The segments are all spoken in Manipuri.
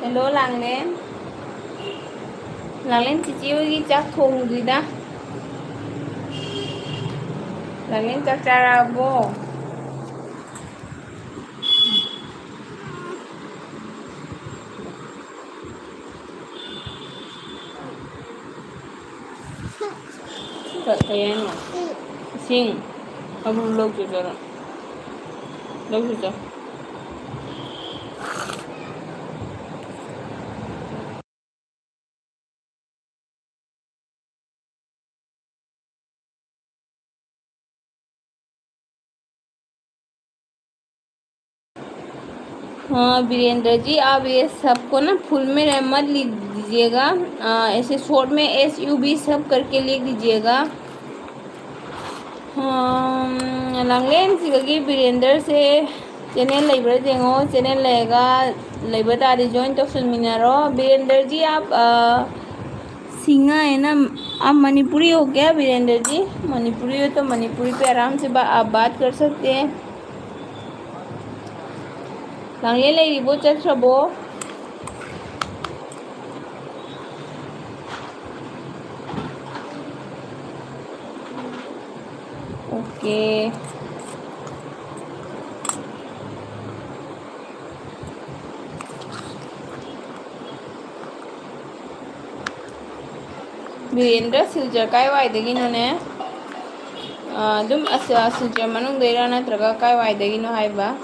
Hello Langlen. Langlen chị ơi chắc thùng gì đó. Langlen chắc chả vô. Thật kaya niya. Sing. Abulog siya dyan. Log siya. हाँ वीरेंद्र जी, आप ये सबको ना फुल में मत लिख दीजिएगा, ऐसे शॉर्ट में SUB सब करके लिख दीजिएगा. Langlen sigagi वीरेंद्र से चैनल लेबर जेंगो चैनल लेगा लेबर तारी ज्वाइन तो सुनमिनारो. वीरेंद्र जी आप सिंगा है ना, आप मणिपुरी हो क्या वीरेंद्र जी? मणिपुरी हो तो मणिपुरी पे आराम से आप बात कर सकते हैं. Langlen ले रिबो चक्रबो. ओके वीरेंद्र सिलचर काय वायदगिनोने सिलचर मनुंगदैरा नत्रगा काय वायदगिनो हाइबा.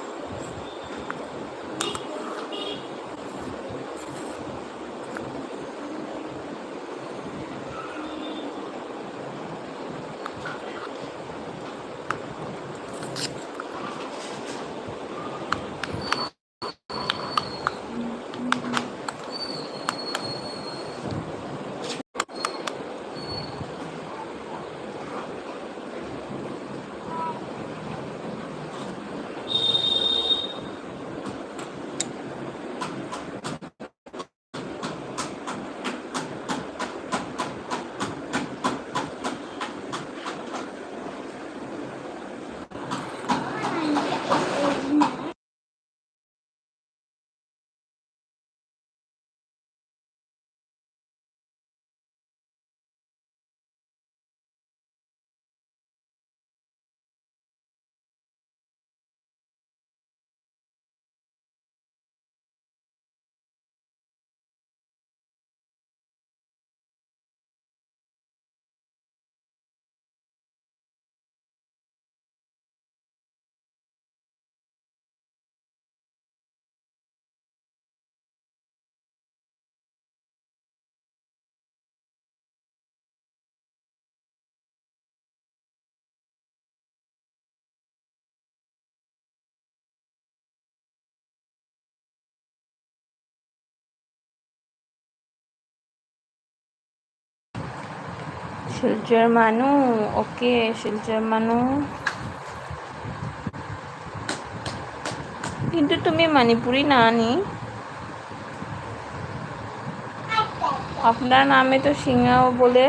शिलचर मानू ओके शिलचर मानू. কিন্তু তুমি मणिपुरी नानी, अपना नाम है तो सिंगा बोले.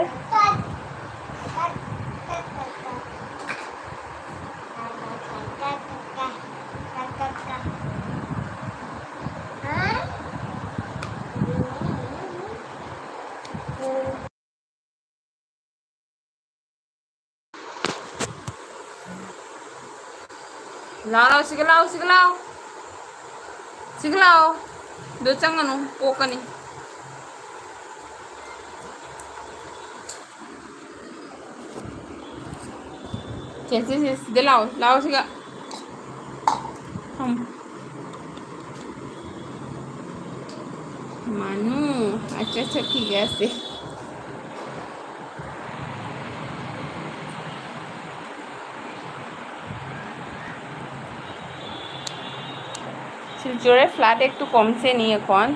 लाओ सिगलाओ सिगलाओ सिगलाओ दो चंगनु पोकनी. कैसे सीधे लाओ लाओ सिगा हम मानू. अच्छा अच्छा ठीक है ऐसे. শিলচরে ফ্ল্যাট একটু কমছে নি এখন.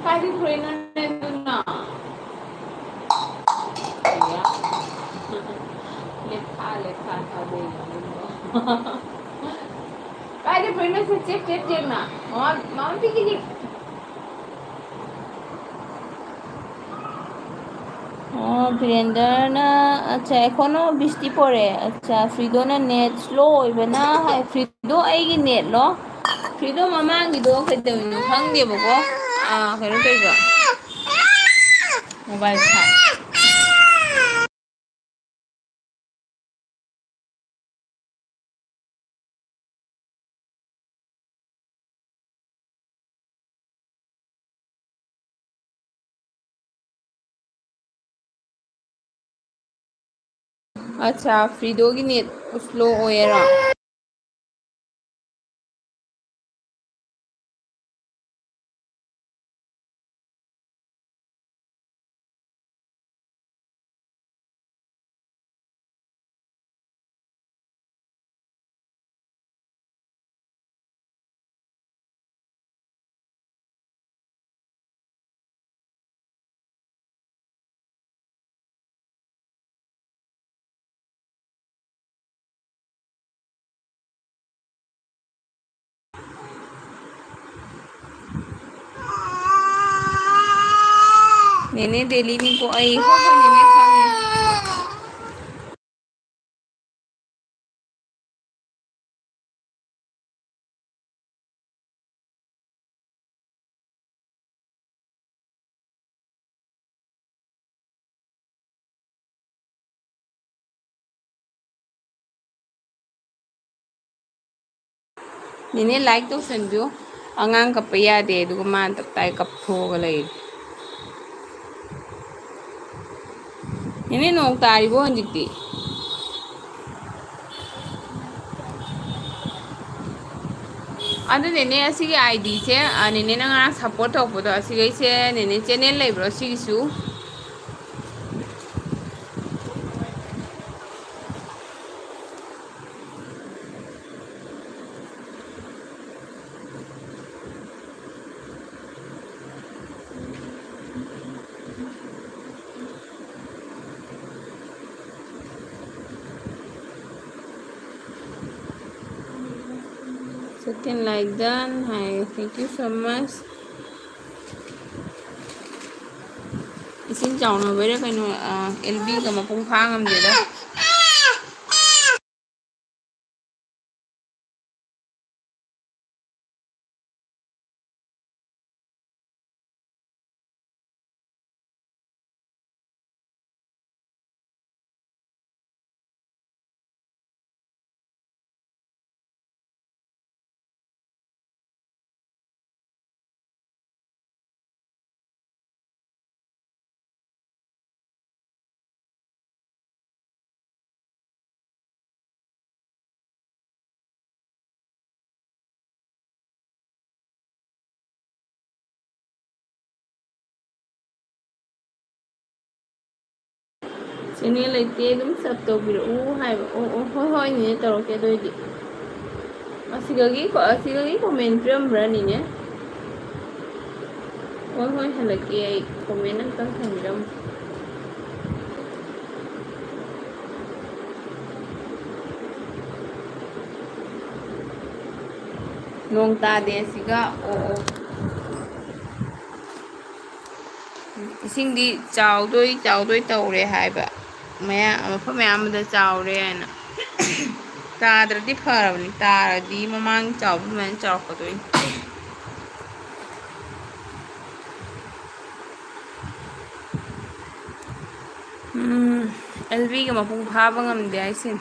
Kahit free na nito na. Kaya, letha sabi mo. Kahit free na sa chip na. Mama pikir. Virendra ना अच्छा एखोनो बिस्ती पड़े अच्छा फ्रीडो ना नेट स्लो इबना हाय फ्रीडो आएगी नेट लो फ्रीडो मामा की दो कहते हैं नो खंग दिए बको करो तो मोबाइल था अच्छा फ्रीडो की नेट स्लो होएरा नेने डेली नी को आई हो नेने खाने नेने लाइक तो संजो अंगांग कपया दे दुगो मान तक ताई कप थोग ले नेने नोक तारी बो हंजिती नेने असिगे आईडी से नेने ना सपोर्ट तौबदो असिगे से नेने channel लेब्रो सिगिसु second like done hi thank you so much isin chào nó với cái nó LB cả mà cũng phang làm gì đó channel लेते एकदम सब तो बिरो हाय ओ होय ने तरो के दोइदि असिगगी कमेंट पिरम्ब्रा निने होय हलके आई कमेंट अंतंग थंबिरम नोंग तादे सिगा ओ इसिंगदी चावदोई तौरे हायबा मया मफम मयामदा चावरे हैना ताद्रदी फरबनी तारदी ममांग चावब मन चावकदोई LV ga mapung phaba ngamde aisin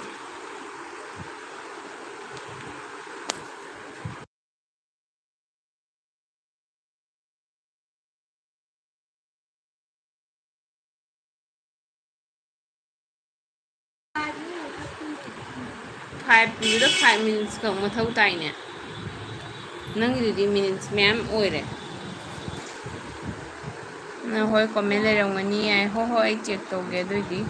five minutes ka mathau taine nangidudi minutes ma'am oire na hoi comment le rongani ai ho ai check toge doidi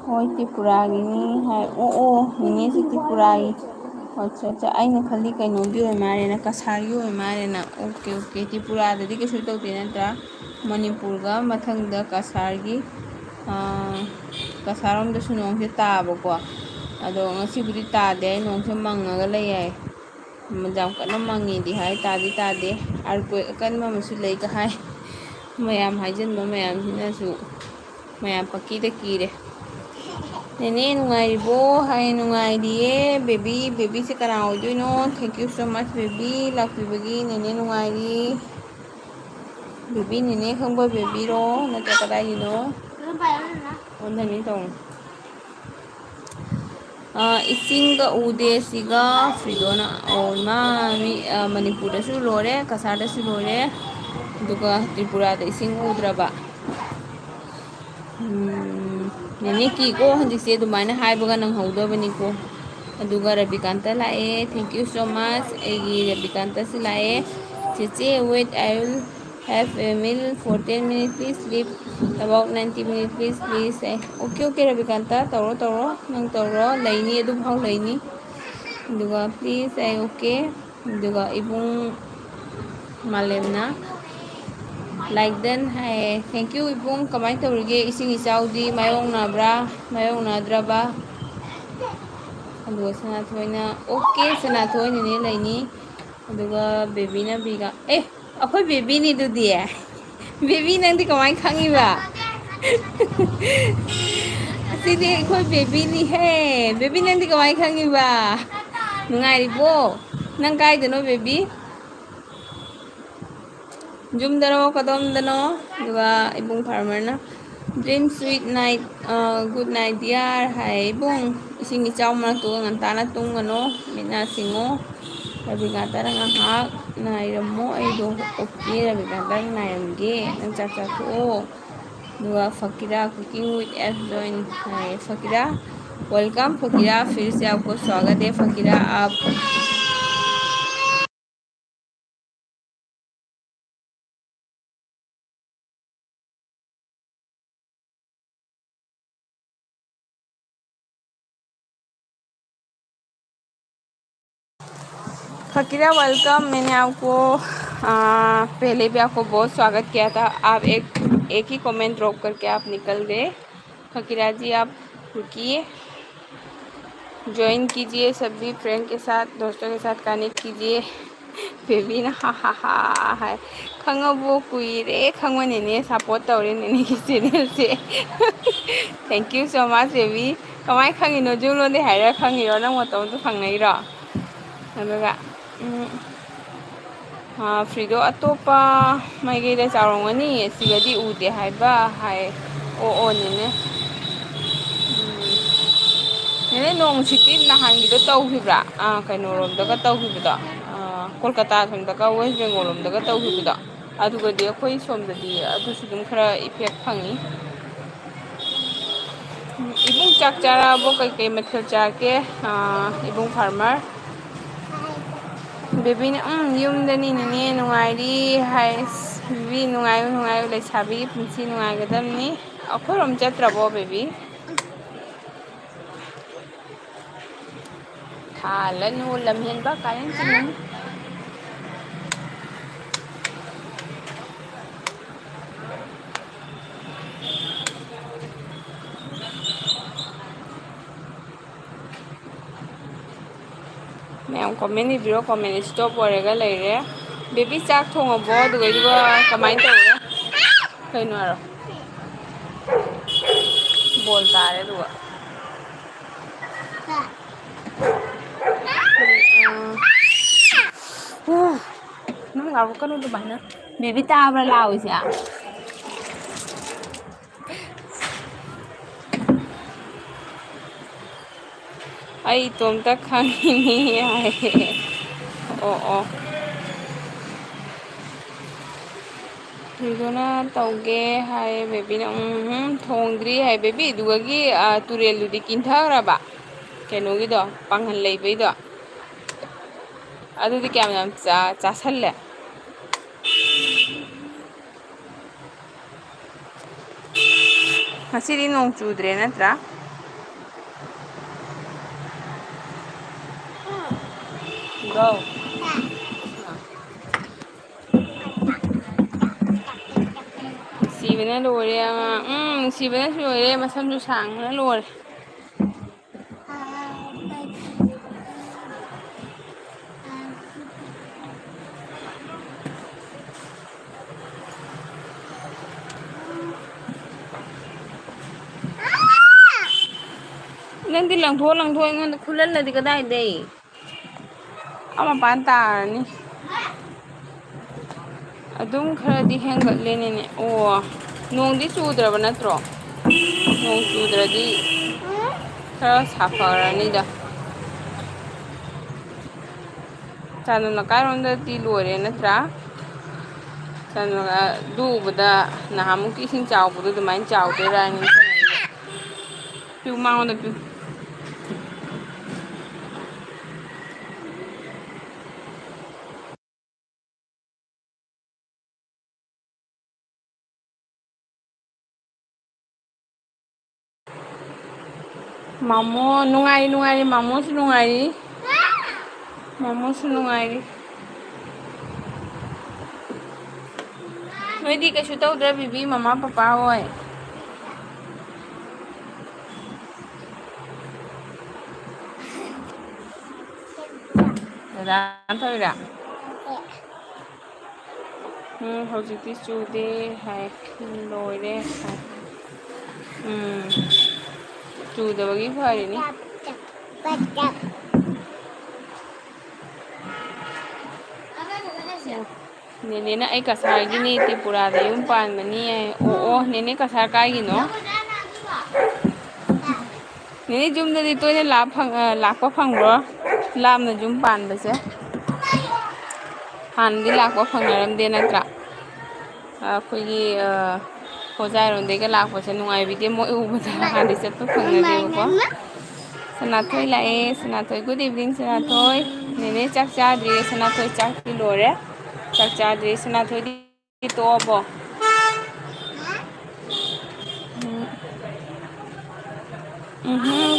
hoi tripura gini hai o ni si tripura अच्छा अच्छा ꯑꯩꯅ ꯈꯜꯂꯤ ꯀꯩꯅꯣꯒꯤ ꯑꯣꯏ ꯃꯥꯜꯂꯦꯅ ꯀꯁꯥꯔꯒꯤ ꯑꯣꯏ ꯃꯥꯜꯂꯦꯅ ꯑꯣꯀꯦ ꯑꯣꯀꯦ ꯇ꯭ꯔꯤꯄꯨꯔꯥꯗꯗꯤ ꯀꯩꯁꯨ ꯇꯧꯗꯦ ꯅꯠꯇ꯭ꯔꯥ ꯃꯅꯤꯄꯨꯔꯒ ꯃꯊꯪꯗ ꯀꯁꯥꯔꯒꯤ ꯀꯁꯥꯔꯣꯝꯗꯁꯨ ꯅꯣꯡꯁꯦ ꯇꯥꯕꯀꯣ ꯑꯗꯣ ꯉꯁꯤꯕꯨꯗꯤ ꯇꯥꯗꯦ ꯅꯣꯡꯁꯦ ꯃꯪꯉꯒ ꯂꯩ ꯌꯥꯏ ꯌꯥꯝ ꯀꯟꯅ ꯃꯪꯉꯤꯗꯤ ꯍꯥꯏ ꯇꯥꯗꯤ ꯇꯥꯗꯦ ꯑꯥꯔꯀ꯭ꯋꯦꯛ ꯑꯀꯟꯕ ꯑꯃꯁꯨ ꯂꯩꯒ ꯍꯥꯏ ꯃꯌꯥꯝ ꯍꯥꯏꯖꯤꯟꯕ ꯃꯌꯥꯝꯁꯤꯅꯁꯨ ꯃꯌꯥꯝ ꯄꯀꯤꯗ ꯀꯤꯔꯦ ꯅꯦꯅꯦ ꯅꯨꯡꯉꯥꯏꯔꯤꯕꯣ ꯍꯥꯏ ꯅꯨꯡꯉꯥꯏꯔꯤꯌꯦ ꯕꯦꯕꯤꯁꯦ ꯀꯅꯥ ꯑꯣꯏꯗꯣꯏꯅꯣ ꯊꯦꯡꯀ꯭ꯌꯨ ꯁꯣ ꯃꯆ ꯕꯦꯕꯤ ꯂꯥꯛꯄꯤꯕꯒꯤ ꯅꯦꯅꯦ ꯅꯨꯡꯉꯥꯏꯔꯤ ꯕꯦꯕꯤ ꯅꯦꯅꯦ ꯈꯪꯕ ꯕꯦꯕꯤꯔꯣ ꯅꯠꯇ꯭ꯔ ꯀꯗꯥꯏꯒꯤꯅꯣ ꯑꯣꯟꯊꯅꯤ ꯇꯧꯅꯤ ꯏꯁꯤꯡꯒ ꯎꯗꯦ ꯁꯤꯒ ꯐ꯭ꯔꯤꯗꯣꯅ ꯏꯃꯥ ꯃꯅꯤꯄꯨꯔꯗꯁꯨ ꯂꯣꯏꯔꯦ ꯀꯁꯥꯔꯗꯁꯨ ꯂꯣꯏꯔꯦ ꯑꯗꯨꯒ ꯇ꯭ꯔꯤꯄꯨꯔꯥꯗ ꯏꯁꯤꯡ ꯎꯗ꯭ꯔꯕ ꯅꯦꯅꯦ ꯀꯤꯀꯣ ꯍꯧꯖꯤꯛꯁꯦ ꯑꯗꯨꯃꯥꯏꯅ ꯍꯥꯏꯕꯒ ꯅꯪꯍꯧꯗꯕꯅꯤꯀꯣ ꯑꯗꯨꯒ ꯔꯕꯤꯀꯥꯟꯇ ꯂꯥꯛꯑꯦ ꯊꯦꯡꯀ꯭ꯌꯨ ꯁꯣ ꯃꯆ ꯑꯩꯒꯤ ꯔꯕꯤꯀꯥꯟꯇꯁꯨ ꯂꯥꯛꯑꯦ ꯆꯦꯆꯦ wait I will have a meal for 10 minutes please ꯂꯤꯞ about 90 minutes please okay okay Rabikanta ꯇꯧꯔꯣ ꯇꯧꯔꯣ ꯅꯪ ꯇꯧꯔꯣ ꯂꯩꯅꯤ ꯑꯗꯨꯐꯥꯎ ꯂꯩꯅꯤ ꯑꯗꯨꯒ ꯄ꯭ꯂꯤꯖ ꯑꯩ ꯑꯣꯀꯦ ꯑꯗꯨꯒ ꯏꯕꯨꯡ ꯃꯥꯂꯦꯝꯅ ꯂꯥꯏꯛ ꯗꯟ ꯍꯥꯏꯌꯦ ꯊꯦꯡꯀ꯭ꯌꯨ ꯏꯕꯨꯡ ꯀꯃꯥꯏꯅ ꯇꯧꯔꯤꯒꯦ ꯏꯁꯤꯡ ꯏꯆꯥꯎꯗꯤ ꯃꯥꯌꯣꯛꯅꯕ꯭ꯔꯥ ꯃꯥꯌꯣꯛꯅꯗ꯭ꯔꯕ ꯑꯗꯨꯒ ꯁꯅꯥꯊꯣꯏꯅ ꯑꯣꯀꯦ ꯁꯅꯥꯊꯣꯏ ꯅꯦꯅꯦ ꯂꯩꯅꯤ ꯑꯗꯨꯒ ꯕꯦꯕꯤꯅ ꯕꯤꯒ ꯑꯩꯈꯣꯏ ꯕꯦꯕꯤꯅꯤ ꯑꯗꯨꯗꯤ ꯕꯦꯕꯤ ꯅꯪꯗꯤ ꯀꯃꯥꯏꯅ ꯈꯪꯉꯤꯕ ꯑꯁꯤꯗꯤ ꯑꯩꯈꯣꯏ ꯕꯦꯕꯤꯅꯤꯍꯦ ꯕꯦꯕꯤ ꯅꯪꯗꯤ ꯀꯃꯥꯏꯅ ꯈꯪꯉꯤꯕ ꯅꯨꯡꯉꯥꯏꯔꯤꯕꯣ ꯅꯪ ꯀꯥꯏꯗꯅꯣ ꯕꯦꯕꯤ ꯌꯨꯝꯗꯅꯣ ꯀꯗꯣꯝꯗꯅꯣ ꯑꯗꯨꯒ ꯏꯕꯨꯡ ꯐꯥꯔꯃꯔꯅ dream sweet night good night dear ꯍꯥꯏ ꯏꯕꯨꯡ ꯏꯁꯤꯡ ꯏꯆꯥꯎ ꯃꯔꯛꯇꯨꯒ ꯉꯟꯇꯥꯅ ꯇꯨꯝꯒꯅꯨ ꯃꯤꯠꯅ ꯁꯤꯡꯉꯨ ꯔꯕꯤꯀꯥꯟꯇꯅ ꯉꯥꯏꯍꯥꯛ ꯉꯥꯏꯔꯝꯃꯣ ꯑꯩꯗꯣ ꯑꯣꯀꯦ ꯔꯕꯤꯀꯥꯟꯇ ꯉꯥꯏꯔꯝꯒꯦ ꯅꯪ ꯆꯥꯛ ꯆꯥꯊꯣꯛꯑꯣ अगवा Fakira cooking with F join है फ़कीरा वेलकम फ़कीरा फिर से आपको स्वागत है फ़कीरा आप फ़कीरा वेलकम मैंने आपको पहले भी आपको बहुत स्वागत किया था आप एक ही कमेंट ड्रॉप करके आप निकल गए फ़कीरा जी आप रुकिए ज्वाइन कीजिए सभी फ्रेंड के साथ दोस्तों के साथ कनेक्ट कीजिए बेबी ना हा है खंगबो कुइरे खंगवनेने सपोर्ट तौरे नेने की चैनल से thank you so much baby कमाय खंगिनो जुलोदे हायरा खंगिरो नंग मतम तो खंगनैरो अदुगा फ्रीदो अतोपा माइगैदा चावरंगनी सिगदी उदे हायबा हाय ओ नेने नेने नोंग सिटी नहांगिदो तौखिब्रा कꯩꯅꯣꯔꯣꯝꯗꯒ ꯇꯧꯈꯤꯕꯗꯣ ꯀꯣꯜꯀꯇꯥ ꯁꯣꯝꯗꯒ ꯋꯦꯁ ꯕꯦꯡꯒꯣꯜ ꯂꯣꯝꯗꯒ ꯇꯧꯈꯤꯕꯗꯣ ꯑꯗꯨꯒꯗꯤ ꯑꯩꯈꯣꯏ ꯁꯣꯝꯗꯗꯤ ꯑꯗꯨꯁꯨ ꯑꯗꯨꯝ ꯈꯔ ꯏꯐꯦꯛ ꯐꯪꯉꯤ ꯏꯕꯨꯡ ꯆꯥꯛ ꯆꯥꯔꯛꯑꯕꯣ ꯀꯩꯀꯩ ꯃꯊꯦꯜ ꯆꯥꯒꯦ ꯏꯕꯨꯡ ꯐꯥꯔꯃꯔ ꯕꯦꯕꯤꯅ ꯌꯨꯝꯗꯅꯤꯅꯦꯅꯦ ꯅꯨꯡꯉꯥꯏꯔꯤ ꯍꯥꯏꯁ ꯕꯦꯕꯤ ꯅꯨꯡꯉꯥꯏꯌꯨ ꯅꯨꯡꯉꯥꯏꯌꯨ ꯂꯩꯁꯥꯕꯤꯒꯤ ꯄꯨꯟꯁꯤ ꯅꯨꯡꯉꯥꯏꯒꯗꯕꯅꯤ ꯑꯩꯈꯣꯏꯔꯣꯝ ꯆꯠꯇ꯭ꯔꯕꯣ ꯕꯦꯕꯤ ꯊꯥꯜꯂꯅꯨ ꯂꯝꯍꯦꯟꯕ ꯀꯥꯏꯅ ꯆꯤꯡꯒꯅꯤ ꯃꯌꯥꯝ ꯀꯣꯃꯦꯟ ꯏꯕꯤꯔꯣ ꯀꯣꯃꯦꯟ ꯁ꯭ꯇꯣꯞ ꯑꯣꯏꯔꯒ ꯂꯩꯔꯦ ꯕꯦꯕꯤ ꯆꯥꯛ ꯊꯣꯡꯉꯕꯣ ꯑꯗꯨꯒ ꯀꯃꯥꯏꯅ ꯇꯧꯔꯦ ꯀꯩꯅꯣ ꯍꯥꯏꯔꯣ ꯕꯣꯜ ꯇꯥꯔꯦ ꯑꯗꯨꯒ ꯅꯪ ꯂꯥꯎꯔꯛꯀꯅꯨ ꯑꯗꯨꯃꯥꯏꯅ ꯕꯦꯕꯤ ꯇꯥꯕ꯭ꯔꯥ ꯂꯥꯎꯏꯁꯦ ꯑꯩ ꯏꯇꯣꯝꯇ ꯈꯪꯉꯤꯅꯤ ꯍꯥꯏ ꯑꯣ ꯐ꯭ꯔꯤꯗꯣꯅ ꯇꯧꯒꯦ ꯍꯥꯏ ꯕꯦꯕꯤꯅ ꯊꯣꯡꯗ꯭ꯔꯤ ꯍꯥꯏ ꯕꯦꯕꯤ ꯑꯗꯨꯒꯤ ꯇꯨꯔꯦꯜꯗꯨꯗꯤ ꯀꯤꯟꯊꯈ꯭ꯔꯕ ꯀꯩꯅꯣꯒꯤꯗꯣ ꯄꯥꯡꯒꯜ ꯂꯩꯕꯩꯗꯣ ꯑꯗꯨꯗꯤ ꯀꯌꯥꯝ ꯌꯥꯝ ꯆꯥꯁꯜꯂꯦ ꯉꯁꯤꯗꯤ ꯅꯣꯡ ꯆꯨꯗ꯭ꯔꯦ ꯅꯠꯇ꯭ꯔꯥ Go. Sibena lore sibena lore masam ju sang na lore. Nanti lang thua ngon khulan la di kadai dei. Ama pan tarani. Adum kharadi hengatlene ne. Oh, nongdi chudraba natro. Nong chudradi khara safarani da. Chanu na karonda ti lore natra. Chanu du bada nahamuki sing chau budu de main chau de rani. Piu mang da piu. Mamo nungai mamo su nungai. Mamo su nungai. Noi di kasu tawdra bibi mama papa hoy. Dada thôi ra. Hojikti chude hai loi de hai. Chude bagi phari ni. Nene na ay kasar gini Tripurada yung pan mani ay. Oo, nene kasar kay gino. Nene jum na dito na lakpa phang bro. Lam na jum pan ba siya? Han di lakpa phang naram de natra. Ako'y hojai ron de ka lakpa siya nung ay bigyan mo iubod na han di set pa phang na de ko. Sanatoy lae, Sanatoy good evening Sanatoy. Nene chak chadri Sanatoy chak kilore. Chak chadri Sanatoy dito obo.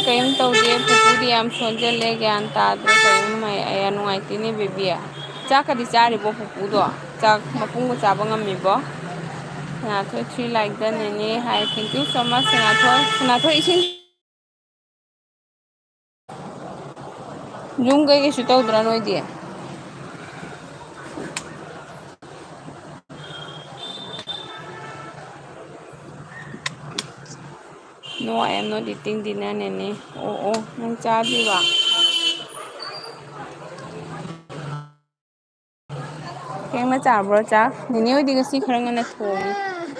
Kayong tawdi pupudi am sonjale gyan tadre kayong may ayanong ay tini bibia. Chaka di chari bo pupudo. Chak mapungo sabang amibo. Sanatoy 3 like that nene. Hi, thank you so much Sanatoy. Sanatoy isin Jung kay kisu tawdra noy di. No, I am not eating dinner, Nene. Oh, nang chadi ba? Kaya na cha bro cha. Nene oi di kasi kharang na thong.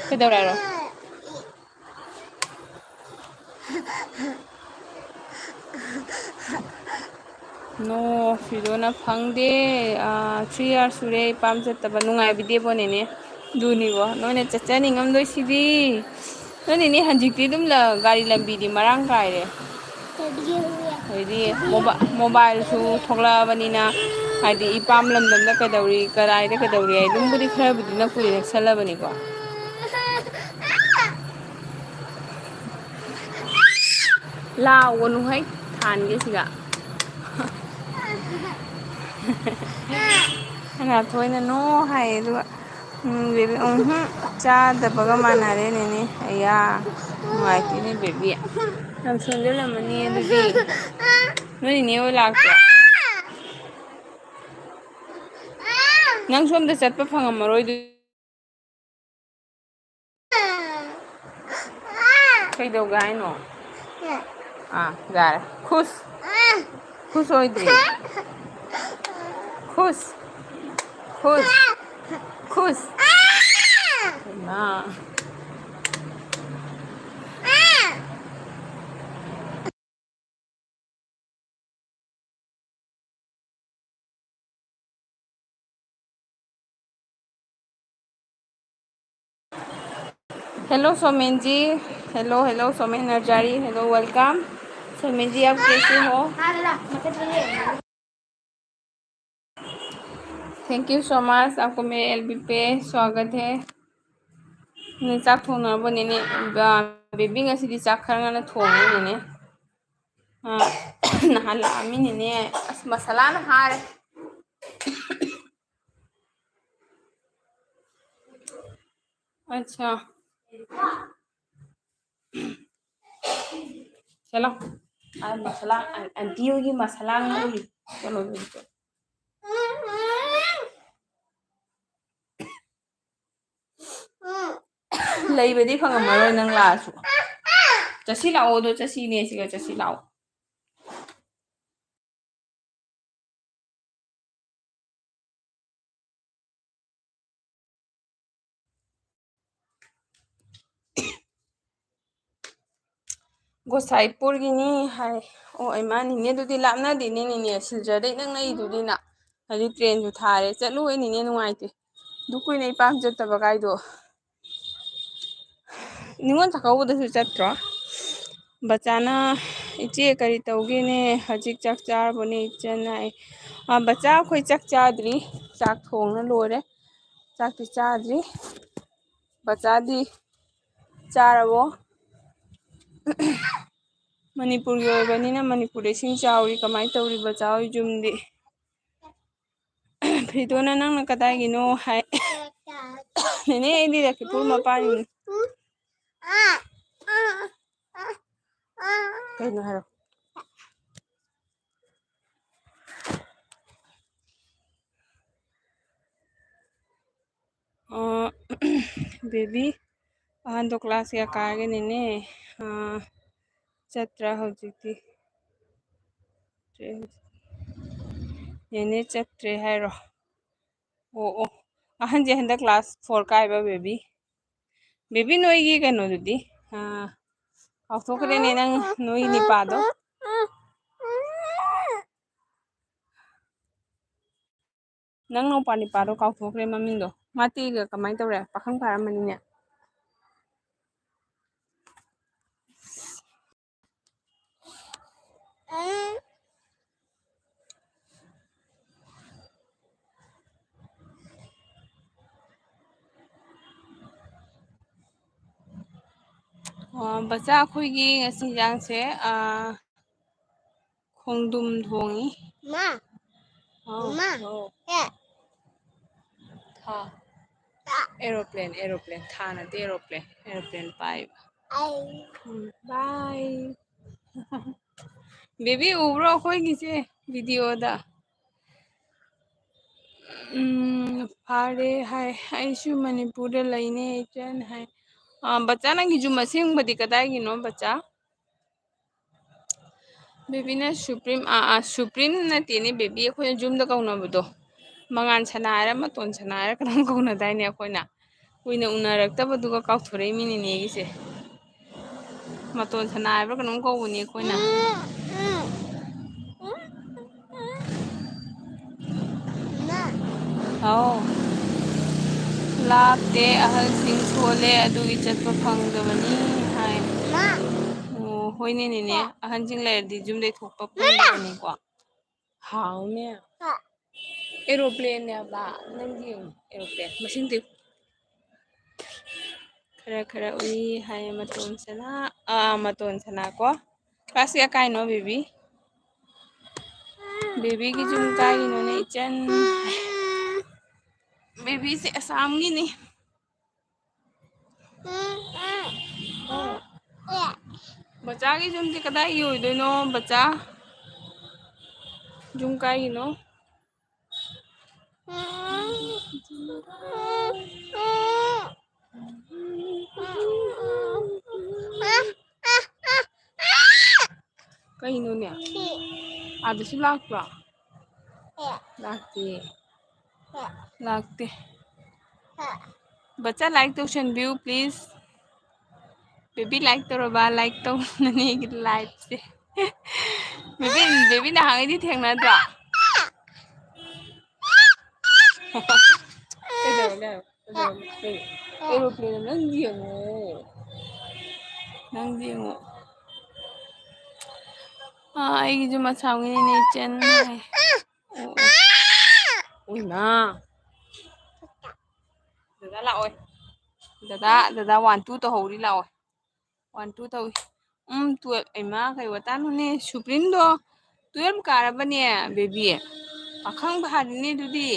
Kedaw ra ro. No, fido na phangde 3 years sure pam chataba nungai bide bo nene. Duni bo. No ne chachani ngam doi sidi. No nene hanjikti dum la gari lambi di marang kai re. Haidi mobile su thogla banina haidi ipam lamdam da kadawri karai da kadawri ai dum budi khara budi na kuri naksala bani ko. La wonu hai than ge siga. Ana thoi na no hai du baby cha da baga manare nene aya mai ti ne baby nam sonde la mani du di no ni ne wala ka nang som da chat pa phang amaroi du kai do gai no gar khus oi di khus na hello Somen ji hello Somen Narzary hello welcome Somen ji आप कैसे हो थैंक यू सो मच आपको मेरे एलबी पे स्वागत है ने चाक थोना बने ने बेबी ngasi चाक खरंगा थोंगे ने नहाला अमी ने मसाला ना हार अच्छा चलो मसाला आंटी होगी मसाला होगी चलो लेबदी फंगमरोय नंग लासु चसी लाओ दो चसी ने सिगा चसी लाओ गोसाईपुरगिनी हाय ओ इमा निने दुदी लापना दिने निने सिलजर नंग नई दुदी ना हजी ट्रेन जो थारे चलू है निने नुआइते दुकुई नहीं पाम जत्तबा गाइदो निंगोन चाकौबदसु चत्रो बच्चाना इचे करी तौगेने हजिक चाक चारबने इचनाई बच्चा अखोई चाक चाद्री चाक थोंगना लोरे चाकती चाद्री बच्चादी चारबो मणिपुर की ओइबनिना मणिपुर इसिंग चाउरी कमाई तौरी बच्चा होई जुमदी फिदोना नंगना कदागिनो हाय नेने एदी रखिपुर मपानी कहिनो हारो बेबी अहंदो क्लास या कागे नेने चत्रा हौजिकती नेने चत्रे हायरो ओ अहंजे हंदा क्लास 4 काइबा बेबी बेबी नोईगी कनो दुदी काउथोकरेने नंग नोई निपादो नंग नो पानी पारो काउथोकरे ममिंदो मातीगा कमाई तौरे पाखंग फारमनिने बच्चा अखोइगी ngasi jangse खोंदुम थोंगी मा मा था एरोप्लेन था नते एरोप्लेन पाइब बाय बेबी उब्रो अखोइगिसे वीडियो दा फारे हाय आइसु मणिपुर लइने इचन हाय बच्चा नंगी जुम असेंबदी कदाइगिनो बच्चा बेबी ना सुप्रीम नतेने बेबी अखोय जुम दा कौनबदो मंगान सनायरा मतोन सनायरा कनम कौनदाइने अखोयना कुइना उनारक्तबदुगा काउथोरई मिनिनेगिसे मतोन सनायरा कनम कौबनी अखोयना आओ लापते अहल सिंह सोले अदुगी चत्प फंगदबनी हाय होइने नेने अहन सिंह लेरदी जुमदे थोकपा फंगदबनीको हाउने एरोप्लेन ने बा नंगी एरोप्लेन मसिंग दे खरा खरा उई हाय मतोन सना को क्लास या काइनो बेबी बेबी की जुम काइनो ने इचन बेबी से असम की नहीं बच्चा की जुम से कदाई होइदोनो बच्चा जुम काइनो कहिनो ने आदसु लाक्पा लागते बच्चा लाइक तो व्यू प्लीज बेबी लाइक तौरबा लाइक तो नने की लाइफ से बेबी ना हांगदी थेंगनाद्रा एरोप्लेन नंग दियो आइगी जो मसाउनी ने चन है उइमा दादा लाओ दादा 1 2 तो हौरी लाओ 1 2 तो 12 इमा कई वतानुने सुप्रीम दो 12 कारबने बेबी पाखंग भारिने दुदी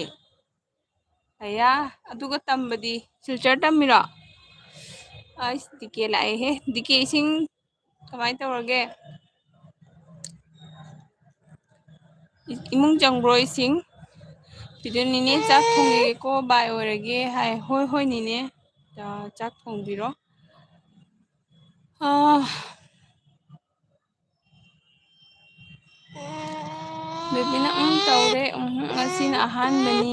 अया अदुगा तंबदी सिलचर तमिरा ꯑꯁ ꯗꯤꯀꯦ ꯂꯥꯛꯑꯦꯍꯦ ꯗꯤꯀꯦ ꯏꯁꯤꯡ ꯀꯃꯥꯏꯅ ꯇꯧꯔꯒꯦ ꯏꯃꯨꯡ ꯆꯪꯕ꯭ꯔꯣ ꯏꯁꯤꯡ ꯐꯤꯗꯣ ꯅꯦꯅꯦ ꯆꯥꯛ ꯊꯣꯡꯉꯦꯒꯦꯀꯣ ꯕꯥꯏ ꯑꯣꯏꯔꯒꯦ ꯍꯥꯏ ꯍꯣꯏ ꯍꯣꯏ ꯅꯦꯅꯦ ꯆꯥꯛ ꯊꯣꯡꯕꯤꯔꯣ ꯕꯦꯕꯤꯅ ꯇꯧꯔꯦ ꯉꯁꯤꯅ ꯑꯍꯥꯟꯕꯅꯤ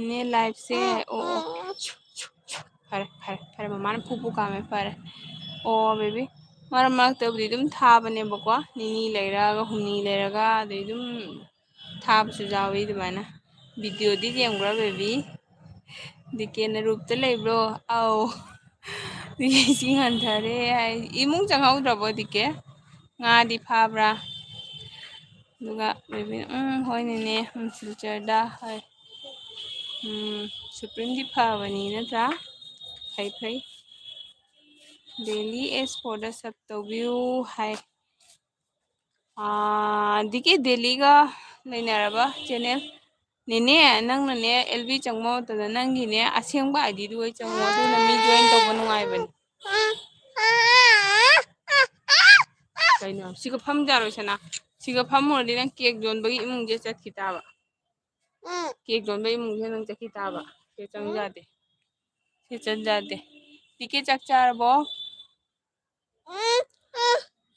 ꯅꯦ ꯂꯥꯏꯐꯁꯦ ꯑꯣ ꯑꯣ ꯐꯔꯦ ꯐꯔꯦ ꯐꯔꯦ ꯃꯃꯥꯅ ꯐꯨ ꯐꯨ ꯀꯥꯝꯃꯦ ꯐꯔꯦ ꯑꯣ ꯕꯦꯕꯤ ꯃꯔꯛ ꯃꯔꯛꯇꯕꯨꯗꯤ ꯑꯗꯨꯝ ꯊꯥꯕꯅꯦꯕꯀꯣ ꯅꯤꯅꯤ ꯂꯩꯔꯒ ꯍꯨꯝꯅꯤ ꯂꯩꯔꯒ ꯑꯗꯩ ꯑꯗꯨꯝ ꯊꯥꯕꯁꯨ ꯌꯥꯎꯋꯤ ꯑꯗꯨꯃꯥꯏꯅ ꯚꯤꯗꯤꯑꯣꯗꯤ ꯌꯦꯡꯕ꯭ꯔꯥ ꯕꯦꯕꯤ ꯗꯤꯀꯦꯅ ꯔꯨꯞꯇ ꯂꯩꯕ꯭ꯔꯣ ꯑꯥꯎ ꯏꯁꯤꯡ ꯍꯟꯊꯔꯦ ꯍꯥꯏ ꯏꯃꯨꯡ ꯆꯪꯍꯧꯗ꯭ꯔꯕꯣ ꯗꯤꯀꯦ ꯉꯥꯗꯤ ꯐꯥꯕ꯭ꯔꯥ ꯑꯗꯨꯒ ꯕꯦꯕꯤꯅ ꯍꯣꯏ ꯅꯦꯅꯦ ꯐ꯭ꯌꯨꯆꯔꯗ ꯍꯣꯏ ꯁꯨꯄ꯭ꯔꯤꯝꯗꯤ ꯐꯕꯅꯤ ꯅꯠꯇ꯭ꯔꯥ ꯐꯩ ꯐꯩ ꯗꯦꯂꯤ ꯑꯦꯖ 4ꯗ ꯁꯞ ꯇꯧꯕꯤꯌꯨ ꯍꯥꯏ ꯗꯤꯀꯦ ꯗꯦꯜꯂꯤꯒ ꯂꯩꯅꯔꯕ ꯆꯦꯅꯦꯜ ꯅꯦꯅꯦ ꯅꯪꯅꯅꯦ ꯑꯦꯜꯕꯤ ꯆꯪꯕ ꯃꯇꯝꯗ ꯅꯪꯒꯤꯅꯦ ꯑꯁꯦꯡꯕ ꯑꯥꯏꯗꯤꯗꯨ ꯑꯣꯏ ꯆꯪꯉꯣ ꯑꯗꯨꯅ ꯃꯤ ꯖꯣꯏꯟ ꯇꯧꯕ ꯅꯨꯡꯉꯥꯏꯕꯅꯤ ꯀꯩꯅꯣ ꯁꯤꯒ ꯐꯝꯖꯔꯣꯏꯁꯤꯅ ꯁꯤꯒ ꯐꯝꯃꯨꯔꯗꯤ ꯅꯪ ꯀꯦꯛ ꯌꯣꯟꯕꯒꯤ ꯏꯃꯨꯡꯁꯦ ꯆꯠꯈꯤ ꯇꯥꯕ ꯀꯦꯛ ꯌꯣꯟꯕꯒꯤ ꯏꯃꯨꯡꯁꯦ ꯅꯪ ꯆꯠꯈꯤ ꯇꯥꯕ ꯁꯤ ꯆꯪ ꯌꯥꯗꯦ ꯁꯤ ꯆꯪ ꯌꯥꯗꯦ ꯗꯤꯀꯦ ꯆꯥꯛ ꯆꯥꯔꯕꯣ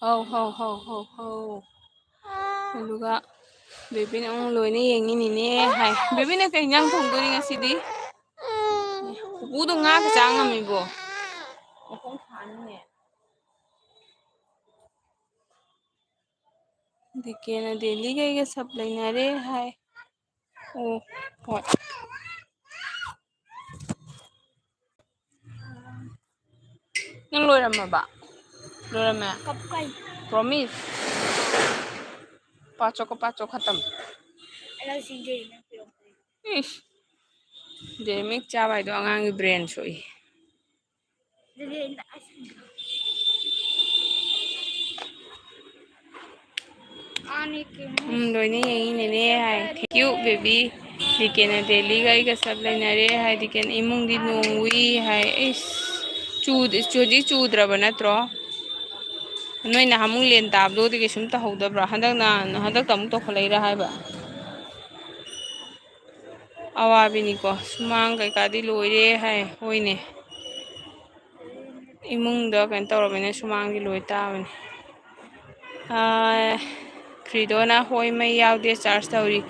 ꯍꯧ ꯍꯧ ꯍꯧ ꯍꯧ ꯍꯧ ꯑꯗꯨꯒ ꯕꯦꯕꯤꯅ ꯂꯣꯏꯅ ꯌꯦꯡꯉꯤꯅꯤꯅꯦ ꯍꯥꯏ ꯕꯦꯕꯤꯅ ꯀꯩ ꯏꯟꯖꯥꯡ ꯊꯣꯡꯗꯣꯔꯤ ꯉꯁꯤꯗꯤ ꯄꯨꯄꯨꯗꯣ ꯉꯥꯒ ꯆꯥ ꯉꯝꯃꯤꯕꯣ ꯃꯈꯣꯡ ꯊꯥꯅꯤꯅꯦ ꯗꯤꯀꯦꯅ ꯗꯦꯜꯂꯤꯒ ꯑꯩꯒ ꯁꯞ ꯂꯩꯅꯔꯦ ꯍꯥꯏ ꯑꯣ ꯍꯣꯏ ꯅꯪ ꯂꯣꯏꯔꯝꯃꯕ ꯂꯣꯏꯔꯝꯃꯦ ꯄ꯭ꯔꯣꯃꯤꯁ पाँचों खत्म इस ꯗꯦꯔꯤꯃꯤꯛ ꯆꯥꯕ ꯍꯥꯏꯗꯣ ꯑꯉꯥꯡꯒꯤ ꯕ꯭ꯔꯦꯟ ꯁꯣꯛꯏ ꯂꯣꯏꯅ ꯌꯦꯡꯉꯤꯅꯦꯅꯦ ꯍꯥꯏ ꯊꯦꯡꯀ꯭ꯌꯨ ꯕꯦꯕꯤ ꯗꯤꯀꯦꯅ ꯗꯦꯜꯂꯤꯒ ꯑꯩꯒ ꯁꯞ ꯂꯩꯅꯔꯦ ꯍꯥꯏ ꯗꯤꯀꯦꯅ ꯏꯃꯨꯡꯗꯤ ꯅꯣꯡ ꯎꯏ ꯍꯥꯏ ꯑꯩꯁ ꯍꯧꯖꯤꯛ ꯆꯨꯗ꯭ꯔꯕ ꯅꯠꯇ꯭ꯔꯣ ꯅꯣꯏ ꯅꯍꯥꯟꯃꯨꯛ ꯂꯦꯟ ꯇꯥꯕꯗꯨꯒꯗꯤ ꯀꯩꯁꯨꯝ ꯇꯧꯍꯧꯗꯕ꯭ꯔꯥ ꯍꯟꯗꯛꯇ ꯑꯃꯨꯛ ꯇꯧꯈꯠꯂꯛꯏꯔꯥ ꯍꯥꯏꯕ ꯑꯋꯥꯕꯤꯅꯤꯀꯣ ꯁꯨꯃꯥꯡ ꯀꯩꯀꯥꯗꯤ ꯂꯣꯏꯔꯦ ꯍꯥꯏ ꯍꯣꯏꯅꯦ ꯏꯃꯨꯡꯗ ꯀꯩꯅꯣ ꯇꯧꯔꯕꯅꯤꯅ ꯁꯨꯃꯥꯡꯗꯤ ꯂꯣꯏ ꯇꯥꯕꯅꯤ ꯐ꯭ꯔꯤꯗꯣꯅ ꯍꯣꯏ ꯃꯩ ꯌꯥꯎꯗꯦ ꯆꯥꯔꯖ ꯇꯧꯔꯤ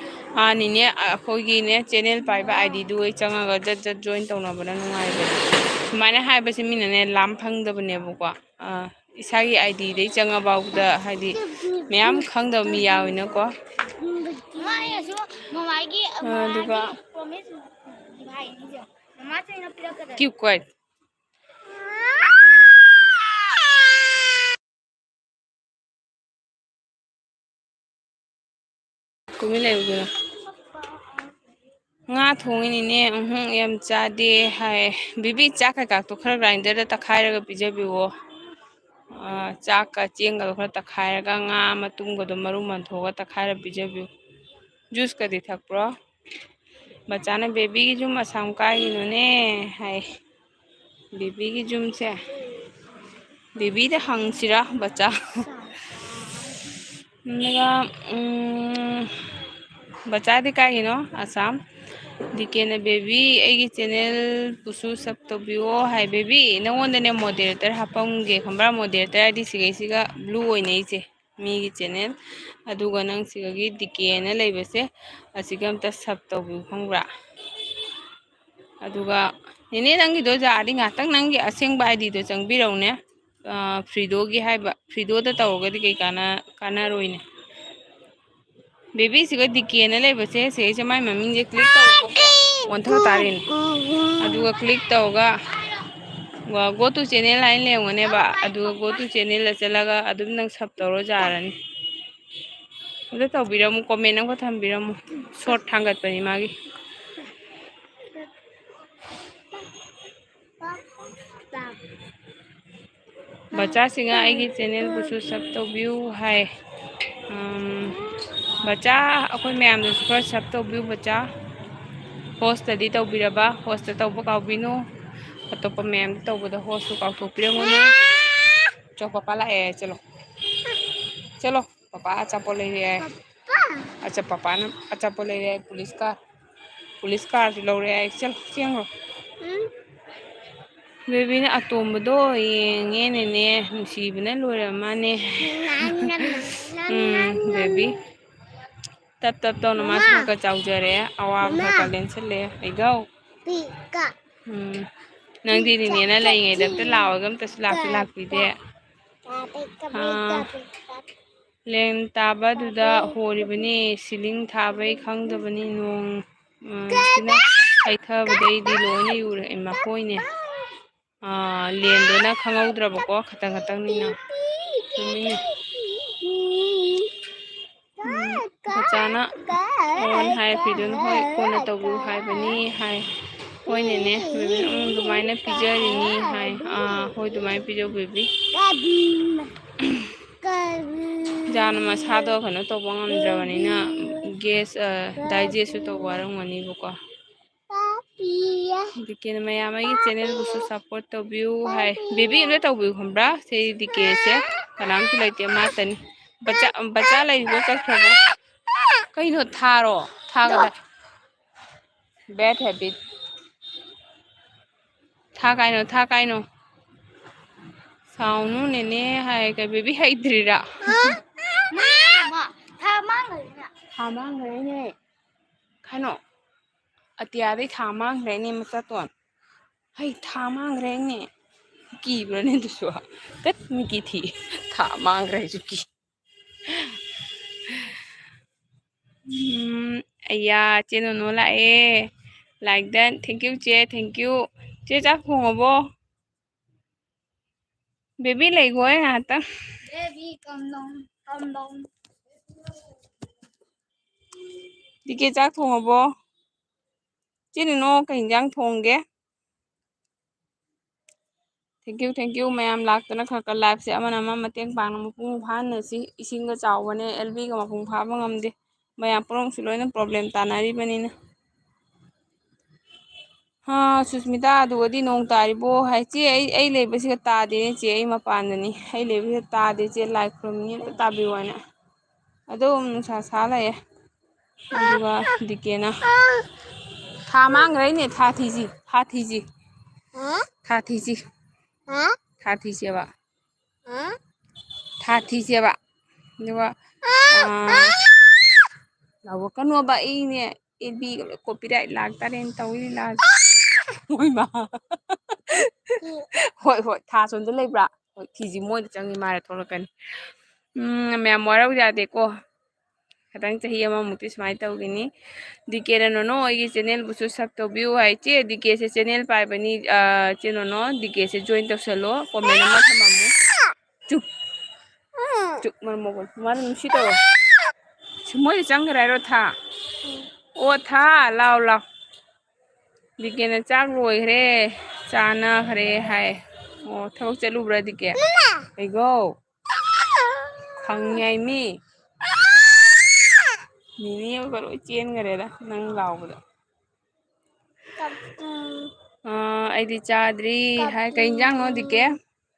ꯅꯤꯅꯦ ꯑꯩꯈꯣꯏꯒꯤꯅꯦ ꯆꯦꯅꯦꯜ ꯄꯥꯏꯕ ꯑꯥꯏꯗꯤꯗꯨ ꯑꯩ ꯆꯪꯉꯒ ꯖꯠ ꯖꯠ ꯖꯣꯏꯟ ꯇꯧꯅꯕꯅ ꯅꯨꯡꯉꯥꯏꯕꯅꯦ ꯁꯨꯃꯥꯏꯅ ꯍꯥꯏꯕꯁꯤ ꯃꯤꯅꯅꯦ ꯂꯥꯝ ꯐꯪꯗꯕꯅꯦꯕꯀꯣ ꯏꯁꯥꯒꯤ ꯑꯥꯏꯗꯤꯗꯩ ꯆꯪꯉꯐꯥꯎꯗ ꯍꯥꯏꯗꯤ ꯃꯌꯥꯝ ꯈꯪꯗꯕ ꯃꯤ ꯌꯥꯎꯋꯤꯅꯀꯣ ꯑꯗꯨꯒ ꯀꯤꯞ ꯀ꯭ꯋꯥꯏꯠ ꯇꯨꯃꯤꯟ ꯂꯩꯌꯨ ꯉꯥ ꯊꯣꯡꯉꯤꯅꯤꯅꯦ ꯌꯥꯝ ꯆꯥꯗꯦ ꯍꯥꯏ ꯕꯤꯕꯤ ꯆꯥꯛ ꯀꯩꯀꯥꯇꯣ ꯈꯔ ꯒ꯭ꯔꯥꯏꯟꯗꯔꯗ ꯇꯛꯈꯥꯏꯔꯒ ꯄꯤꯖꯕꯤꯋꯣ ꯆꯥꯛꯀ ꯆꯦꯡꯒꯗꯣ ꯈꯔ ꯇꯛꯈꯥꯏꯔꯒ ꯉꯥ ꯃꯇꯨꯡꯒꯗꯣ ꯃꯔꯨ ꯃꯟꯊꯣꯛꯑꯒ ꯇꯛꯈꯥꯏꯔ ꯄꯤꯖꯕꯤꯌꯨ ꯖꯨꯁꯀꯗꯤ ꯊꯛꯄ꯭ꯔꯣ ꯕꯆꯥꯅ ꯕꯦꯕꯤꯒꯤ ꯌꯨꯝ ꯑꯁꯥꯝ ꯀꯥꯏꯒꯤꯅꯣꯅꯦ ꯍꯥꯏ ꯕꯦꯕꯤꯒꯤ ꯌꯨꯝꯁꯦ ꯕꯦꯕꯤꯗ ꯍꯪꯁꯤꯔꯥ ꯕꯆꯥ ꯑꯗꯨꯒ ꯕꯆꯥꯗꯤ ꯀꯥꯏꯒꯤꯅꯣ ꯑꯁꯥꯝ ꯗꯤꯀꯦꯅ ꯕꯦꯕꯤ ꯑꯩꯒꯤ ꯆꯦꯅꯦꯜꯕꯨꯁꯨ ꯁꯞ ꯇꯧꯕꯤꯌꯣ ꯍꯥꯏ ꯕꯦꯕꯤ ꯅꯪꯉꯣꯟꯗꯅꯦ ꯃꯣꯗꯦꯔꯦꯇꯔ ꯍꯥꯞꯄꯝꯒꯦ ꯈꯪꯕ꯭ꯔꯥ ꯃꯣꯗꯦꯔꯦꯇꯔ ꯍꯥꯏꯗꯤ ꯁꯤꯒꯩꯁꯤꯒ ꯕ꯭ꯂꯨ ꯑꯣꯏꯅꯩꯁꯦ ꯃꯤꯒꯤ ꯆꯦꯅꯦꯜ ꯑꯗꯨꯒ ꯅꯪ ꯁꯤꯒꯒꯤ ꯗꯤꯀꯦꯅ ꯂꯩꯕꯁꯦ ꯑꯁꯤꯒ ꯑꯝꯇ ꯁꯞ ꯇꯧꯕꯤꯌꯨ ꯈꯪꯕ꯭ꯔꯥ ꯑꯗꯨꯒ ꯅꯦꯅꯦ ꯅꯪꯒꯤꯗꯣ ꯌꯥꯔꯗꯤ ꯉꯥꯛꯇꯪ ꯅꯪꯒꯤ ꯑꯁꯦꯡꯕ ꯑꯥꯏꯗꯤꯗꯣ ꯆꯪꯕꯤꯔꯛꯎꯅꯦ ꯐ꯭ꯔꯤꯗꯣꯒꯤ ꯍꯥꯏꯕ ꯐ꯭ꯔꯤꯗꯣꯗ ꯇꯧꯔꯒꯗꯤ ꯀꯩ ꯀꯥꯟꯅꯔꯣꯏꯅꯦ ꯕꯦꯕꯤꯁꯤꯒ ꯗꯤꯀꯦꯅ ꯂꯩꯕꯁꯦ ꯁꯤꯁꯦ ꯃꯥꯏ ꯃꯃꯤꯡꯁꯦ ꯀ꯭ꯂꯤꯛ ꯇꯧꯔꯒ ꯑꯣꯟꯊ ꯇꯥꯔꯦꯅꯦ ꯑꯗꯨꯒ ꯀ꯭ꯂꯤꯛ ꯇꯧꯔꯒ ꯒꯣ ꯇꯨ ꯆꯦꯅꯦꯜ ꯍꯥꯏꯅ ꯂꯩꯔꯝꯒꯅꯦꯕ ꯑꯗꯨꯒ ꯒꯣ ꯇꯨ ꯆꯦꯅꯦꯜꯗ ꯆꯠꯂꯒ ꯑꯗꯨꯝ ꯅꯪ ꯁꯞ ꯇꯧꯔ ꯌꯥꯔꯅꯤ ꯑꯗꯨ ꯇꯧꯕꯤꯔꯝꯃꯨ ꯀꯣꯃꯦꯟ ꯑꯃꯒ ꯊꯝꯕꯤꯔꯝꯃꯨ ꯁꯣꯔꯠ ꯊꯥꯡꯒꯠꯄꯅꯤ ꯃꯥꯒꯤ ꯕꯆꯥꯁꯤꯡꯅ ꯑꯩꯒꯤ ꯆꯦꯅꯦꯜꯕꯨꯁꯨ ꯁꯞ ꯇꯧꯕꯤꯌꯨ ꯍꯥꯏ ꯕꯆꯥ ꯑꯩꯈꯣꯏ ꯃꯌꯥꯝꯗꯁꯨ ꯈꯔ ꯁꯞ ꯇꯧꯕꯤꯌꯨ ꯕꯆꯥ ꯍꯣꯁꯇꯗꯤ ꯇꯧꯕꯤꯔꯕ ꯍꯣꯁꯇ ꯇꯧꯕ ꯀꯥꯎꯕꯤꯅꯨ ꯑꯇꯣꯞꯄ ꯃꯌꯥꯝ ꯇꯧꯕꯗ ꯍꯣꯁꯁꯨ ꯀꯥꯎꯊꯣꯛꯄꯤꯔꯝꯒꯅꯨ ꯆꯣ ꯄꯄꯥ ꯂꯥꯛꯑꯦ ꯆꯠꯂꯣ चलो पापा अचापो ले रहे हैं अच्छा पापा ने अचापो ले रहे हैं पुलिस कार से लौ रहे हैं चल चेंगो बेबी ने अतोम्बदो येंगे नेने नुसीबने लोरे माने बेबी तब तब तो नमाज का चाउजरे अवाब का लेंसन ले इगो नंदी नेना लेंगे जब तक लाओगम तस लापी दे लें ताबदुदा होरिबनी सिलिंग थाबै खंगदबनी नोंग सिना हैथबदैदि लोइना युरे मखोइने लेंदोना खंगौद्रबको खतंग खतंगनिना तुमिने बचाना ओन हाय फिदुन होय कोना तबु हायबनी हाय होइनेने बेबी दुमाइना पिजरिनी हाय होय दुमाइ पिजो बेबी जान मसादो कनो तौबा ngamdrabanina gas digest to waramganibako दिके मैम चैनल बुसु सपोर्ट तौबिउ हाय बेबी इने तौबिउ खम्ब्रा से दिके से कनाम सु लेते मातनी बच्चा लेबो चखरबो कइनो थारो थागदा बैड हैबिट था काइनो साउनु नेने हाय का बेबी हाइद्रिरा था मांगरेने खानो अतियादे था मांगरेने मचातोन हाय था मांगरेने की ब्रने दुसुआ कत मिकी थी था मांगरे जुकी अया चेनो नो लाए लाइक दैट थैंक यू चे थैंक यू चे जा फोंगबो बेबी लेगोय हाता बेबी कम डाउन दिके जा फोंगबो चेनो नो कहीं जांग फोंगे थैंक यू मैम लाक्तना खरका लाइफ से अमन अमा मतेंग पांग मपुंग फानसी इसिंगा चावने एलबी का मपुंग फाबा ngamde मैम पुरोंग सुलोइना प्रॉब्लम तानारी बनिना हाँ सुस्मिता अदुगदी नोंग तारिबो हाय चे आई लेबसिगा तादे चे आई मपानदनी आई लेबसिगा तादे चे लाइक फ्रॉमनी ताबिवाना अदुम नुसा सालाये अदुगा दिकेना था मांगरेने था थीजी था थीसेबा था थीसेबा अदुगा लावो कनोबा इने एबी कॉपीराइट लागतारेन तौली लाग मोइमा होय होय था सोंद लेब्रा होय थीजी मोइद चंगी मारे थोलकन मैम वराउ जादेको खतंग चही अमामुक्ति सुमाइ तौगिनी दिके नो अगी चैनल बुसु सब तौबिउ हाय चे दिके से चैनल पाइबनी चेनो नो दिके से जॉइन तौसलो कमेंट अमा थमामु चुप चुप मरमोगल मार नुसी तो मोइद चंगराइरो था ओ था लाव दिके ने चाक लोइखरे चाना खरे हाय ओ थबक चलुब्रा दिके एगो खंगाइमी निनी को लोई चेन गरेदा नंग लावबदा आइदी चाद्री हाय कई इंजांगनो दिके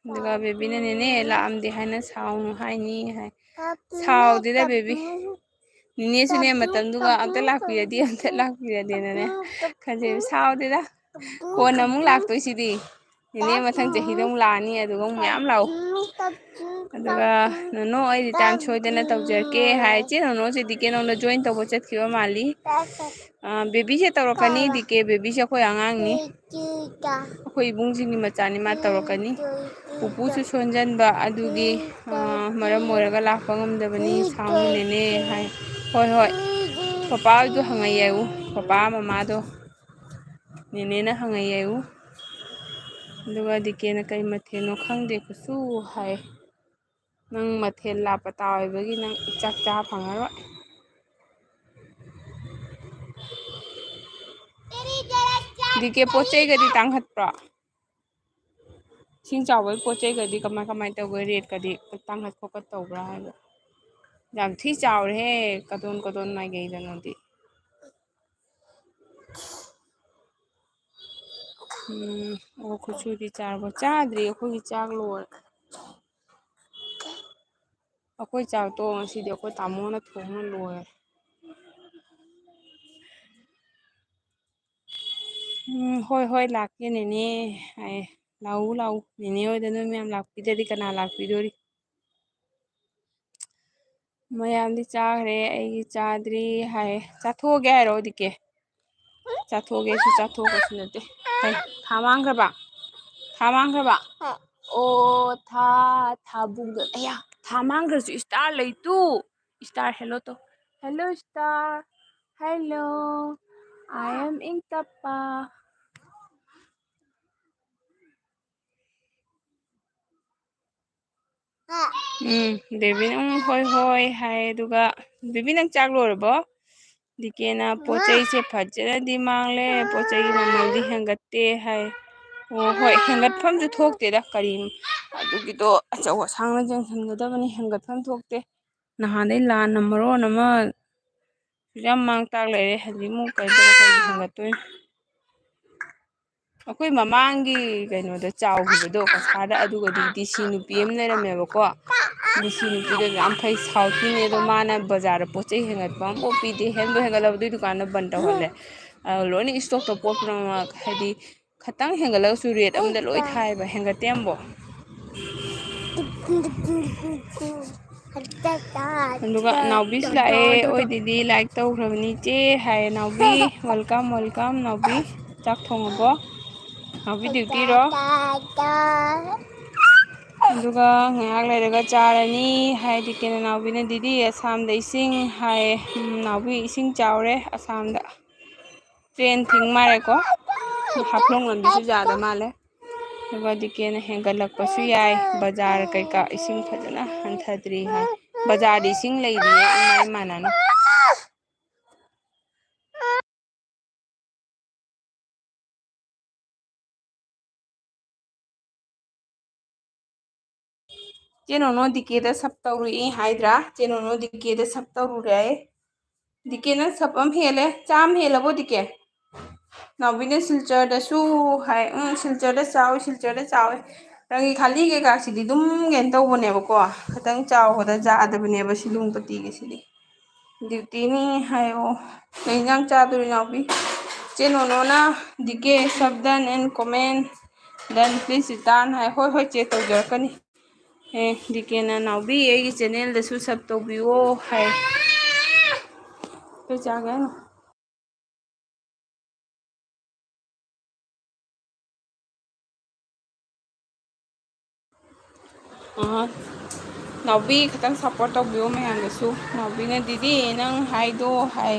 दुगा बेबी ने नेने लामदे हायना साउनु हायनी हाय साउदेदा बेबी निने सुने मतम दुगा अमते लाकपिरदी नने खजे साउदेदा कोन अमुक लाक्तोइसिदी निने मथंग चहिदम लानी अदुगा मयाम लाउ अदुगा ननो आई टाइम छोइदना तौजरके हाय चे ननो से दिके नोंदा जॉइन तौबो चतखिबा माली बेबी से तौरकनी दिके बेबी से अखोय आंगांगनी अखोय इबुंगजिंगी मचानी मा तौरकनी पुपुसु सोंजनबा अदुगी मरम मोरगा लाक्पा ngamdabani साउनु नेने हाय होय होय पापा दो हंगायउ पापा ममा दो नेने ना हंगायउ दुगा दिके ना कई मथेनो खंगदे कुसु हाय नंग मथेल लापा ताओइबगी नंग चाक चा फंगारो दिके पोचे गदी तांगहत्प्रा सिंग चावल पोचे गदी कमाय तौगे रेट गदी तांगहत खोकत तौब्रा हायबा याम थी चावरे कदोन माय गईदनोदी ꯑꯣ ꯈꯨꯠꯁꯨꯗꯤ ꯆꯥꯔꯕꯣ ꯆꯥꯗ꯭ꯔꯤ ꯑꯩꯈꯣꯏꯒꯤ ꯆꯥꯛ ꯂꯣꯏꯔꯦ ꯑꯩꯈꯣꯏ ꯆꯥꯛꯇꯣ ꯉꯁꯤꯗꯤ ꯑꯩꯈꯣꯏ ꯇꯥꯃꯣꯅ ꯊꯣꯡꯅ ꯂꯣꯏꯔꯦ ꯍꯣꯏ ꯍꯣꯏ ꯂꯥꯛꯀꯦ ꯅꯦꯅꯦ ꯍꯥꯏ ꯂꯥꯛꯎ ꯂꯥꯛꯎ ꯅꯦꯅꯦ ꯍꯣꯏꯗ ꯅꯣꯏ ꯃꯌꯥꯝ ꯂꯥꯛꯄꯤꯗ꯭ꯔꯗꯤ ꯀꯅꯥ ꯂꯥꯛꯄꯤꯗꯣꯔꯤ ꯃꯌꯥꯝꯗꯤ ꯆꯥꯈ꯭ꯔꯦ ꯑꯩꯒꯤ ꯆꯥꯗ꯭ꯔꯤ ꯍꯥꯏ ꯆꯥꯊꯣꯛꯑꯒꯦ ꯍꯥꯏꯔꯣ ꯗꯤꯀꯦ ꯆꯥꯊꯣꯛꯑꯒꯦꯁꯨ ꯆꯥꯊꯣꯛꯄꯁꯨ ꯅꯠꯇꯦ ꯊꯥ ꯃꯥꯡꯈ꯭ꯔꯕ ꯊꯥ ꯃꯥꯡꯈ꯭ꯔꯕ ꯑꯣ ꯊꯥꯕꯨꯡꯗꯣ ꯑꯌꯥ ꯊꯥ ꯃꯥꯡꯈ꯭ꯔꯁꯨ ꯏꯁꯇꯥꯔ ꯂꯩꯇꯨ ꯏꯁꯇꯥꯔ ꯍꯦꯜꯂꯣ ꯇꯧ ꯍꯦꯜꯂꯣ ꯏꯁꯇꯥꯔ ꯍꯦꯜꯂꯣ ꯑꯥꯏ ꯑꯦꯝ ꯏꯪ ꯇꯞꯄ ꯕꯦꯕꯤꯅ ꯍꯣꯏ ꯍꯣꯏ ꯍꯥꯏ ꯑꯗꯨꯒ ꯕꯦꯕꯤ ꯅꯪ ꯆꯥꯛ ꯂꯣꯏꯔꯕꯣ ꯗꯤꯀꯦꯅ ꯄꯣꯠ ꯆꯩꯁꯦ ꯐꯖꯅꯗꯤ ꯃꯥꯡꯂꯦ ꯄꯣꯠ ꯆꯩꯒꯤ ꯃꯃꯜꯗꯤ ꯍꯦꯟꯒꯠꯇꯦ ꯍꯥꯏ ꯑꯣ ꯍꯣꯏ ꯍꯦꯟꯒꯠꯐꯝꯁꯨ ꯊꯣꯛꯇꯦꯗ ꯀꯔꯤ ꯑꯗꯨꯒꯤꯗꯣ ꯑꯆꯧ ꯑꯁꯥꯡꯅ ꯌꯦꯡꯁꯤꯟꯒꯗꯕꯅꯤ ꯍꯦꯟꯒꯠꯐꯝ ꯊꯣꯛꯇꯦ ꯅꯍꯥꯟꯗꯩ ꯂꯥꯟꯅ ꯃꯔꯣꯟ ꯑꯃ ꯌꯥꯝ ꯃꯥꯡ ꯇꯥꯛ ꯂꯩꯔꯦ ꯍꯧꯖꯤꯛꯃꯨꯛ ꯀꯩꯗꯧꯕ ꯀꯩ ꯍꯦꯟꯒꯠꯇꯣꯏꯅꯣ ꯑꯩꯈꯣꯏ ꯃꯃꯥꯡꯒꯤ ꯀꯩꯅꯣꯗ ꯆꯥꯎꯈꯤꯕꯗꯣ ꯀꯁꯥꯔꯗ ꯑꯗꯨꯒꯗꯤ ꯗꯤ ꯁꯤ ꯅꯨꯄꯤ ꯑꯃ ꯂꯩꯔꯝꯃꯦꯕꯀꯣ ꯗꯤ ꯁꯤ ꯅꯨꯄꯤꯗꯣ ꯌꯥꯝ ꯐꯩ ꯁꯥꯎꯠꯀꯤꯅꯦ ꯑꯗꯣ ꯃꯥꯅ ꯕꯖꯥꯔꯗ ꯄꯣꯠ ꯆꯩ ꯍꯦꯟꯒꯠꯄ ꯑꯃꯐꯥꯎ ꯄꯤꯗꯦ ꯍꯦꯟꯕ ꯍꯦꯟꯒꯠꯂꯕ ꯑꯗꯨꯏ ꯗꯨꯀꯥꯟꯗꯣ ꯕꯟ ꯇꯧꯍꯜꯂꯦ ꯂꯣꯏꯅ ꯏꯁꯇꯣꯛꯇ ꯄꯣꯠ ꯄꯨꯝꯅꯃꯛ ꯍꯥꯏꯗꯤ ꯈꯇꯪ ꯍꯦꯟꯒꯠꯂꯒꯁꯨ ꯔꯦꯠ ꯑꯝꯗ ꯂꯣꯏ ꯊꯥꯏꯑꯕ ꯍꯦꯟꯒꯠꯇꯦ ꯑꯃꯕꯧ ꯑꯗꯨꯒ ꯅꯥꯎꯕꯤꯁꯨ ꯂꯥꯛꯑꯦ ꯑꯣꯏꯗꯤꯗꯤ ꯂꯥꯏꯛ ꯇꯧꯈ꯭ꯔꯕꯅꯤ ꯏꯆꯦ ꯍꯥꯏꯌꯦ ꯅꯥꯎꯕꯤ ꯋꯦꯜꯀꯝ ꯋꯦꯜꯀꯝ ꯅꯥꯎꯕꯤ ꯆꯥꯛ ꯊꯣꯡꯉꯕꯣ ꯅꯥꯎꯕꯤ ꯗ꯭ꯌꯨꯇꯤꯔꯣ ꯑꯗꯨꯒ ꯉꯥꯏꯍꯥꯛ ꯂꯩꯔꯒ ꯆꯥꯔꯅꯤ ꯍꯥꯏꯗꯤ ꯀꯦꯅ ꯗꯤꯗꯤ ꯑꯁꯥꯝꯗ ꯏꯁꯤꯡ ꯍꯥꯏꯌꯦ ꯅꯥꯎꯕꯤ ꯏꯁꯤꯡ ꯆꯥꯎꯔꯦ ꯑꯁꯥꯝꯗ ꯇ꯭ꯔꯦꯟ ꯊꯤꯡ ꯃꯥꯜꯂꯦꯀꯣ ꯍꯥꯐꯂꯣꯡ ꯂꯝꯕꯤꯁꯨ ꯌꯥꯗ ꯃꯥꯜꯂꯦ ꯑꯗꯨꯒ ꯗꯤꯀꯦꯅ ꯍꯦꯟꯒꯠꯂꯛꯄꯁꯨ ꯌꯥꯏ ꯕꯖꯥꯔ ꯀꯩꯀꯥ ꯏꯁꯤꯡ ꯐꯖꯅ ꯍꯟꯊꯗ꯭ꯔꯤ ꯍꯥꯏ ꯕꯖꯥꯔꯗꯤ ꯏꯁꯤꯡ ꯂꯩꯔꯤꯌꯦ ꯏꯃꯥꯏ ꯃꯥꯟꯅꯅ ꯆꯦ ꯅꯣꯅꯣ ꯗꯤꯀꯦꯗ ꯁꯞ ꯇꯧꯔꯨꯏ ꯍꯥꯏꯗ꯭ꯔꯥ ꯆꯦ ꯅꯣꯅꯣ ꯗꯤꯀꯦꯗ ꯁꯞ ꯇꯧꯔꯨꯔꯦ ꯗꯤꯀꯦ ꯅꯪ ꯁꯞ ꯑꯃ ꯍꯦꯜꯂꯦ ꯆꯥꯝꯃ ꯍꯦꯜꯂꯕꯣ ꯗꯤꯀꯦ ꯅꯥꯎꯕꯤꯅ ꯁꯤꯜꯆꯔꯗꯁꯨ ꯍꯥꯏ ꯁꯤꯜꯆꯔꯗ ꯆꯥꯎꯋꯤ ꯁꯤꯜꯆꯔꯗ ꯆꯥꯎꯋꯤ ꯔꯪꯒꯤ ꯈꯥꯂꯤ ꯀꯩꯀꯥꯁꯤꯗꯤ ꯑꯗꯨꯝ ꯀꯩꯅꯣ ꯇꯧꯕꯅꯦꯕꯀꯣ ꯈꯤꯇꯪ ꯆꯥꯎꯕꯗ ꯌꯥꯗꯕꯅꯦꯕ ꯁꯤꯂꯨꯡ ꯄꯇꯤꯒꯤꯁꯤꯗꯤ ꯗ꯭ꯌꯨꯇꯤꯅꯤ ꯍꯥꯏꯌꯣ ꯀꯩ ꯏꯟꯖꯥꯡ ꯆꯥꯗꯣꯔꯤ ꯅꯥꯎꯕꯤ ꯆꯦ ꯅꯣꯅꯣꯅ ꯗꯤꯀꯦ ꯁꯞ ꯗꯟ ꯑꯦꯟ ꯀꯣꯃꯦꯟ ꯗꯟ ꯄ꯭ꯂꯤꯖ ꯔꯤꯇꯥꯔꯟ ꯍꯥꯏ ꯍꯣꯏ ꯍꯣꯏ ꯆꯦ ꯇꯧꯖꯔꯛꯀꯅꯤ ꯗꯤꯀꯦꯅ ꯅꯥꯎꯕꯤ ꯑꯩꯒꯤ ꯆꯦꯅꯦꯜꯗꯁꯨ ꯁꯞ ꯇꯧꯕꯤꯌꯣ ꯍꯥꯏ ꯀꯩ ꯆꯥꯒꯦ ꯍꯥꯏꯅꯣ ꯅꯥꯎꯕꯤ ꯈꯤꯇꯪ ꯁꯞꯄꯣꯔꯠ ꯇꯧꯕꯤꯌꯣ ꯃꯌꯥꯝꯗꯁꯨ ꯅꯥꯎꯕꯤꯅ ꯗꯤꯗꯤ ꯅꯪ ꯍꯥꯏꯗꯣ ꯍꯥꯏ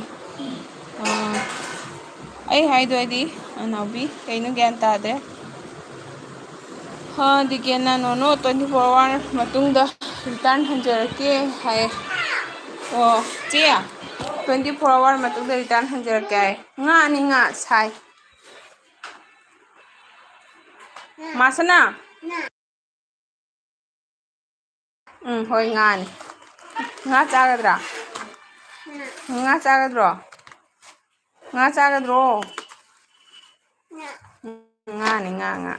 ꯑꯩ ꯍꯥꯏꯗꯣꯏꯗꯤ ꯅꯥꯎꯕꯤ ꯀꯩꯅꯣ ꯒ꯭ꯌꯥꯟ ꯇꯥꯗꯦ ꯗꯤꯀꯦꯅ ꯅꯣꯅꯣ 24 ꯑꯋꯥꯔ ꯃꯇꯨꯡꯗ ꯔꯤꯇꯥꯔꯟ ꯍꯟꯖꯔꯛꯀꯦ ꯍꯥꯏ ꯑꯣ ꯆꯦ 24 ꯑꯋꯥꯔ ꯃꯇꯨꯡꯗ ꯔꯤꯇꯥꯔꯟ ꯍꯟꯖꯔꯛꯀꯦ ꯍꯥꯏ ꯉꯥꯅꯤ ꯉꯥ ꯁꯥꯏ ꯃꯥꯁꯅꯥ ꯍꯣꯏ ꯉꯥꯅꯤ ꯉꯥ ꯆꯥꯒꯗ꯭ꯔꯥ ꯉꯥ ꯆꯥꯒꯗ꯭ꯔꯣ ꯉꯥ ꯆꯥꯒꯗ꯭ꯔꯣ ꯉꯥꯅꯤ ꯉꯥ ꯉꯥ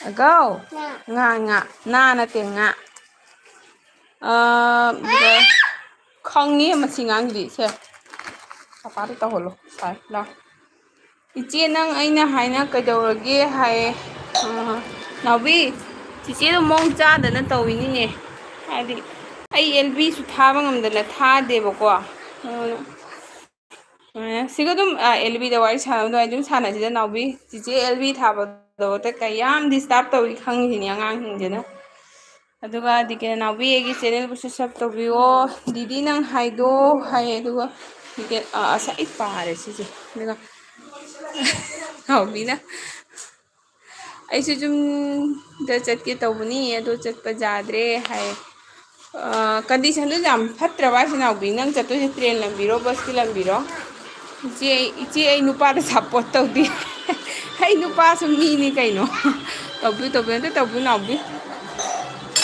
ꯑꯒꯥꯎ ꯉꯥ ꯅꯠꯇꯦ ꯉꯥ ꯈꯪꯉꯤ ꯃꯁꯤ ꯉꯥꯡꯁꯤꯗꯤ ꯁꯦ ꯄꯄꯥꯗ ꯇꯧꯍꯜꯂꯣ ꯁꯥꯏ ꯂꯥꯎ ꯏꯆꯦ ꯅꯪ ꯑꯩꯅ ꯍꯥꯏꯅ ꯀꯩꯗꯧꯔꯒꯦ ꯍꯥꯏꯌꯦ ꯅꯥꯎꯕꯤ ꯆꯤꯆꯦꯗꯣ ꯃꯑꯣꯡ ꯆꯥꯗꯅ ꯇꯧꯋꯤꯅꯤꯅꯦ ꯍꯥꯏꯗꯤ ꯑꯩ ꯑꯦꯜꯕꯤꯁꯨ ꯊꯥꯕ ꯉꯝꯗꯅ ꯊꯥꯗꯦꯕꯀꯣ ꯁꯤꯒ ꯑꯗꯨꯝ ꯑꯦꯜꯕꯤꯗ ꯋꯥꯔꯤ ꯁꯥꯟꯅꯕ ꯑꯗꯨꯃꯥꯏꯅ ꯑꯗꯨꯝ ꯁꯥꯟꯅꯁꯤꯗ ꯅꯥꯎꯕꯤ ꯆꯤꯆꯦ ꯑꯦꯜꯕꯤ ꯊꯥꯕꯗ ꯀꯌꯥꯝ ꯗꯤꯁꯇꯥꯔꯕ ꯇꯧꯏ ꯈꯪꯉꯤꯁꯤꯅꯤ ꯑꯉꯥꯡꯁꯤꯡꯁꯤꯅ ꯑꯗꯨꯒ ꯗꯤꯀꯦ ꯅꯥꯎꯕꯤ ꯑꯩꯒꯤ ꯆꯦꯅꯦꯜꯕꯨꯁꯨ ꯁꯞ ꯇꯧꯕꯤꯌꯣ ꯗꯤꯗꯤ ꯅꯪ ꯍꯥꯏꯗꯣ ꯍꯥꯏꯌꯦ ꯑꯗꯨꯒ ꯗꯤꯀꯦ ꯑꯩ ꯄꯥꯔꯦ ꯁꯤꯁꯦ ꯑꯗꯨꯒ ꯅꯥꯎꯕꯤꯅ ꯑꯩꯁꯨ ꯌꯨꯝꯗ ꯆꯠꯀꯦ ꯇꯧꯕꯅꯤ ꯑꯗꯣ ꯆꯠꯄ ꯌꯥꯗ꯭ꯔꯦ ꯍꯥꯏ ꯀꯟꯗꯤꯁꯟꯗꯨ ꯌꯥꯝ ꯐꯠꯇ꯭ꯔꯕ ꯍꯥꯏꯁꯦ ꯅꯥꯎꯕꯤ ꯅꯪ ꯆꯠꯇꯣꯏꯁꯦ ꯇ꯭ꯔꯦꯟ ꯂꯝꯕꯤꯔꯣ ꯕꯁꯀꯤ ꯂꯝꯕꯤꯔꯣ ꯏꯆꯦ ꯑꯩ ꯅꯨꯄꯥꯗ ꯁꯞꯄꯣꯔꯠ ꯇꯧꯗꯦ ꯑꯩ ꯅꯨꯄꯥꯁꯨ ꯃꯤꯅꯤ ꯀꯩꯅꯣ ꯇꯧꯕꯤꯌꯨ ꯇꯧꯕꯤꯌꯨ ꯑꯝꯇ ꯇꯧꯕꯤꯌꯨ ꯅꯥꯎꯕꯤ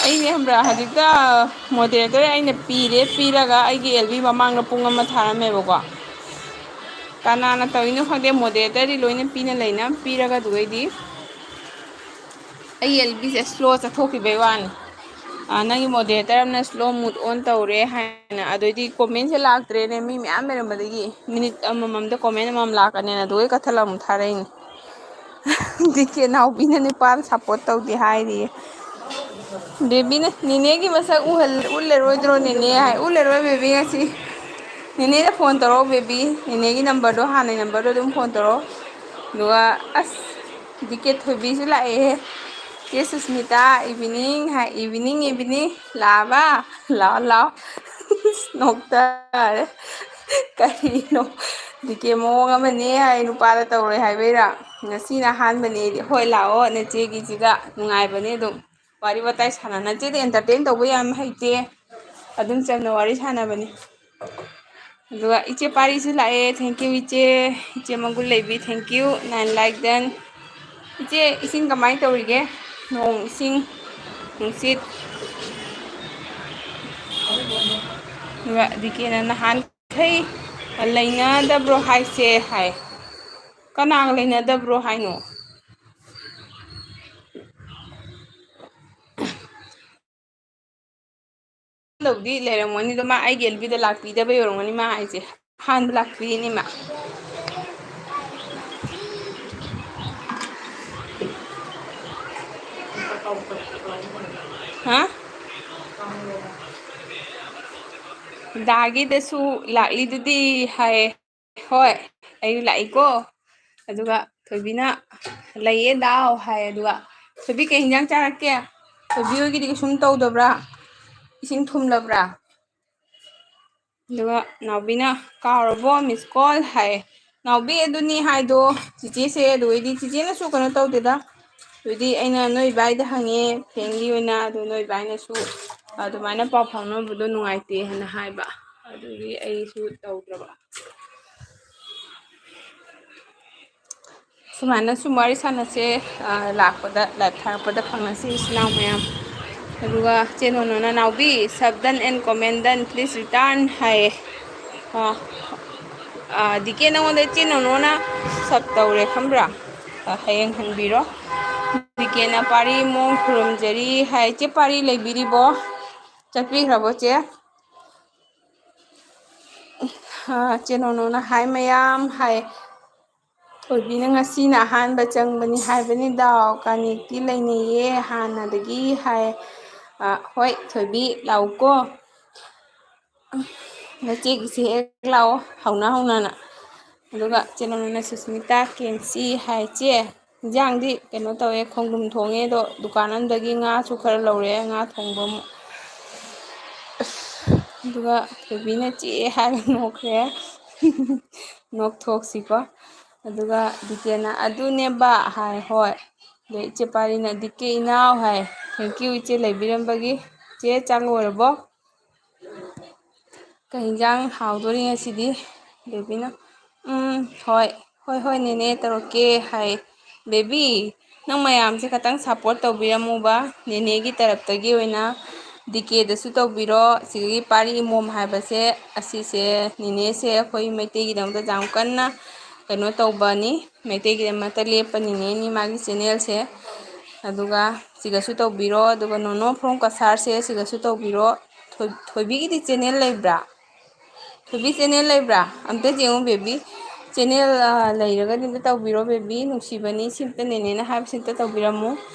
ꯑꯩꯅꯦ ꯈꯪꯕ꯭ꯔꯥ ꯍꯧꯖꯤꯛꯇ ꯃꯣꯗꯦꯔꯦꯇꯔ ꯑꯩꯅ ꯄꯤꯔꯒ ꯑꯩꯒꯤ ꯑꯦꯜ ꯕꯤ ꯃꯃꯥꯡꯗ ꯄꯨꯡ ꯑꯃ ꯊꯥꯔꯝꯃꯦꯕꯀꯣ ꯀꯅꯥꯅ ꯇꯧꯔꯤꯅꯣ ꯈꯪꯗꯦ ꯃꯣꯗꯦꯔꯦꯇꯔꯗꯤ ꯂꯣꯏꯅ ꯄꯤꯅ ꯂꯩꯅ ꯄꯤꯔꯒ ꯑꯗꯨꯒꯩꯗꯤ ꯑꯩ ꯑꯦꯜ ꯕꯤꯁꯦ ꯁ꯭ꯂꯣ ꯆꯠꯊꯣꯛꯈꯤꯕꯩ ꯋꯥꯅꯤ ꯅꯪꯒꯤ ꯃꯣꯗꯦꯔꯦꯇꯔ ꯑꯃꯅ ꯁ꯭ꯂꯣ ꯃꯨꯠ ꯑꯣꯟ ꯇꯧꯔꯦ ꯍꯥꯏꯅ ꯑꯗꯨꯑꯣꯏꯗꯤ ꯀꯣꯃꯦꯟꯁꯦ ꯂꯥꯛꯇ꯭ꯔꯦꯅꯦ ꯃꯤ ꯃꯌꯥꯝ ꯂꯩꯔꯝꯕꯗꯒꯤ ꯃꯤꯅꯤꯠ ꯑꯃꯃꯝꯗ ꯀꯣꯃꯦꯟ ꯑꯃꯃꯝ ꯂꯥꯛꯀꯅꯤꯅ ꯑꯗꯨꯒꯩ ꯀꯠꯊꯠꯂ ꯑꯃꯨꯛ ꯊꯥꯔꯛꯏꯅꯦ ꯗꯤꯀꯦ ꯅꯥꯎꯕꯤꯅ ꯅꯨꯄꯥꯗ ꯁꯞꯄꯣꯔꯠ ꯇꯧꯗꯦ ꯍꯥꯏꯔꯤꯌꯦ ꯕꯦꯕꯤꯅ ꯅꯦꯅꯦꯒꯤ ꯃꯁꯛ ꯎꯠꯂꯔꯣꯏꯗ꯭ꯔꯣ ꯅꯦꯅꯦ ꯍꯥꯏ ꯎꯠꯂꯔꯣꯏ ꯕꯦꯕꯤ ꯉꯁꯤ ꯅꯦꯅꯦꯗ ꯐꯣꯟ ꯇꯧꯔꯛꯑꯣ ꯕꯦꯕꯤ ꯅꯦꯅꯦꯒꯤ ꯅꯝꯕꯔꯗꯣ ꯍꯥꯟꯅꯩ ꯅꯝꯕꯔꯗꯣ ꯑꯗꯨꯝ ꯐꯣꯟ ꯇꯧꯔꯛꯑꯣ ꯑꯗꯨꯒ ꯑꯁ ꯗꯤꯀꯦ ꯊꯣꯏꯕꯤꯁꯨ ꯂꯥꯛꯑꯦꯍꯦ ꯆꯦ ꯁꯨꯁꯃꯤꯇꯥ ꯏꯚꯤꯅꯤꯡ ꯍꯥꯏ ꯏꯚꯤꯅꯤꯡ ꯂꯥꯛꯑꯕ ꯂꯥꯛꯑꯣ ꯂꯥꯛꯑꯣ ꯅꯣꯛꯊꯔꯦ ꯀꯔꯤꯅꯣ ꯗꯤꯀꯦ ꯃꯑꯣꯡ ꯑꯃꯅꯦ ꯍꯥꯏ ꯅꯨꯄꯥꯗ ꯇꯧꯔꯣꯏ ꯍꯥꯏꯕꯩꯔꯥ ꯉꯁꯤꯅ ꯑꯍꯥꯟꯕꯅꯦꯗꯤ ꯍꯣꯏ ꯂꯥꯛꯑꯣ ꯅꯆꯦꯒꯤꯁꯤꯒ ꯅꯨꯡꯉꯥꯏꯕꯅꯦ ꯑꯗꯨꯝ ꯋꯥꯔꯤ ꯋꯥꯇꯥꯏ ꯁꯥꯟꯅ ꯅꯆꯦꯗ ꯑꯦꯟꯇꯔꯇꯦꯟ ꯇꯧꯕ ꯌꯥꯝ ꯍꯩꯇꯦ ꯑꯗꯨꯝ ꯆꯝꯅ ꯋꯥꯔꯤ ꯁꯥꯟꯅꯕꯅꯤ ꯑꯗꯨꯒ ꯏꯆꯦ ꯄꯥꯔꯤꯁꯨ ꯂꯥꯛꯑꯦ ꯊꯦꯡꯀ꯭ꯌꯨ ꯏꯆꯦ ꯃꯒꯨꯟ ꯂꯩꯕꯤ ꯊꯦꯡꯀ꯭ꯌꯨ 9 ꯂꯥꯏꯛ ꯗꯟ ꯏꯆꯦ ꯏꯁꯤꯡ ꯀꯃꯥꯏꯅ ꯇꯧꯔꯤꯒꯦ ꯅꯣꯡ ꯏꯁꯤꯡ ꯅꯨꯡꯁꯤꯠ ꯑꯗꯨꯒ ꯗꯤꯀꯦꯅ ꯅꯍꯥꯟꯈꯩ ꯂꯩꯅꯗꯕ꯭ꯔꯣ ꯍꯥꯏꯁꯦ ꯍꯥꯏ ꯀꯅꯥꯒ ꯂꯩꯅꯗꯕ꯭ꯔꯣ ꯍꯥꯏꯅꯣ ꯂꯧꯗꯤ ꯂꯩꯔꯝꯒꯅꯤꯗꯣ ꯃꯥ ꯑꯩꯒꯤ ꯑꯦꯜꯕꯤꯗ ꯂꯥꯛꯄꯤꯗꯕ ꯌꯧꯔꯝꯒꯅꯤ ꯃꯥ ꯍꯥꯏꯁꯦ ꯑꯍꯥꯟꯕ ꯂꯥꯛꯄꯤꯅꯤ ꯃꯥ ꯍꯥ ꯗꯥꯒꯤꯗꯁꯨ ꯂꯥꯛꯂꯤꯗꯨꯗꯤ ꯍꯥꯏꯌꯦ ꯍꯣꯏ ꯑꯩ ꯂꯥꯛꯏꯀꯣ ꯑꯗꯨꯒ ꯊꯣꯏꯕꯤꯅ ꯂꯩꯌꯦ ꯗꯥꯎ ꯍꯥꯏ ꯑꯗꯨꯒ ꯊꯣꯏꯕꯤ ꯀꯩ ꯍꯤꯟꯖꯥꯡ ꯆꯥꯔꯛꯀꯦ ꯊꯣꯏꯕꯤ ꯍꯣꯏꯒꯤꯗꯤ ꯀꯩꯁꯨꯝ ꯇꯧꯗꯕ꯭ꯔꯥ ꯏꯁꯤꯡ ꯊꯨꯝꯂꯕ꯭ꯔꯥ ꯑꯗꯨꯒ ꯅꯥꯎꯕꯤꯅ ꯀꯥꯎꯔꯕꯣ ꯃꯤꯁ ꯀꯣꯜ ꯍꯥꯏ ꯅꯥꯎꯕꯤ ꯑꯗꯨꯅꯤ ꯍꯥꯏꯗꯣ ꯆꯤꯆꯦꯁꯦ ꯑꯗꯨ ꯑꯣꯏꯗꯤ ꯆꯤꯆꯦꯅꯁꯨ ꯀꯩꯅꯣ ꯇꯧꯗꯦꯗ ꯑꯗꯨꯗꯤ ꯑꯩꯅ ꯅꯣꯏ ꯏꯕꯥꯏꯗ ꯍꯪꯉꯦ ꯐꯦꯡꯒꯤ ꯑꯣꯏꯅ ꯑꯗꯨ ꯅꯣꯏ ꯏꯕꯥꯏꯅꯁꯨ ꯑꯗꯨꯃꯥꯏꯅ ꯄꯥꯎ ꯐꯥꯎꯅꯕꯗꯣ ꯅꯨꯡꯉꯥꯏꯇꯦ ꯍꯥꯏꯅ ꯍꯥꯏꯕ ꯑꯗꯨꯒꯤ ꯑꯩꯁꯨ ꯇꯧꯗ꯭ꯔꯕ ꯁꯨꯃꯥꯏꯅ ꯁꯨꯝ ꯋꯥꯔꯤ ꯁꯥꯟꯅꯁꯦ ꯂꯥꯛꯄꯗ ꯂꯥꯏꯞ ꯊꯥꯔꯛꯄꯗ ꯐꯪꯅꯁꯤ ꯏꯆꯤꯜ ꯏꯅꯥꯎ ꯃꯌꯥꯝ ꯑꯗꯨꯒ ꯆꯦ ꯅꯣꯅꯣꯅ ꯅꯥꯎꯕꯤ ꯁꯕꯗꯟ ꯑꯦꯟ ꯀꯣꯃꯦꯟꯗꯟ ꯄ꯭ꯂꯤꯖ ꯔꯤꯇꯥꯔꯟ ꯍꯥꯏꯌꯦ ꯗꯤꯀꯦ ꯅꯪꯉꯣꯟꯗ ꯏꯆꯦ ꯅꯣꯅꯣꯅ ꯁꯞ ꯇꯧꯔꯦ ꯈꯪꯕ꯭ꯔꯥ ꯍꯌꯦꯡ ꯍꯟꯕꯤꯔꯣ ꯗꯤꯀꯦꯅ ꯄꯥꯔꯤꯃꯣꯡ ꯈꯨꯔꯨꯝꯖꯔꯤ ꯍꯥꯏ ꯏꯆꯦ ꯄꯥꯔꯤ ꯂꯩꯕꯤꯔꯤꯕꯣ ꯆꯠꯄꯤꯈ꯭ꯔꯕꯣ ꯆꯦ ꯆꯦ ꯅꯣꯅꯣꯅ ꯍꯥꯏ ꯃꯌꯥꯝ ꯍꯥꯏ ꯊꯣꯏꯕꯤꯅ ꯉꯁꯤꯅ ꯑꯍꯥꯟꯕ ꯆꯪꯕꯅꯤ ꯍꯥꯏꯕꯅꯤ ꯗꯥꯎ ꯀꯅꯦꯛꯇꯤ ꯂꯩꯅꯩꯌꯦ ꯍꯥꯟꯅꯗꯒꯤ ꯍꯥꯏ ꯍꯣꯏ ꯊꯣꯏꯕꯤ ꯂꯥꯛꯎꯀꯣ ꯅꯆꯦꯒꯤꯁꯤ ꯍꯦꯛ ꯂꯥꯛꯑꯣ ꯍꯧꯅ ꯍꯧꯅꯅ ꯑꯗꯨꯒ ꯆꯦ ꯅꯣꯅꯣꯅ ꯁꯨꯁꯃꯤꯇꯥ ꯀꯦꯟꯁꯤ ꯍꯥꯏ ꯆꯦ ꯏꯟꯖꯥꯡꯗꯤ ꯀꯩꯅꯣ ꯇꯧꯋꯦ ꯈꯣꯡꯗ꯭ꯔꯨꯝ ꯊꯣꯡꯉꯦ ꯑꯗꯣ ꯗꯨꯀꯥꯟ ꯑꯃꯗꯒꯤ ꯉꯥꯁꯨ ꯈꯔ ꯂꯧꯔꯛꯑꯦ ꯉꯥ ꯊꯣꯡꯕ ꯑꯃꯨꯛ ꯑꯗꯨꯒ ꯊꯣꯏꯕꯤꯅ ꯆꯦ ꯍꯥꯏꯔꯒ ꯅꯣꯛꯈ꯭ꯔꯦ ꯅꯣꯛꯊꯣꯛꯁꯤꯀꯣ ꯑꯗꯨꯒ ꯗꯤꯀꯦꯅ ꯑꯗꯨꯅꯦꯕ ꯍꯥꯏ ꯍꯣꯏ ꯑꯗꯩ ꯏꯆꯦ ꯄꯥꯔꯤꯅ ꯗꯤꯀꯦ ꯏꯅꯥꯎ ꯍꯥꯏ ꯊꯦꯡꯀ꯭ꯌꯨ ꯏꯆꯦ ꯂꯩꯕꯤꯔꯝꯕꯒꯤ ꯆꯦ ꯆꯥꯛ ꯂꯣꯏꯔꯕꯣ ꯀꯩ ꯌꯦꯟꯖꯥꯡ ꯍꯥꯎꯗꯣꯔꯤ ꯉꯁꯤꯗꯤ ꯕꯦꯕꯤꯅ ꯍꯣꯏ ꯍꯣꯏ ꯅꯦꯅꯦ ꯇꯧꯔꯛꯀꯦ ꯍꯥꯏ ꯕꯦꯕꯤ ꯅꯪ ꯃꯌꯥꯝꯁꯦ ꯈꯤꯇꯪ ꯁꯞꯄꯣꯔꯠ ꯇꯧꯕꯤꯔꯝꯃꯨꯕ ꯅꯦꯅꯦꯒꯤ ꯇꯔꯞꯇꯒꯤ ꯑꯣꯏꯅ ꯗꯤꯀꯦꯗꯁꯨ ꯇꯧꯕꯤꯔꯣ ꯁꯤꯗꯒꯤ ꯄꯥꯔꯤ ꯏꯃꯣꯝ ꯍꯥꯏꯕꯁꯦ ꯑꯁꯤꯁꯦ ꯅꯦꯅꯦꯁꯦ ꯑꯩꯈꯣꯏ ꯃꯩꯇꯩꯒꯤꯗꯃꯛꯇ ꯌꯥꯝ ꯀꯟꯅ ꯀꯩꯅꯣ ꯇꯧꯕꯅꯤ ꯃꯩꯇꯩꯒꯤꯗꯃꯛꯇ ꯂꯦꯞꯄ ꯅꯤꯅꯦꯅꯤ ꯃꯥꯒꯤ ꯆꯦꯅꯦꯜꯁꯦ ꯑꯗꯨꯒ ꯁꯤꯒꯁꯨ ꯇꯧꯕꯤꯔꯣ ꯑꯗꯨꯒ ꯅꯣꯅꯣ ꯐ꯭ꯔꯣꯝ ꯀꯁꯥꯔꯁꯦ ꯁꯤꯒꯁꯨ ꯇꯧꯕꯤꯔꯣ ꯊꯣꯏꯕꯤꯒꯤꯗꯤ ꯆꯦꯅꯦꯜ ꯂꯩꯕ꯭ꯔꯥ ꯊꯣꯏꯕꯤ ꯆꯦꯅꯦꯜ ꯂꯩꯕ꯭ꯔꯥ ꯑꯝꯇ ꯌꯦꯡꯉꯨ ꯕꯦꯕꯤ ꯆꯦꯅꯦꯜ ꯂꯩꯔꯒꯗꯤ ꯑꯝꯇ ꯇꯧꯕꯤꯔꯣ ꯕꯦꯕꯤ ꯅꯨꯡꯁꯤꯕꯅꯤ ꯁꯤꯝꯇ ꯅꯦꯅꯦꯅ ꯍꯥꯏꯕꯁꯤ ꯑꯝꯇ ꯇꯧꯕꯤꯔꯝꯃꯨ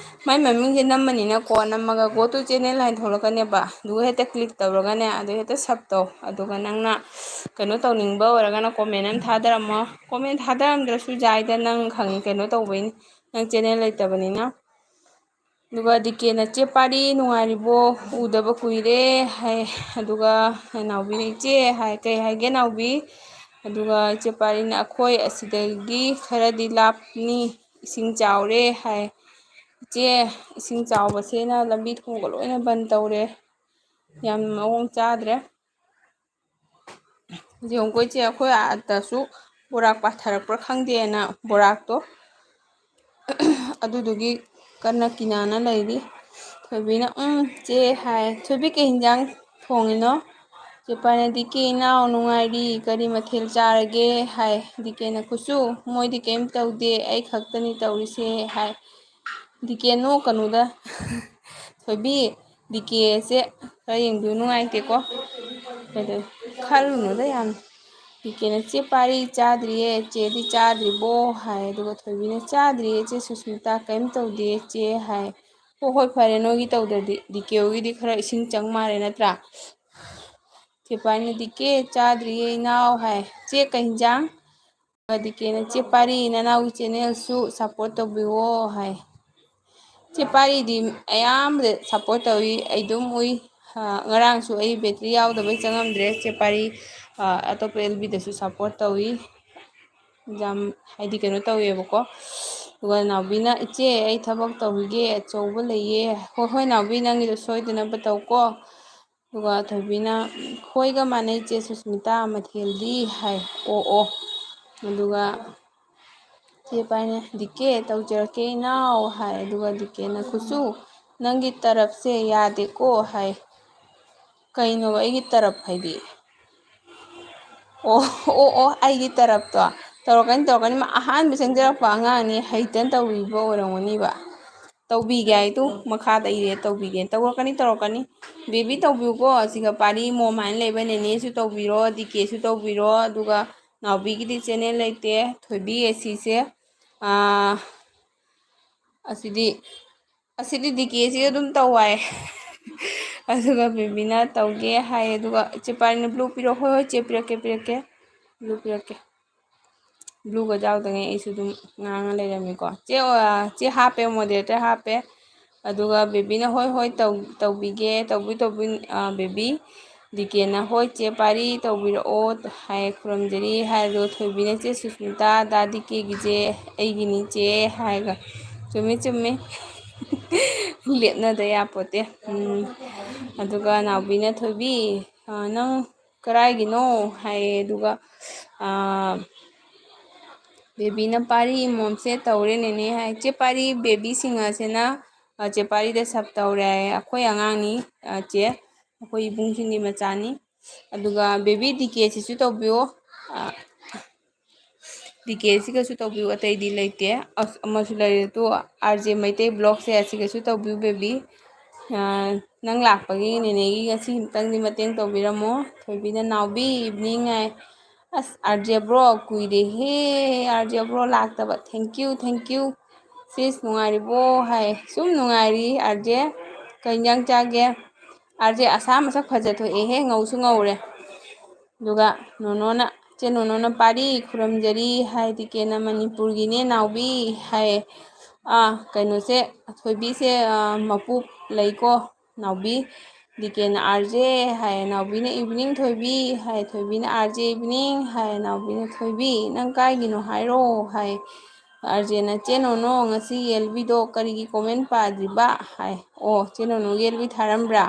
ꯃꯥꯏ ꯃꯃꯤꯡꯁꯦ ꯅꯝꯃꯅꯤꯅꯀꯣ ꯅꯝꯃꯒ ꯒꯣ ꯇꯨ ꯆꯦꯅꯦꯜ ꯍꯥꯏꯅ ꯊꯣꯛꯂꯛꯀꯅꯦꯕ ꯑꯗꯨꯒ ꯍꯦꯛꯇ ꯀ꯭ꯂꯤꯛ ꯇꯧꯔꯒꯅꯦ ꯑꯗꯨ ꯍꯦꯛꯇ ꯁꯞ ꯇꯧ ꯑꯗꯨꯒ ꯅꯪꯅ ꯀꯩꯅꯣ ꯇꯧꯅꯤꯡꯕ ꯑꯣꯏꯔꯒꯅ ꯀꯣꯃꯦꯟ ꯑꯃ ꯊꯥꯗꯔꯝꯃꯣ ꯀꯣꯃꯦꯟ ꯊꯥꯗꯔꯝꯗ꯭ꯔꯁꯨ ꯌꯥꯏꯗ ꯅꯪ ꯀꯩꯅꯣ ꯇꯧꯕꯩꯅꯤ ꯅꯪ ꯆꯦꯅꯦꯜ ꯂꯩꯇꯕꯅꯤꯅ ꯑꯗꯨꯒ ꯗꯤꯀꯦꯅ ꯆꯦ ꯄꯥꯔꯤ ꯅꯨꯡꯉꯥꯏꯔꯤꯕꯣ ꯎꯗꯕ ꯀꯨꯏꯔꯦ ꯍꯥꯏ ꯑꯗꯨꯒ ꯅꯥꯎꯕꯤꯅ ꯏꯆꯦ ꯍꯥꯏ ꯀꯩ ꯍꯥꯏꯒꯦ ꯅꯥꯎꯕꯤ ꯑꯗꯨꯒ ꯏꯆꯦ ꯄꯥꯔꯤꯅ ꯑꯩꯈꯣꯏ ꯑꯁꯤꯗꯒꯤ ꯈꯔꯗꯤ ꯂꯥꯞꯅꯤ ꯏꯁꯤꯡ ꯆꯥꯎꯔꯦ ꯍꯥꯏ ꯏꯆꯦ ꯏꯁꯤꯡ ꯆꯥꯎꯕꯁꯤꯅ ꯂꯝꯕꯤ ꯊꯣꯡꯒ ꯂꯣꯏꯅ ꯕꯟ ꯇꯧꯔꯦ ꯌꯥꯝ ꯃꯑꯣꯡ ꯆꯥꯗ꯭ꯔꯦ ꯌꯦꯡꯉꯨꯀꯣ ꯏꯆꯦ ꯑꯩꯈꯣꯏ ꯑꯥꯗꯁꯨ ꯕꯣꯔꯥꯛ ꯄꯥꯊꯔꯛꯄ꯭ꯔꯥ ꯈꯪꯗꯦꯅ ꯕꯣꯔꯥꯛꯇꯣ ꯑꯗꯨꯗꯨꯒꯤ ꯀꯟꯅ ꯀꯤꯅꯅ ꯂꯩꯔꯤ ꯊꯣꯏꯕꯤꯅ ꯆꯦ ꯍꯥꯏ ꯊꯣꯏꯕꯤ ꯀꯩ ꯌꯦꯟꯖꯥꯡ ꯊꯣꯡꯉꯤꯅꯣ? ꯆꯦ ꯄꯥꯏꯅ ꯗꯤꯀꯦ ꯏꯅꯥꯎ ꯅꯨꯡꯉꯥꯏꯔꯤ ꯀꯔꯤ ꯃꯊꯦꯜ ꯆꯥꯔꯒꯦ ꯍꯥꯏ ꯗꯤꯀꯦꯅ ꯈꯨꯠꯆꯨ ꯃꯣꯏꯗꯤ ꯀꯩꯝ ꯇꯧꯗꯦ ꯑꯩ ꯈꯛꯇꯅꯤ ꯇꯧꯔꯤꯁꯦ ꯍꯥꯏ ꯗꯤꯀꯦ ꯅꯣꯛꯀꯅꯨꯗ ꯊꯣꯏꯕꯤ ꯗꯤꯀꯦꯁꯦ ꯈꯔ ꯌꯦꯡꯕꯤꯌꯨ ꯅꯨꯡꯉꯥꯏꯇꯦꯀꯣ ꯈꯜꯂꯨꯅꯨꯗ ꯌꯥꯝ ꯗꯤꯀꯦꯅ ꯆꯦ ꯄꯥꯔꯤ ꯆꯥꯗ꯭ꯔꯤꯌꯦ ꯆꯦꯗꯤ ꯆꯥꯗ꯭ꯔꯤꯕꯣ ꯍꯥꯏ ꯑꯗꯨꯒ ꯊꯣꯏꯕꯤꯅ ꯆꯥꯗ꯭ꯔꯤꯌꯦ ꯆꯦ ꯁꯨꯁꯃꯤꯇꯥ ꯀꯩꯝ ꯇꯧꯗꯦ ꯆꯦ ꯍꯥꯏ ꯍꯣꯏ ꯍꯣꯏ ꯐꯔꯦ ꯅꯣꯏꯒꯤ ꯇꯧꯗ꯭ꯔꯗꯤ ꯗꯤꯀꯦ ꯍꯣꯏꯒꯤꯗꯤ ꯈꯔ ꯏꯁꯤꯡ ꯆꯪ ꯃꯥꯜꯂꯦ ꯅꯠꯇ꯭ꯔꯥ? ꯆꯦ ꯄꯥꯏꯅ ꯗꯤꯀꯦ ꯆꯥꯗ꯭ꯔꯤꯌꯦ ꯏꯅꯥꯎ ꯍꯥꯏ ꯆꯦ ꯀꯩ ꯍꯤꯟꯖꯥꯡ? ꯗꯤꯀꯦꯅ ꯆꯦ ꯄꯥꯔꯤ ꯅꯅꯥꯎꯒꯤ ꯆꯦꯅꯦꯜꯁꯨ ꯁꯞꯄꯣꯔꯠ ꯇꯧꯕꯤꯌꯣ ꯍꯥꯏ ꯆꯦ ꯄꯥꯔꯤꯗꯤ ꯑꯌꯥꯝꯕꯗ ꯁꯞꯄꯣꯔꯠ ꯇꯧꯋꯤ ꯑꯩ ꯑꯗꯨꯝ ꯎꯏ ꯉꯔꯥꯡꯁꯨ ꯑꯩ ꯕꯦꯇ꯭ꯔꯤ ꯌꯥꯎꯗꯕꯩ ꯆꯪꯉꯝꯗ꯭ꯔꯦ ꯆꯦ ꯄꯥꯔꯤ ꯑꯇꯣꯞꯄ ꯑꯦꯜꯕꯤꯗꯁꯨ ꯁꯞꯄꯣꯔꯠ ꯇꯧꯋꯤ ꯌꯥꯝ ꯍꯥꯏꯗꯤ ꯀꯩꯅꯣ ꯇꯧꯋꯦꯕꯀꯣ ꯑꯗꯨꯒ ꯅꯥꯎꯕꯤꯅ ꯏꯆꯦ ꯑꯩ ꯊꯕꯛ ꯇꯧꯈꯤꯒꯦ ꯑꯆꯧꯕ ꯂꯩꯌꯦ ꯍꯣꯏ ꯍꯣꯏ ꯅꯥꯎꯕꯤ ꯅꯪꯒꯤꯗꯣ ꯁꯣꯏꯗꯅꯕ ꯇꯧꯀꯣ ꯑꯗꯨꯒ ꯊꯣꯏꯕꯤꯅ ꯈꯣꯏꯒ ꯃꯥꯟꯅꯩ ꯆꯦ ꯁꯨꯁꯃꯤꯇꯥ ꯃꯊꯦꯜꯗꯤ ꯍꯥꯏ ꯑꯣ ꯑꯗꯨꯒ ꯆꯦ ꯄꯥꯏꯅ ꯗꯤꯀꯦ ꯇꯧꯖꯔꯛꯀꯦ ꯏꯅꯥꯎ ꯍꯥꯏ ꯑꯗꯨꯒ ꯗꯤꯀꯦꯅ ꯈꯨꯠꯆꯨ ꯅꯪꯒꯤ ꯇꯔꯞꯁꯦ ꯌꯥꯗꯦꯀꯣ ꯍꯥꯏ ꯀꯩꯅꯣꯕ ꯑꯩꯒꯤ ꯇꯔꯞ ꯍꯥꯏꯗꯤ ꯑꯣ ꯑꯩꯒꯤ ꯇꯔꯞꯇꯣ ꯇꯧꯔꯛꯀꯅꯤ ꯃꯥ ꯑꯍꯥꯟꯕ ꯆꯪꯖꯔꯛꯄ ꯑꯉꯥꯡꯅꯤ ꯍꯩꯇꯅ ꯇꯧꯔꯤꯕ ꯑꯣꯏꯔꯝꯒꯅꯤꯕ ꯇꯧꯕꯤꯒꯦ ꯍꯥꯏꯗꯨ ꯃꯈꯥꯗ ꯏꯔꯦ ꯇꯧꯕꯤꯒꯦ ꯇꯧꯔꯛꯀꯅꯤ ꯕꯦꯕꯤ ꯇꯧꯕꯤꯌꯨꯀꯣ ꯁꯤꯒ ꯄꯥꯔꯤ ꯃꯣꯝ ꯍꯥꯏꯅ ꯂꯩꯕ ꯅꯦꯅꯦꯁꯨ ꯇꯧꯕꯤꯔꯣ ꯗꯤꯀꯦꯁꯨ ꯇꯧꯕꯤꯔꯣ ꯑꯗꯨꯒ ꯅꯥꯎꯕꯤꯒꯤꯗꯤ ꯆꯦꯅꯦꯜ ꯂꯩꯇꯦ ꯊꯣꯏꯕꯤ ꯑꯁꯤꯁꯦ ꯑꯁꯤꯗꯤ ꯗꯤꯀꯦꯁꯤꯒ ꯑꯗꯨꯝ ꯇꯧ ꯍꯥꯏ ꯑꯗꯨꯒ ꯕꯦꯕꯤꯅ ꯇꯧꯒꯦ ꯍꯥꯏ ꯑꯗꯨꯒ ꯆꯦ ꯄꯥꯏꯅ ꯕ꯭ꯂꯨ ꯄꯤꯔꯛꯑꯣ ꯍꯣꯏ ꯆꯦ ꯄꯤꯔꯛꯀꯦ ꯕ꯭ꯂꯨ ꯄꯤꯔꯛꯀꯦ ꯕ꯭ꯂꯨꯒ ꯌꯥꯎꯗꯉꯩ ꯑꯩꯁꯨ ꯑꯗꯨꯝ ꯉꯥꯡꯉ ꯂꯩꯔꯝꯃꯤꯀꯣ ꯆꯦ ꯍꯥꯞꯄꯦ ꯃꯣꯗꯦꯔꯦꯇꯔ ꯍꯥꯞꯄꯦ ꯑꯗꯨꯒ ꯕꯦꯕꯤꯅ ꯍꯣꯏ ꯇꯧꯕꯤꯒꯦ ꯇꯧꯕꯤ ꯕꯦꯕꯤ ꯗꯤꯀꯦꯅ ꯍꯣꯏ ꯆꯦ ꯄꯥꯔꯤ ꯇꯧꯕꯤꯔꯛꯑꯣ ꯍꯥꯏ ꯈꯨꯔꯨꯝꯖꯔꯤ ꯍꯥꯏꯔꯒ ꯊꯣꯏꯕꯤꯅ ꯆꯦ ꯁꯨꯁꯃꯤꯇꯥ ꯗꯥ ꯗꯤꯀꯦꯒꯤꯁꯦ ꯑꯩꯒꯤꯅꯤ ꯆꯦ ꯍꯥꯏꯒ ꯆꯨꯝꯃꯤ ꯂꯦꯞꯅꯗ ꯌꯥꯄꯣꯠꯇꯦ ꯑꯗꯨꯒ ꯅꯥꯎꯕꯤꯅ ꯊꯣꯏꯕꯤ ꯅꯪ ꯀꯔꯥꯏꯒꯤꯅꯣ ꯍꯥꯏꯌꯦ ꯑꯗꯨꯒ ꯕꯦꯕꯤꯅ ꯄꯥꯔꯤ ꯃꯣꯝꯁꯦ ꯇꯧꯔꯦ ꯅꯦꯅꯦ ꯍꯥꯏ ꯆꯦ ꯄꯥꯔꯤ ꯕꯦꯕꯤ ꯁꯤꯡꯍꯁꯤꯅ ꯆꯦ ꯄꯥꯔꯤꯗ ꯁꯞ ꯇꯧꯔꯦ ꯑꯩꯈꯣꯏ ꯑꯉꯥꯡꯅꯤ ꯆꯦ ꯑꯩꯈꯣꯏ ꯏꯕꯨꯡꯁꯤꯡꯒꯤ ꯃꯆꯥꯅꯤ ꯑꯗꯨꯒ ꯕꯦꯕꯤ ꯗꯤꯀꯦꯁꯤꯁꯨ ꯇꯧꯕꯤꯌꯣ ꯗꯤꯀꯦꯁꯤꯒꯁꯨ ꯇꯧꯕꯤꯌꯨ ꯑꯇꯩꯗꯤ ꯂꯩꯇꯦ ꯑꯃꯁꯨ ꯂꯩꯔꯦ ꯇꯣ RJ ꯃꯩꯇꯩ ꯕ꯭ꯂꯣꯛꯁꯦ ꯑꯁꯤꯒꯁꯨ ꯇꯧꯕꯤꯌꯨ ꯕꯦꯕꯤ ꯅꯪ ꯂꯥꯛꯄꯒꯤ ꯅꯦꯅꯦꯒꯤ ꯉꯁꯤ ꯑꯃꯨꯛꯇꯪꯗꯤ ꯃꯇꯦꯡ ꯇꯧꯕꯤꯔꯝꯃꯣ ꯊꯣꯏꯕꯤꯅ ꯅꯥꯎꯕꯤ ꯏꯚꯤꯅꯤꯡ ꯉꯥꯏ ꯑꯁ RJ ꯕ꯭ꯔꯣ ꯀꯨꯏꯔꯦꯍꯦ RJ ꯕ꯭ꯔꯣ ꯂꯥꯛꯇꯕ ꯊꯦꯡꯀ꯭ꯌꯨ ꯁꯤꯁ ꯅꯨꯡꯉꯥꯏꯔꯤꯕꯣ ꯍꯥꯏ ꯁꯨꯝ ꯅꯨꯡꯉꯥꯏꯔꯤ RJ ꯀꯩ ꯏꯟꯖꯥꯡ ꯆꯥꯒꯦ RJ ꯑꯁꯥ ꯃꯁꯛ ꯐꯖꯊꯣꯛꯑꯦꯍꯦ ꯉꯧꯁꯨ ꯉꯧꯔꯦ ꯑꯗꯨꯒ ꯆꯦ ꯅꯣꯅꯣꯅ ꯄꯥꯔꯤ ꯈꯨꯔꯨꯝꯖꯔꯤ ꯍꯥꯏ ꯗꯤꯀꯦꯅ ꯃꯅꯤꯄꯨꯔꯒꯤꯅꯦ ꯅꯥꯎꯕꯤ ꯍꯥꯏ ꯀꯩꯅꯣꯁꯦ ꯊꯣꯏꯕꯤꯁꯦ ꯃꯄꯨ ꯂꯩꯀꯣ ꯅꯥꯎꯕꯤ ꯗꯤꯀꯦꯅ RJ ꯍꯥꯏ ꯅꯥꯎꯕꯤꯅ ꯏꯚꯤꯅꯤꯡ ꯊꯣꯏꯕꯤ ꯍꯥꯏ ꯊꯣꯏꯕꯤꯅ RJ ꯏꯚꯤꯅꯤꯡ ꯍꯥꯏ ꯅꯥꯎꯕꯤꯅ ꯊꯣꯏꯕꯤ ꯅꯪ ꯀꯥꯏꯒꯤꯅꯣ ꯍꯥꯏꯔꯣ ꯍꯥꯏ RJꯅ ꯆꯦ ꯅꯣꯅꯣ ꯉꯁꯤ ꯑꯦꯜꯕꯤꯗꯣ ꯀꯔꯤꯒꯤ ꯀꯣꯃꯦꯟ ꯄꯥꯗ꯭ꯔꯤꯕ ꯍꯥꯏ ꯑꯣ ꯆꯦ ꯅꯣꯅꯣꯒꯤ ꯑꯦꯜꯕꯤ ꯊꯥꯔꯝꯕ꯭ꯔꯥ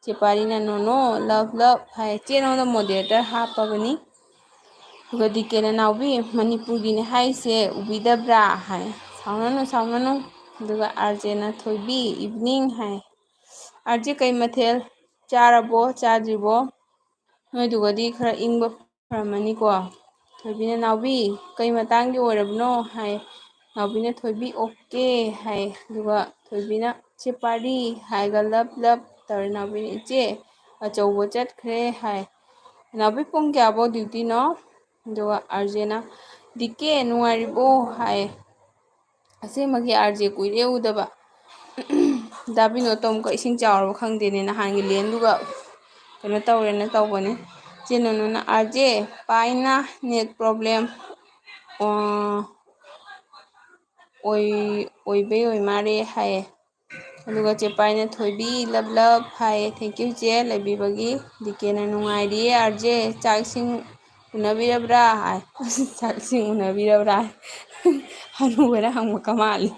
ꯆꯦ ꯄꯥꯔꯤꯅ ꯅꯣꯅꯣ ꯂꯞ ꯍꯥꯏ ꯆꯦ ꯅꯣꯅꯣ ꯃꯣꯗꯦꯔꯦꯇꯔ ꯍꯥꯞꯄꯕꯅꯤ ꯑꯗꯨꯒ ꯗꯤꯀꯦꯅ ꯅꯥꯎꯕꯤ ꯃꯅꯤꯄꯨꯔꯒꯤꯅꯦ ꯍꯥꯏꯁꯦ ꯎꯕꯤꯗꯕ꯭ꯔꯥ ꯍꯥꯏ ꯁꯥꯎꯅꯅꯨ ꯑꯗꯨꯒ RJꯅ ꯊꯣꯏꯕꯤ ꯏꯚꯤꯅꯤꯡ ꯍꯥꯏ RJ ꯀꯩ ꯃꯊꯦꯜ ꯆꯥꯔꯕꯣ ꯆꯥꯗ꯭ꯔꯤꯕꯣ ꯅꯣꯏꯗꯨꯒꯗꯤ ꯈꯔ ꯏꯪꯕ ꯐꯔꯝꯃꯅꯤꯀꯣ ꯊꯣꯏꯕꯤꯅ ꯅꯥꯎꯕꯤ ꯀꯩ ꯃꯇꯥꯡꯒꯤ ꯑꯣꯏꯔꯕꯅꯣ ꯍꯥꯏ ꯅꯥꯎꯕꯤꯅ ꯊꯣꯏꯕꯤ ꯑꯣꯀꯦ ꯍꯥꯏ ꯑꯗꯨꯒ ꯊꯣꯏꯕꯤꯅ ꯆꯦ ꯄꯥꯔꯤ ꯍꯥꯏꯒ ꯂꯞ ꯇꯧꯔꯦ ꯅꯥꯎꯕꯤꯅ ꯏꯆꯦ ꯑꯆꯧꯕ ꯆꯠꯈ꯭ꯔꯦ ꯍꯥꯏ ꯅꯥꯎꯕꯤ ꯄꯨꯡ ꯀꯌꯥꯐꯧ ꯗ꯭ꯌꯨꯇꯤꯅꯣ ꯑꯗꯨꯒ RJꯅ ꯗꯤꯀꯦ ꯅꯨꯡꯉꯥꯏꯔꯤꯕꯣ ꯍꯥꯏ ꯑꯁꯦꯡꯕꯒꯤ RJ ꯀꯨꯏꯔꯦ ꯎꯗꯕ ꯗꯥ ꯕꯤꯅꯣꯠꯇꯣ ꯑꯃꯨꯛꯀ ꯏꯁꯤꯡ ꯆꯥꯎꯔꯕ ꯈꯪꯗꯦꯅꯦ ꯅꯍꯥꯟꯒꯤ ꯂꯦꯟꯗꯨꯒ ꯀꯩꯅꯣ ꯇꯧꯔꯦꯅ ꯇꯧꯕꯅꯤ ꯆꯦ ꯅꯣꯅꯣꯅ RJ ꯄꯥꯏꯅ ꯅꯦꯠ ꯄ꯭ꯔꯣꯕ꯭ꯂꯦꯝ ꯑꯣꯏꯕꯩ ꯑꯣꯏ ꯃꯥꯜꯂꯦ ꯍꯥꯏꯌꯦ ꯑꯗꯨꯒ ꯆꯦ ꯄꯥꯏꯅ ꯊꯣꯏꯕꯤ ꯂꯞ ꯍꯥꯏꯌꯦ ꯊꯦꯡꯀ꯭ꯌꯨ ꯆꯦ ꯂꯩꯕꯤꯕꯒꯤ ꯗꯤꯀꯦꯅ ꯅꯨꯡꯉꯥꯏꯔꯤꯌꯦ RJ ꯆꯥꯛ ꯏꯁꯤꯡ ꯎꯅꯕꯤꯔꯕ꯭ꯔꯥ ꯍꯥꯏ ꯆꯥꯛ ꯏꯁꯤꯡ ꯎꯅꯕꯤꯔꯕ꯭ꯔꯥ ꯍꯅꯨꯕꯅ ꯍꯪꯉꯛꯀ ꯃꯥꯜꯂꯤ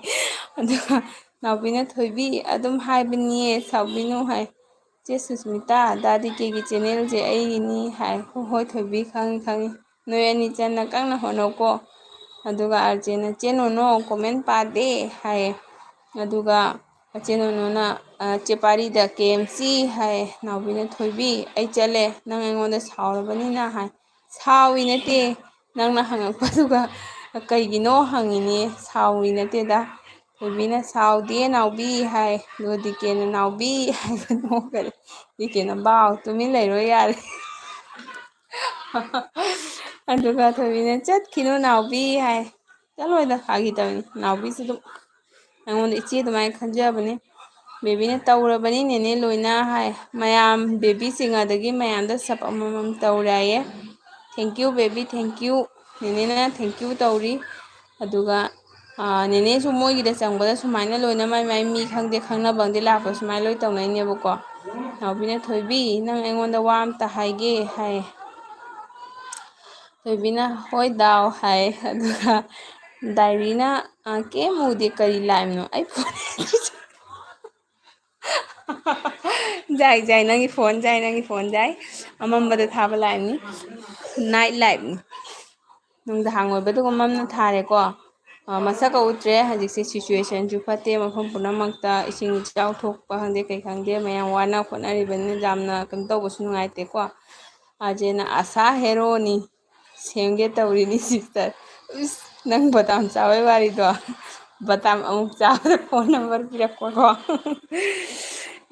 ꯑꯗꯨꯒ ꯅꯥꯎꯕꯤꯅ ꯊꯣꯏꯕꯤ ꯑꯗꯨꯝ ꯍꯥꯏꯕꯅꯤꯌꯦ ꯁꯥꯎꯕꯤꯅꯨ ꯍꯥꯏ ꯆꯦ ꯁꯨꯁꯃꯤꯇꯥ ꯗꯥ ꯗꯤꯀꯦꯒꯤ ꯆꯦꯅꯦꯜꯁꯦ ꯑꯩꯒꯤꯅꯤ ꯍꯥꯏ ꯍꯣꯏ ꯊꯣꯏꯕꯤ ꯈꯪꯉꯤ ꯅꯣꯏ ꯑꯅꯤ ꯆꯟꯅ ꯀꯟꯅ ꯍꯣꯠꯅꯧꯀꯣ ꯑꯗꯨꯒ RJꯅ ꯆꯦ ꯅꯣꯅꯣ ꯀꯣꯃꯦꯟ ꯄꯥꯗꯦ ꯍꯥꯏꯌꯦ ꯑꯗꯨꯒ ꯆꯦ ꯅꯣꯅꯣꯅ ꯆꯦ ꯄꯥꯔꯤꯗ KMC ꯍꯥꯏ ꯅꯥꯎꯕꯤꯅ ꯊꯣꯏꯕꯤ ꯑꯩ ꯆꯠꯂꯦ ꯅꯪ ꯑꯩꯉꯣꯟꯗ ꯁꯥꯎꯔꯕꯅꯤꯅ ꯍꯥꯏ ꯁꯥꯎꯏ ꯅꯠꯇꯦ ꯅꯪꯅ ꯍꯪꯉꯛꯄꯗꯨꯒ ꯀꯩꯒꯤꯅꯣ ꯍꯪꯉꯤꯅꯦ ꯁꯥꯎꯏ ꯅꯠꯇꯦꯗ ꯊꯣꯏꯕꯤꯅ ꯁꯥꯎꯗꯦ ꯅꯥꯎꯕꯤ ꯍꯥꯏ ꯑꯗꯨꯒ ꯗꯤꯀꯦꯅ ꯅꯥꯎꯕꯤ ꯍꯥꯏꯕ ꯅꯣꯛꯈꯔꯦ ꯗꯤꯀꯦꯅ ꯕꯥꯎ ꯇꯨꯃꯤꯟ ꯂꯩꯔꯣ ꯌꯥꯔꯦ ꯑꯗꯨꯒ ꯊꯣꯏꯕꯤꯅ ꯆꯠꯈꯤꯅꯨ ꯅꯥꯎꯕꯤ ꯍꯥꯏ ꯆꯠꯂꯣꯏꯗ ꯐꯥꯒꯤ ꯇꯧꯅꯤ ꯅꯥꯎꯕꯤꯁꯨ ꯑꯗꯨꯝ ꯑꯩꯉꯣꯟꯗ ꯏꯆꯦ ꯑꯗꯨꯃꯥꯏꯅ ꯈꯟꯖꯕꯅꯤ ꯕꯦꯕꯤꯅ ꯇꯧꯔꯕꯅꯤ ꯅꯦꯅꯦ ꯂꯣꯏꯅ ꯍꯥꯏ ꯃꯌꯥꯝ ꯕꯦꯕꯤ ꯆꯤꯡꯉꯗꯒꯤ ꯃꯌꯥꯝꯗ ꯁꯞ ꯑꯃꯃꯝ ꯇꯧꯔꯦ ꯍꯥꯏꯌꯦ ꯊꯦꯡꯀ꯭ꯌꯨ ꯕꯦꯕꯤ ꯊꯦꯡꯀ꯭ꯌꯨ ꯅꯦꯅꯦꯅ ꯊꯦꯡꯀ꯭ꯌꯨ ꯇꯧꯔꯤ ꯑꯗꯨꯒ ꯅꯦꯅꯦꯁꯨ ꯃꯣꯏꯒꯤꯗ ꯆꯪꯕꯗ ꯁꯨꯃꯥꯏꯅ ꯂꯣꯏꯅ ꯃꯥꯏ ꯃꯥꯏ ꯃꯤ ꯈꯪꯗꯦ ꯈꯪꯅꯕ ꯈꯪꯗꯦ ꯂꯥꯛꯄ ꯁꯨꯃꯥꯏꯅ ꯂꯣꯏ ꯇꯧꯅꯩꯅꯦꯕꯀꯣ ꯅꯥꯎꯕꯤꯅ ꯊꯣꯏꯕꯤ ꯅꯪ ꯑꯩꯉꯣꯟꯗ ꯋꯥ ꯑꯝꯇ ꯍꯥꯏꯒꯦ ꯍꯥꯏ ꯊꯣꯏꯕꯤꯅ ꯍꯣꯏ ꯗꯥꯎ ꯍꯥꯏ ꯑꯗꯨꯒ ꯗꯥꯏꯔꯤꯅ ꯀꯦꯝ ꯎꯗꯦ ꯀꯔꯤ ꯂꯥꯏꯞꯅꯣ ꯑꯩ ꯐꯣꯟ ꯖꯥꯏ ꯖꯥꯏ ꯅꯪꯒꯤ ꯐꯣꯟ ꯖꯥꯏ ꯅꯪꯒꯤ ꯐꯣꯟ ꯖꯥꯏ ꯑꯃꯝꯕꯗ ꯊꯥꯕ ꯂꯥꯏꯞꯅꯤ ꯅꯥꯏꯠ ꯂꯥꯏꯞꯅꯤ ꯅꯨꯡꯗꯥꯡ ꯑꯣꯏꯕꯗꯨꯒ ꯃꯝꯅ ꯊꯥꯔꯦꯀꯣ ꯃꯁꯛꯀ ꯎꯗ꯭ꯔꯦ ꯍꯧꯖꯤꯛꯁꯦ ꯁꯤꯆꯨꯋꯦꯁꯟꯁꯨ ꯐꯠꯇꯦ ꯃꯐꯝ ꯄꯨꯝꯅꯃꯛꯇ ꯏꯁꯤꯡ ꯏꯆꯥꯎ ꯊꯣꯛꯄ ꯈꯪꯗꯦ ꯀꯩ ꯈꯪꯗꯦ ꯃꯌꯥꯝ ꯋꯥꯅ ꯈꯣꯠꯅꯔꯤꯕꯅꯤꯅ ꯌꯥꯝꯅ ꯀꯩꯅꯣ ꯇꯧꯕꯁꯨ ꯅꯨꯡꯉꯥꯏꯇꯦꯀꯣ ꯑꯥꯔꯖꯦꯅ ꯑꯁꯥ ꯍꯦꯔꯣꯅꯤ ꯁꯦꯝꯒꯦ ꯇꯧꯔꯤꯅꯤ ꯁꯤꯁꯇꯔ ꯏꯁ ꯅꯪ ꯕꯗꯥꯝ ꯆꯥꯕꯩ ꯋꯥꯔꯤꯗꯣ ꯕꯗꯥꯝ ꯑꯃꯨꯛ ꯆꯥꯕꯗ ꯐꯣꯟ ꯅꯝꯕꯔ ꯄꯤꯔꯛꯄꯀꯣ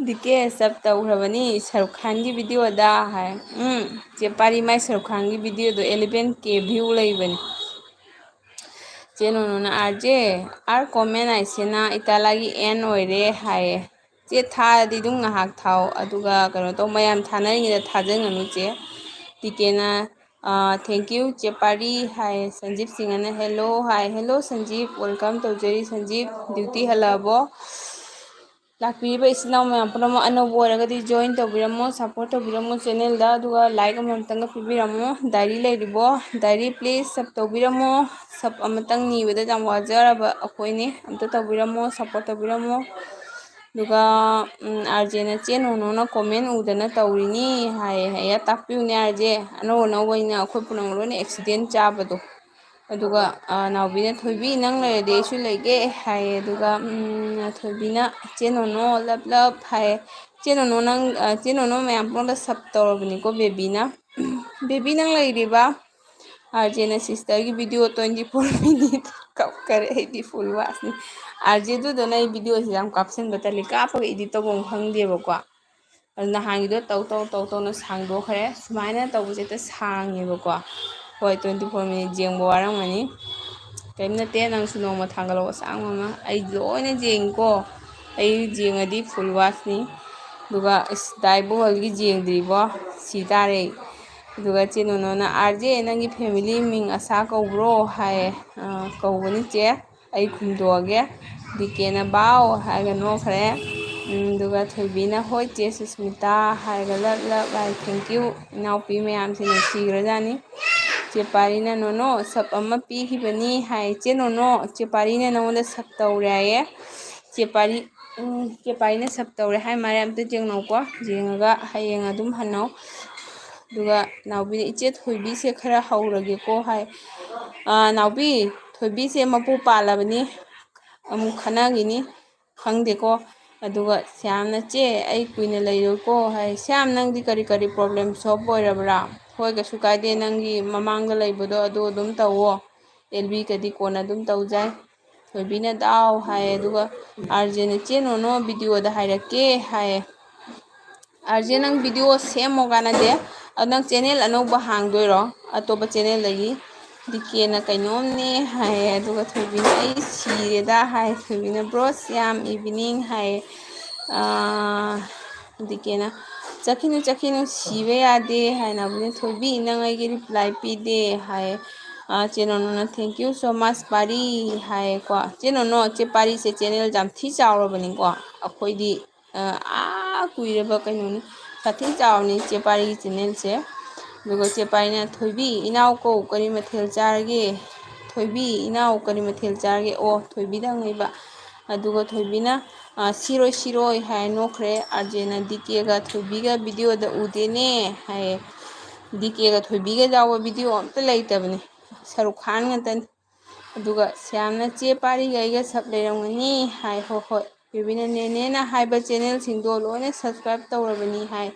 ꯗꯤꯀꯦ ꯆꯞ ꯇꯧꯈ꯭ꯔꯕꯅꯤ ꯁꯔꯨꯛ ꯈꯥꯟꯒꯤ ꯚꯤꯗꯤꯑꯣꯗ ꯍꯥꯏ ꯆꯦ ꯄꯥꯔꯤ ꯃꯥꯏ ꯁꯔꯨꯛ ꯈꯥꯟꯒꯤ ꯚꯤꯗꯤꯑꯣꯗꯣ 11K ꯚ꯭ꯌꯨ ꯂꯩꯕꯅꯤ ꯆꯦ ꯅꯣꯅꯣꯅ ꯑꯥꯔꯖꯦ ꯑꯥꯔ ꯀꯣꯃꯦꯟ ꯑꯥꯏꯁꯦꯅꯥ ꯏꯇꯥꯂꯥꯒꯤ ꯑꯦꯟ ꯑꯣꯏꯔꯦ ꯍꯥꯏꯌꯦ ꯆꯦ ꯊꯥꯔꯗꯤ ꯑꯗꯨꯝ ꯉꯥꯏꯍꯥꯛ ꯊꯥꯎ ꯑꯗꯨꯒ ꯀꯩꯅꯣ ꯇꯧ ꯃꯌꯥꯝ ꯊꯥꯅꯔꯤꯉꯩꯗ ꯊꯥꯖꯟꯒꯅꯨ ꯆꯦ ꯇꯤꯀꯦꯅ ꯊꯦꯡꯀ꯭ꯌꯨ ꯆꯦ ꯄꯥꯔꯤ ꯍꯥꯏ ꯁꯟꯖꯤꯞ ꯁꯤꯡꯍꯅ ꯍꯦꯜꯂꯣ ꯍꯥꯏ ꯍꯦꯜꯂꯣ ꯁꯟꯖꯤꯞ ꯋꯦꯜꯀꯝ ꯇꯧꯖꯔꯤ ꯁꯟꯖꯤꯞ ꯗ꯭ꯌꯨꯇꯤ ꯍꯜꯂꯛꯑꯕꯣ ꯂꯥꯛꯄꯤꯔꯤꯕ ꯏꯆꯤꯟ ꯏꯅꯥꯎ ꯃꯌꯥꯝ ꯄꯨꯝꯅꯃꯛ ꯑꯅꯧꯕ ꯑꯣꯏꯔꯒꯗꯤ ꯖꯣꯏꯟ ꯇꯧꯕꯤꯔꯝꯃꯣ ꯁꯞꯄꯣꯔꯠ ꯇꯧꯕꯤꯔꯝꯃꯣ ꯆꯦꯅꯦꯜꯗ ꯑꯗꯨꯒ ꯂꯥꯏꯛ ꯑꯃꯃꯝꯇꯪꯒ ꯄꯤꯕꯤꯔꯝꯃꯣ ꯗꯥꯏꯔꯤ ꯂꯩꯔꯤꯕꯣ ꯗꯥꯏꯔꯤ ꯄ꯭ꯂꯤꯖ ꯁꯞ ꯇꯧꯕꯤꯔꯝꯃꯣ ꯁꯞ ꯑꯃꯇꯪ ꯅꯤꯕꯗ ꯌꯥꯝ ꯋꯥꯖꯔꯕ ꯑꯩꯈꯣꯏꯅꯤ ꯑꯝꯇ ꯇꯧꯕꯤꯔꯝꯃꯣ ꯁꯞꯄꯣꯔꯠ ꯇꯧꯕꯤꯔꯝꯃꯣ ꯑꯗꯨꯒ ꯑꯥꯔꯖꯦꯅ ꯆꯦ ꯅꯣꯅꯣꯅ ꯀꯣꯃꯦꯟ ꯎꯗꯅ ꯇꯧꯔꯤꯅꯤ ꯍꯥꯏꯌꯦ ꯍꯌꯦ ꯇꯥꯛꯄꯤꯌꯨꯅꯦ ꯑꯥꯔꯖꯦ ꯑꯅꯧ ꯑꯅꯧꯕꯅꯤꯅ ꯑꯩꯈꯣꯏ ꯄꯨꯝꯅꯃꯛ ꯂꯣꯏꯅ ꯑꯦꯛꯁꯤꯗꯦꯟ ꯆꯥꯕꯗꯣ ꯑꯗꯨꯒ ꯅꯥꯎꯕꯤꯅ ꯊꯣꯏꯕꯤ ꯅꯪ ꯂꯩꯔꯗꯤ ꯑꯩꯁꯨ ꯂꯩꯒꯦ ꯍꯥꯏꯌꯦ ꯑꯗꯨꯒ ꯊꯣꯏꯕꯤꯅ ꯆꯦ ꯅꯣꯅꯣ ꯂꯞ ꯂꯞ ꯍꯥꯏꯌꯦ ꯆꯦ ꯅꯣꯅꯣ ꯅꯪ ꯆꯦ ꯅꯣꯅꯣ ꯃꯌꯥꯝ ꯄꯨꯝꯅꯃꯛꯇ ꯁꯞ ꯇꯧꯔꯕꯅꯤꯀꯣ ꯕꯦꯕꯤꯅ ꯕꯦꯕꯤ ꯅꯪ ꯂꯩꯔꯤꯕ ꯑꯥꯔꯖꯦꯅ ꯁꯤꯁꯇꯔꯒꯤ ꯚꯤꯗꯤꯑꯣ 24 ꯃꯤꯅꯤꯠ ꯀꯞꯈꯔꯦ ꯑꯩꯗꯤ ꯐꯨꯜ ꯋꯥꯆꯅꯤ ꯑꯥꯔꯖꯦꯗꯨꯗꯅ ꯑꯩ ꯚꯤꯗꯤꯑꯣꯁꯦ ꯌꯥꯝ ꯀꯥꯞꯁꯤꯟꯕ ꯇꯜꯂꯤ ꯀꯥꯞꯄꯒ ꯏꯗꯤꯠ ꯇꯧꯐꯝ ꯈꯪꯗꯦꯕꯀꯣ ꯑꯗꯨ ꯅꯍꯥꯟꯒꯤꯗꯣ ꯇꯧꯅ ꯁꯥꯡꯗꯣꯛꯈ꯭ꯔꯦ ꯁꯨꯃꯥꯏꯅ ꯇꯧꯕꯁꯦ ꯍꯦꯛꯇ ꯁꯥꯡꯉꯦꯕꯀꯣ ꯍꯣꯏ 24 ꯃꯤꯅꯤꯠ ꯌꯦꯡꯕ ꯋꯥꯔꯝꯒꯅꯤ ꯀꯔꯤꯝ ꯅꯠꯇꯦ ꯅꯪꯁꯨ ꯅꯣꯡꯃ ꯊꯥꯡꯒꯠꯂꯛꯑꯣ ꯑꯁꯥꯡꯕ ꯑꯃ ꯑꯩ ꯂꯣꯏꯅ ꯌꯦꯡꯉꯤꯀꯣ ꯑꯩ ꯌꯦꯡꯉꯗꯤ ꯐꯨꯜ ꯋꯥꯆꯅꯤ ꯑꯗꯨꯒ ꯗꯥꯏꯕꯣꯍꯜꯒꯤ ꯌꯦꯡꯗ꯭ꯔꯤꯕꯣ ꯁꯤ ꯇꯥꯔꯦ ꯑꯗꯨꯒ ꯆꯦ ꯅꯣꯅꯣꯅ ꯑꯥꯔꯖꯦ ꯅꯪꯒꯤ ꯐꯦꯃꯤꯂꯤ ꯃꯤꯡ ꯑꯁꯥ ꯀꯧꯕ꯭ꯔꯣ ꯍꯥꯏꯌꯦ ꯀꯧꯕꯅꯤ ꯆꯦ ꯑꯩ ꯈꯨꯝꯗꯣꯛꯑꯒꯦ ꯗꯤꯀꯦꯅ ꯕꯥꯎ ꯍꯥꯏꯔꯒ ꯅꯣꯛꯈ꯭ꯔꯦ ꯑꯗꯨꯒ ꯊꯣꯏꯕꯤꯅ ꯍꯣꯏ ꯆꯦ ꯁꯨꯁꯃꯤꯇꯥ ꯍꯥꯏꯔꯒ ꯂꯞ ꯂꯞ ꯍꯥꯏ ꯊꯦꯡꯀ꯭ꯌꯨ ꯏꯅꯥꯎꯄꯤ ꯃꯌꯥꯝꯁꯦ ꯅꯨꯡꯁꯤꯈ꯭ꯔꯖꯥꯠꯅꯤ ꯆꯦ ꯄꯥꯔꯤꯅ ꯅꯣꯅꯣ ꯁꯞ ꯑꯃ ꯄꯤꯈꯤꯕꯅꯤ ꯍꯥꯏ ꯆꯦ ꯅꯣꯅꯣ ꯆꯦ ꯄꯥꯔꯤꯅ ꯅꯉꯣꯟꯗ ꯁꯞ ꯇꯧꯔꯦ ꯍꯥꯏꯌꯦ ꯆꯦ ꯄꯥꯔꯤꯅ ꯁꯞ ꯇꯧꯔꯦ ꯍꯥꯏ ꯃꯥꯜꯂꯦ ꯑꯝꯇ ꯌꯦꯡꯅꯧꯀꯣ ꯌꯦꯡꯉꯒ ꯍꯌꯦꯡ ꯑꯗꯨꯝ ꯍꯟꯅꯧ ꯑꯗꯨꯒ ꯅꯥꯎꯕꯤꯅ ꯏꯆꯦ ꯊꯣꯏꯕꯤꯁꯦ ꯈꯔ ꯍꯧꯔꯒꯦꯀꯣ ꯍꯥꯏ ꯅꯥꯎꯕꯤ ꯊꯣꯏꯕꯤꯁꯦ ꯃꯄꯨ ꯄꯥꯜꯂꯕꯅꯤ ꯑꯃꯨꯛ ꯈꯟꯅꯈꯤꯅꯤ ꯈꯪꯗꯦꯀꯣ ꯑꯗꯨꯒ ꯁ꯭ꯌꯥꯝꯅ ꯆꯦ ꯑꯩ ꯀꯨꯏꯅ ꯂꯩꯔꯣꯏꯀꯣ ꯍꯥꯏ ꯁ꯭ꯌꯥꯝ ꯅꯪꯗꯤ ꯀꯔꯤ ꯀꯔꯤ ꯄ꯭ꯔꯣꯕ꯭ꯂꯦꯝ ꯁꯣꯜꯕ ꯑꯣꯏꯔꯕ꯭ꯔꯥ ꯍꯣꯏ ꯀꯩꯁꯨ ꯀꯥꯏꯗꯦ ꯅꯪꯒꯤ ꯃꯃꯥꯡꯗ ꯂꯩꯕꯗꯣ ꯑꯗꯨ ꯑꯗꯨꯝ ꯇꯧꯋꯣ ꯑꯦꯜꯕꯤꯒꯗꯤ ꯀꯣꯟꯅ ꯑꯗꯨꯝ ꯇꯧꯖꯩ ꯊꯣꯏꯕꯤꯅ ꯗꯥꯎ ꯍꯥꯏꯌꯦ ꯑꯗꯨꯒ ꯑꯥꯔꯖꯦꯅ ꯆꯦ ꯅꯣꯅꯣ ꯚꯤꯗꯤꯑꯣꯗ ꯍꯥꯏꯔꯛꯀꯦ ꯍꯥꯏꯌꯦ ꯑꯥꯔꯖꯦ ꯅꯪ ꯚꯤꯗꯤꯑꯣ ꯁꯦꯝꯃꯣ ꯀꯥꯟꯅꯗꯦ ꯅꯪ ꯆꯦꯅꯦꯜ ꯑꯅꯧꯕ ꯍꯥꯡꯗꯣꯏꯔꯣ ꯑꯇꯣꯞꯄ ꯆꯦꯅꯦꯜꯗꯒꯤ ꯗꯤꯀꯦꯅ ꯀꯩꯅꯣꯝꯅꯦ ꯍꯥꯏꯌꯦ ꯑꯗꯨꯒ ꯊꯣꯏꯕꯤꯅ ꯑꯩ ꯁꯤꯔꯦꯗ ꯍꯥꯏ ꯊꯣꯏꯕꯤꯅ ꯕ꯭ꯔꯣꯁ ꯌꯥꯝ ꯏꯚꯤꯅꯤꯡ ꯍꯥꯏꯌꯦ ꯗꯤꯀꯦꯅ ꯆꯠꯈꯤꯅꯨ ꯁꯤꯕ ꯌꯥꯗꯦ ꯍꯥꯏꯅꯕꯅꯤ ꯊꯣꯏꯕꯤ ꯅꯪ ꯑꯩꯒꯤ ꯔꯤꯄ꯭ꯂꯥꯏ ꯄꯤꯗꯦ ꯍꯥꯏꯌꯦ ꯆꯦ ꯅꯣꯅꯣꯅ ꯊꯦꯡꯀ꯭ꯌꯨ ꯁꯣ ꯃꯁ ꯄꯥꯔꯤ ꯍꯥꯏꯌꯦꯀꯣ ꯆꯦ ꯅꯣꯅꯣ ꯆꯦ ꯄꯥꯔꯤꯁꯦ ꯆꯦꯅꯦꯜ ꯌꯥꯝ ꯊꯤ ꯆꯥꯎꯔꯕꯅꯤꯀꯣ ꯑꯩꯈꯣꯏꯗꯤ ꯀꯨꯏꯔꯕ ꯀꯩꯅꯣꯅꯤ ꯁꯥꯊꯤ ꯆꯥꯎꯔꯅꯤ ꯆꯦ ꯄꯥꯔꯤꯒꯤ ꯆꯦꯅꯦꯜꯁꯦ ꯑꯗꯨꯒ ꯆꯦ ꯄꯥꯔꯤꯅ ꯊꯣꯏꯕꯤ ꯏꯅꯥꯎ ꯀꯧ ꯀꯔꯤ ꯃꯊꯦꯜ ꯆꯥꯔꯒꯦ ꯊꯣꯏꯕꯤ ꯏꯅꯥꯎ ꯀꯔꯤ ꯃꯊꯦꯜ ꯆꯥꯔꯒꯦ ꯑꯣ ꯊꯣꯏꯕꯤꯗ ꯍꯪꯉꯛꯏꯕ ꯑꯗꯨꯒ ꯊꯣꯏꯕꯤꯅ ꯁꯤꯔꯣꯏ ꯍꯥꯏ ꯅꯣꯛꯈ꯭ꯔꯦ ꯑꯥꯔꯖꯦꯅ ꯗꯤꯀꯦꯒ ꯊꯣꯏꯕꯤꯒ ꯚꯤꯗꯤꯑꯣꯗ ꯎꯗꯦꯅꯦ ꯍꯥꯏꯌꯦ ꯗꯤꯀꯦꯒ ꯊꯣꯏꯕꯤꯒ ꯌꯥꯎꯕ ꯚꯤꯗꯤꯑꯣ ꯑꯝꯇ ꯂꯩꯇꯕꯅꯤ ꯁꯔꯨꯛ ꯈꯥꯟ ꯉꯥꯛꯇꯅꯤ ꯑꯗꯨꯒ ꯁ꯭ꯌꯥꯝꯅ ꯆꯦ ꯄꯥꯔꯤꯒ ꯑꯩꯒ ꯁꯞ ꯂꯩꯔꯝꯒꯅꯤ ꯍꯥꯏ ꯍꯣꯏ ꯕꯦꯕꯤꯅ ꯅꯦꯅꯦꯅ ꯍꯥꯏꯕ ꯆꯦꯅꯦꯜꯁꯤꯡꯗꯣ ꯂꯣꯏꯅ ꯁꯕꯁꯀ꯭ꯔꯥꯏꯞ ꯇꯧꯔꯕꯅꯤ ꯍꯥꯏ꯫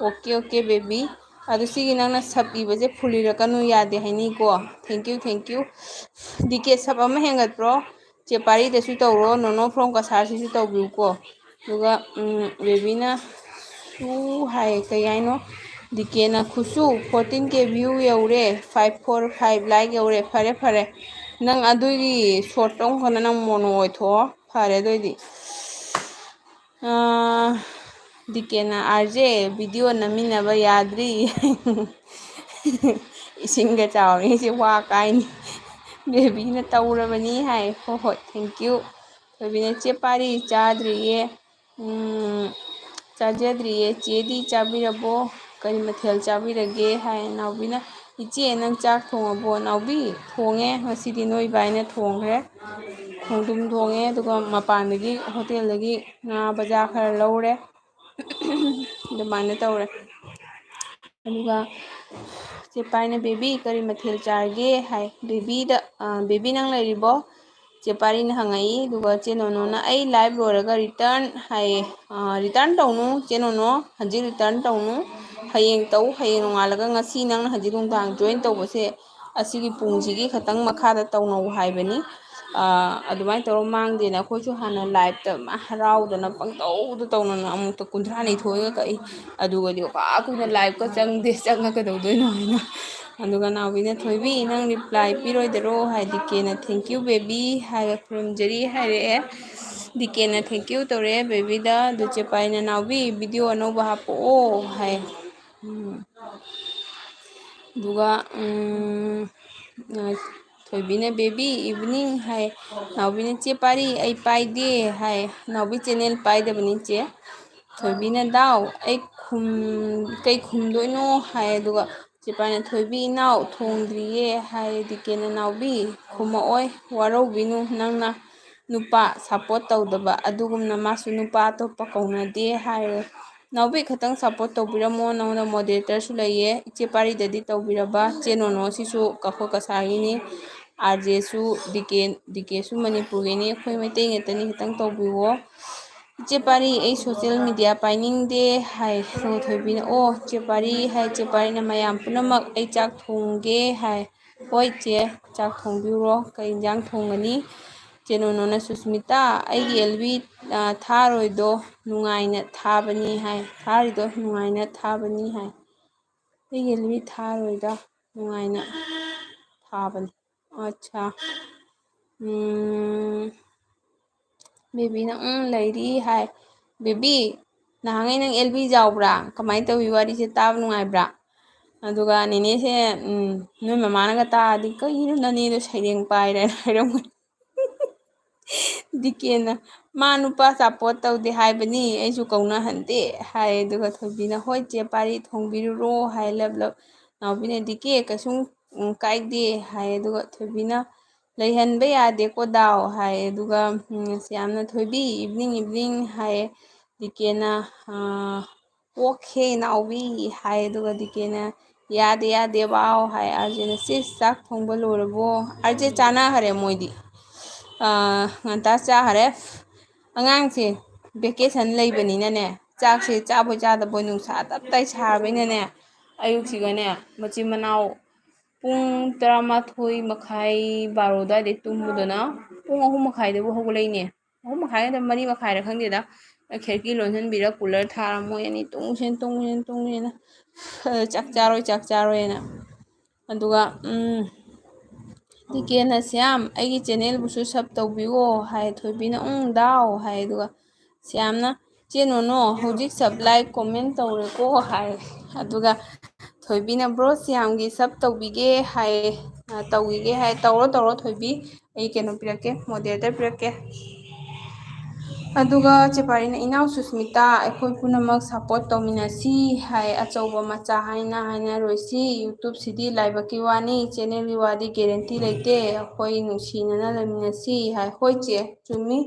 ꯑꯣꯀꯦ ꯑꯣꯀꯦ ꯕꯦꯕꯤ, ꯑꯗꯨ ꯁꯤꯒꯤ ꯅꯪꯅ ꯁꯕ ꯏꯕꯁꯦ ꯐꯨꯜ ꯏꯔꯛꯀꯅꯨ ꯌꯥꯗꯦ ꯍꯥꯏꯅꯤꯀꯣ꯫ Thank you thank you. ꯗꯤꯀꯦ ꯁꯕ ꯑꯃ ꯍꯦꯟꯒꯠꯄ꯭ꯔꯣ? ꯆꯦ ꯄꯥꯔꯤꯗꯁꯨ ꯇꯧꯔꯣ, ꯅꯣꯅꯣ ꯐ꯭ꯔꯣꯝ ꯀꯁꯥꯔꯁꯤꯁꯨ ꯇꯧꯕꯤꯌꯨꯀꯣ꯫ ꯑꯗꯨꯒ ꯕꯦꯕꯤꯅ ꯁꯨ ꯍꯥꯏ ꯀꯩ ꯍꯥꯏꯅꯣ? ꯗꯤꯀꯦꯅ ꯈꯨꯠꯁꯨ 14K ꯚ꯭ꯌꯨ ꯌꯧꯔꯦ, 545 ꯂꯥꯏꯛ ꯌꯧꯔꯦ, ꯐꯔꯦ ꯐꯔꯦ꯫ ꯅꯪ ꯑꯗꯨꯒꯤ ꯁꯣꯔꯠꯇꯣ ꯑꯃꯨꯛꯀ ꯅꯪ ꯃꯣꯅꯣ ꯑꯣꯏꯊꯣꯛꯑꯣ, ꯐꯔꯦ ꯑꯗꯨꯑꯣꯏꯗꯤ꯫ ꯗꯤꯀꯦꯅ ꯑꯥꯔꯖꯦ ꯚꯤꯗꯤꯑꯣ ꯅꯝꯃꯤꯟꯅꯕ ꯌꯥꯗ꯭ꯔꯤ꯫ ꯏꯁꯤꯡꯒ ꯆꯥꯎꯔꯤꯉꯩꯁꯦ ꯋꯥ ꯀꯥꯏꯅꯤ꯫ ꯕꯦꯕꯤꯅ ꯇꯧꯔꯕꯅꯤ ꯍꯥꯏ꯫ ꯍꯣꯏ ꯍꯣꯏ ꯊꯦꯡꯀ꯭ꯌꯨ꯫ ꯕꯦꯕꯤꯅ ꯆꯦ ꯄꯥꯔꯤ ꯆꯥꯗ꯭ꯔꯤꯌꯦ, ꯆꯥꯖꯗ꯭ꯔꯤꯌꯦ, ꯆꯦꯗꯤ ꯆꯥꯕꯤꯔꯕꯣ? ꯀꯔꯤ ꯃꯊꯦꯜ ꯆꯥꯕꯤꯔꯒꯦ ꯍꯥꯏ꯫ ꯅꯥꯎꯕꯤꯅ ꯏꯆꯦ ꯅꯪ ꯆꯥꯛ ꯊꯣꯡꯉꯕꯣ? ꯅꯥꯎꯕꯤ ꯊꯣꯡꯉꯦ, ꯉꯁꯤꯗꯤ ꯅꯣꯏ ꯏꯕꯥꯏꯅ ꯊꯣꯡꯈ꯭ꯔꯦ꯫ ꯈꯣꯡꯗ꯭ꯔꯨꯝ ꯊꯣꯡꯉꯦ, ꯑꯗꯨꯒ ꯃꯄꯥꯟꯗꯒꯤ ꯍꯣꯇꯦꯜꯗꯒꯤ ꯉꯥ ꯕꯖꯥꯔ ꯈꯔ ꯂꯧꯔꯦ꯫ ꯑꯗꯨꯃꯥꯏꯅ ꯇꯧꯔꯦ꯫ ꯑꯗꯨꯒ ꯆꯦ ꯄꯥꯔꯤꯅ ꯕꯦꯕꯤ ꯀꯔꯤ ꯃꯊꯦꯜ ꯆꯥꯔꯒꯦ ꯍꯥꯏ꯫ ꯕꯦꯕꯤ ꯅꯪ ꯂꯩꯔꯤꯕꯣ? ꯆꯦ ꯄꯥꯔꯤꯅ ꯍꯪꯉꯛꯏ꯫ ꯑꯗꯨꯒ ꯆꯦ ꯅꯣꯅꯣꯅ ꯑꯩ ꯂꯥꯏꯚ ꯂꯣꯏꯔꯒ ꯔꯤꯇꯔꯟ ꯍꯥꯏꯌꯦ꯫ ꯔꯤꯇꯔꯟ ꯇꯧꯅꯨ ꯆꯦ ꯅꯣꯅꯣ, ꯍꯧꯖꯤꯛ ꯔꯤꯇꯔꯟ ꯇꯧꯅꯨ, ꯍꯌꯦꯡ ꯇꯧ꯫ ꯍꯌꯦꯡ ꯅꯣꯡꯉꯥꯜꯂꯒ ꯉꯁꯤ ꯅꯪꯅ ꯍꯧꯖꯤꯛ ꯅꯨꯡꯗꯥꯡ ꯖꯣꯏꯟ ꯇꯧꯕꯁꯦ ꯑꯁꯤꯒꯤ ꯄꯨꯡꯁꯤꯒꯤ ꯈꯛꯇꯪ ꯃꯈꯥꯗ ꯇꯧꯅꯧ ꯍꯥꯏꯕꯅꯤ꯫ ꯑꯗꯨꯃꯥꯏꯅ ꯇꯧꯔ ꯃꯥꯡꯗꯦꯅ ꯑꯩꯈꯣꯏꯁꯨ ꯍꯥꯟꯅ ꯂꯥꯏꯚꯇ ꯍꯔꯥꯎꯗꯅ ꯄꯪꯇꯧꯗ ꯇꯧꯅꯅ ꯑꯃꯨꯛꯇ 30 ꯅꯤꯊꯣꯏꯒ ꯀꯛꯏ꯫ ꯑꯗꯨꯒꯗꯤ ꯀꯨꯏꯅ ꯂꯥꯏꯚꯀ ꯆꯪꯗꯦ, ꯆꯪꯉ ꯀꯩꯗꯧꯗꯣꯏꯅꯣ ꯍꯥꯏꯅ꯫ ꯑꯗꯨꯒ ꯅꯥꯎꯕꯤꯅ ꯊꯣꯏꯕꯤ ꯅꯪ ꯔꯤꯄ꯭ꯂꯥꯏ ꯄꯤꯔꯣꯏꯗꯔꯣ ꯍꯥꯏ꯫ ꯗꯤꯀꯦꯅ ꯊꯦꯡꯀ꯭ꯌꯨ ꯕꯦꯕꯤ ꯍꯥꯏꯔ ꯈꯨꯔꯨꯝꯖꯔꯤ ꯍꯥꯏꯔꯛꯑꯦ꯫ ꯗꯤꯀꯦꯅ ꯊꯦꯡꯀ꯭ꯌꯨ ꯇꯧꯔꯛꯑꯦ ꯕꯦꯕꯤꯗ꯫ ꯑꯗꯨ ꯆꯦ ꯄꯥꯔꯤꯅ ꯅꯥꯎꯕꯤ ꯚꯤꯗꯤꯑꯣ ꯑꯅꯧꯕ ꯍꯥꯞꯄꯛꯑꯣ ꯍꯥꯏ꯫ ꯑꯗꯨꯒ ꯊꯣꯏꯕꯤꯅ ꯕꯦꯕꯤ ꯏꯚꯤꯅꯤꯡ ꯍꯥꯏ꯫ ꯅꯥꯎꯕꯤꯅ ꯆꯦ ꯄꯥꯔꯤ ꯑꯩ ꯄꯥꯏꯗꯦ ꯍꯥꯏ꯫ ꯅꯥꯎꯕꯤ ꯆꯦꯅꯦꯜ ꯄꯥꯏꯗꯕꯅꯤ ꯆꯦ꯫ ꯊꯣꯏꯕꯤꯅ ꯗꯥꯎ ꯑꯩ ꯀꯩ ꯈꯨꯝꯗꯣꯏꯅꯣ ꯍꯥꯏ꯫ ꯑꯗꯨꯒ ꯆꯦ ꯄꯥꯔꯤꯅ ꯊꯣꯏꯕꯤ ꯏꯅꯥꯎ ꯊꯣꯡꯗ꯭ꯔꯤꯌꯦ ꯍꯥꯏ꯫ ꯗꯤꯀꯦꯅ ꯅꯥꯎꯕꯤ ꯈꯨꯝꯃꯛꯑꯣꯏ ꯋꯥꯔꯧꯕꯤꯅꯨ, ꯅꯪꯅ ꯅꯨꯄꯥ ꯁꯞꯄꯣꯔꯠ ꯇꯧꯗꯕ ꯑꯗꯨꯒꯨꯝꯅ ꯃꯥꯁꯨ ꯅꯨꯄꯥ ꯑꯇꯣꯞꯄ ꯀꯧꯅꯗꯦ ꯍꯥꯏꯔꯦ꯫ ꯅꯥꯎꯕꯤ ꯈꯛꯇꯪ ꯁꯞꯄꯣꯔꯠ ꯇꯧꯕꯤꯔꯝꯃꯣ, ꯅꯉꯣꯟꯗ ꯃꯣꯗꯦꯔꯦꯇꯔꯁꯨ ꯂꯩꯌꯦ꯫ ꯏꯆꯦ ꯄꯥꯔꯤꯗꯗꯤ ꯇꯧꯕꯤꯔꯕ? ꯆꯦ ꯅꯣꯅꯣꯁꯤꯁꯨ ꯀꯐꯣꯛ ꯀꯁꯥꯔꯒꯤꯅꯤ, ꯑꯥꯔꯖꯦꯁꯨ ꯗꯤꯀꯦꯁꯨ ꯃꯅꯤꯄꯨꯔꯒꯤꯅꯤ, ꯑꯩꯈꯣꯏ ꯃꯩꯇꯩ ꯉꯥꯛꯇꯅꯤ, ꯈꯤꯇꯪ ꯇꯧꯕꯤꯋꯣ꯫ ꯏꯆꯦ ꯄꯥꯔꯤ ꯑꯩ ꯁꯣꯁꯦꯜ ꯃೀꯗꯤꯌꯥ ꯄꯥꯏꯅꯤꯡꯗꯦ ꯍꯥꯏ꯫ ꯊꯣꯏꯕꯤꯅ ꯑꯣ ꯆꯦ ꯄꯥꯔꯤ ꯍꯥꯏ꯫ ꯆꯦ ꯄꯥꯔꯤꯅ ꯃꯌꯥꯝ ꯄꯨꯝꯅꯃꯛ ꯑꯩ ꯆꯥꯛ ꯊꯣꯡꯒꯦ ꯍꯥꯏ꯫ ꯍꯣꯏ ꯆꯦ ꯆꯥꯛ ꯊꯣꯡꯕꯤꯔꯣ, ꯀꯩ ꯏꯟꯖꯥꯡ ꯊꯣꯡꯒꯅꯤ? ꯆꯦ ꯅꯣꯅꯣꯅ ꯁꯨꯁꯃꯤꯇꯥ ꯑꯩꯒꯤ ꯑꯦꯜꯕꯤ ꯊꯥꯔꯣꯏꯗꯣ ꯅꯨꯡꯉꯥꯏꯅ ꯊꯥꯕꯅꯤ ꯍꯥꯏ꯫ ꯊꯥꯔꯤꯗꯣ ꯅꯨꯡꯉꯥꯏꯅ ꯊꯥꯕꯅꯤ ꯍꯥꯏ꯫ ꯑꯩꯒꯤ ꯑꯦꯜꯕꯤ ꯊꯥꯔꯣꯏꯗ ꯅꯨꯡꯉꯥꯏꯅ ꯊꯥꯕꯅꯤ꯫ ꯑꯠꯁꯥ꯫ ꯕꯦꯕꯤꯅ ꯂꯩꯔꯤ ꯍꯥꯏ꯫ ꯕꯦꯕꯤ ꯅꯍꯥꯟꯉꯩ ꯅꯪ ꯑꯦꯜꯕꯤ ꯌꯥꯎꯕ꯭ꯔꯥ? ꯀꯃꯥꯏꯅ ꯇꯧꯋꯤ ꯋꯥꯔꯤꯁꯦ ꯇꯥꯕ ꯅꯨꯡꯉꯥꯏꯕ꯭ꯔꯥ? ꯑꯗꯨꯒ ꯅꯦꯅꯦꯁꯦ ꯅꯣꯏ ꯃꯃꯥꯅꯒ ꯇꯥꯔꯗꯤ ꯀꯩꯅꯣ ꯅꯅꯦꯗꯣ ꯁꯩꯔꯦꯡ ꯄꯥꯏꯔꯦ ꯍꯥꯏꯔꯝꯒꯅꯤ꯫ ꯗꯤꯀꯦꯅ ꯃꯥ ꯅꯨꯄꯥ ꯁꯞꯄꯣꯔꯠ ꯇꯧꯗꯦ ꯍꯥꯏꯕꯅꯤ, ꯑꯩꯁꯨ ꯀꯧꯅꯍꯟꯗꯦ ꯍꯥꯏ꯫ ꯑꯗꯨꯒ ꯊꯣꯏꯕꯤꯅ ꯍꯣꯏ ꯆꯦ ꯄꯥꯔꯤ ꯊꯣꯡꯕꯤꯔꯨꯔꯣ ꯍꯥꯏ꯫ ꯂꯞ ꯅꯥꯎꯕꯤꯅ ꯗꯤꯀꯦ ꯀꯩꯁꯨꯝ ꯀꯥꯏꯗꯦ ꯍꯥꯏ꯫ ꯑꯗꯨꯒ ꯊꯣꯏꯕꯤꯅ ꯂꯩꯍꯟꯕ ꯌꯥꯗꯦꯀꯣ ꯗꯥꯎ ꯍꯥꯏ꯫ ꯑꯗꯨꯒ ꯌꯥꯝꯅ ꯊꯣꯏꯕꯤ ꯏꯚꯤꯅꯤꯡ ꯏꯚꯤꯅꯤꯡ ꯍꯥꯏ꯫ ꯗꯤꯀꯦꯅ ꯑꯣꯀꯦ ꯅꯥꯎꯕꯤ ꯍꯥꯏ꯫ ꯑꯗꯨꯒ ꯗꯤꯀꯦꯅ ꯌꯥꯗꯦ ꯌꯥꯗꯦ ꯋꯥꯎ ꯍꯥꯏ꯫ ꯑꯥꯔꯖꯦꯅ ꯁꯤꯁ ꯆꯥꯛ ꯊꯣꯡꯕ ꯂꯣꯏꯔꯕꯣ? ꯑꯥꯔꯖꯦ ꯆꯥꯅꯈꯔꯦ ꯃꯣꯏꯗꯤ ꯉꯟꯇꯥ ꯆꯥꯈꯔꯦ꯫ ꯑꯉꯥꯡꯁꯦ ꯚꯦꯀꯦꯁꯟ ꯂꯩꯕꯅꯤꯅꯅꯦ, ꯆꯥꯛꯁꯦ ꯆꯥꯕꯣꯏ ꯆꯥꯗꯕꯣꯏ ꯅꯨꯡꯁꯥ ꯇꯞ ꯇꯥꯏ ꯁꯥꯕꯅꯤꯅꯅꯦ, ꯑꯌꯨꯛꯁꯤꯒꯅꯦ ꯃꯆꯤꯟ ꯃꯅꯥꯎ ꯄꯨꯡ 12:30 12 ꯑꯗꯨꯋꯥꯏꯗꯩ ꯇꯨꯝꯕꯗꯨꯅ ꯄꯨꯡ 3 ꯃꯈꯥꯏꯗꯕꯨ ꯍꯧꯒꯠꯂꯛꯏꯅꯦ꯫ 3 ꯃꯈꯥꯏ ꯅꯠꯇ꯭ꯔ 4 ꯃꯈꯥꯏꯔ ꯈꯪꯗꯦꯗ꯫ ꯈꯦꯔꯀꯤ ꯂꯣꯟꯁꯤꯟꯕꯤꯔ ꯀꯨꯂꯔ ꯊꯥꯔ ꯃꯣꯏ ꯑꯅꯤ ꯇꯨꯡꯁꯦꯅ ꯆꯥꯛ ꯆꯥꯔꯣꯏꯅ꯫ ꯑꯗꯨꯒ ꯗꯤꯀꯦꯅ ꯁ꯭ꯌꯥꯝ ꯑꯩꯒꯤ ꯆꯦꯅꯦꯜꯕꯨꯁꯨ ꯁꯕ ꯇꯧꯕꯤꯌꯣ ꯍꯥꯏ꯫ ꯊꯣꯏꯕꯤꯅ ꯗꯥꯎ ꯍꯥꯏ꯫ ꯑꯗꯨꯒ ꯁ꯭ꯌꯥꯝꯅ ꯆꯦ ꯅꯣꯅꯣ ꯍꯧꯖꯤꯛ ꯁꯕ ꯂꯥꯏꯛ ꯀꯣꯃꯦꯟ ꯇꯧꯔꯦꯀꯣ ꯍꯥꯏ꯫ ꯑꯗꯨꯒ ꯊꯣꯏꯕꯤꯅ ꯕ꯭ꯔꯣ ꯁ꯭ꯌꯥꯝꯒꯤ ꯁꯕ ꯇꯧꯕꯤꯒꯦ ꯍꯥꯏ꯫ ꯇꯧꯈꯤꯒꯦ ꯍꯥꯏ꯫ ꯇꯧꯔꯣ ꯊꯣꯏꯕꯤ, ꯑꯩ ꯀꯩꯅꯣ ꯄꯤꯔꯛꯀꯦ, ꯃꯣꯗꯦꯔꯦꯇꯔ ꯄꯤꯔꯛꯀꯦ꯫ ꯑꯗꯨꯒ ꯆꯦ ꯄꯥꯔꯤꯅ ꯏꯅꯥꯎ ꯁꯨꯁꯃꯤꯇꯥ ꯑꯩꯈꯣꯏ ꯄꯨꯝꯅꯃꯛ ꯁꯞꯄꯣꯔꯠ ꯇꯧꯃꯤꯟꯅꯁꯤ ꯍꯥꯏ꯫ ꯑꯆꯧꯕ ꯃꯆꯥ ꯍꯥꯏꯅ ꯍꯥꯏꯅꯔꯣꯏꯁꯤ, ꯌꯨꯇꯨꯕꯁꯤꯗꯤ ꯂꯥꯏꯕꯛꯀꯤ ꯋꯥꯅꯤ, ꯆꯦꯅꯦꯜꯒꯤ ꯋꯥꯗꯤ ꯒꯦꯔꯦꯟꯇꯤ ꯂꯩꯇꯦ, ꯑꯩꯈꯣꯏ ꯅꯨꯡꯁꯤꯅꯅ ꯂꯩꯃꯤꯟꯅꯁꯤ ꯍꯥꯏ꯫ ꯍꯣꯏ ꯆꯦ ꯆꯨꯝꯃꯤ,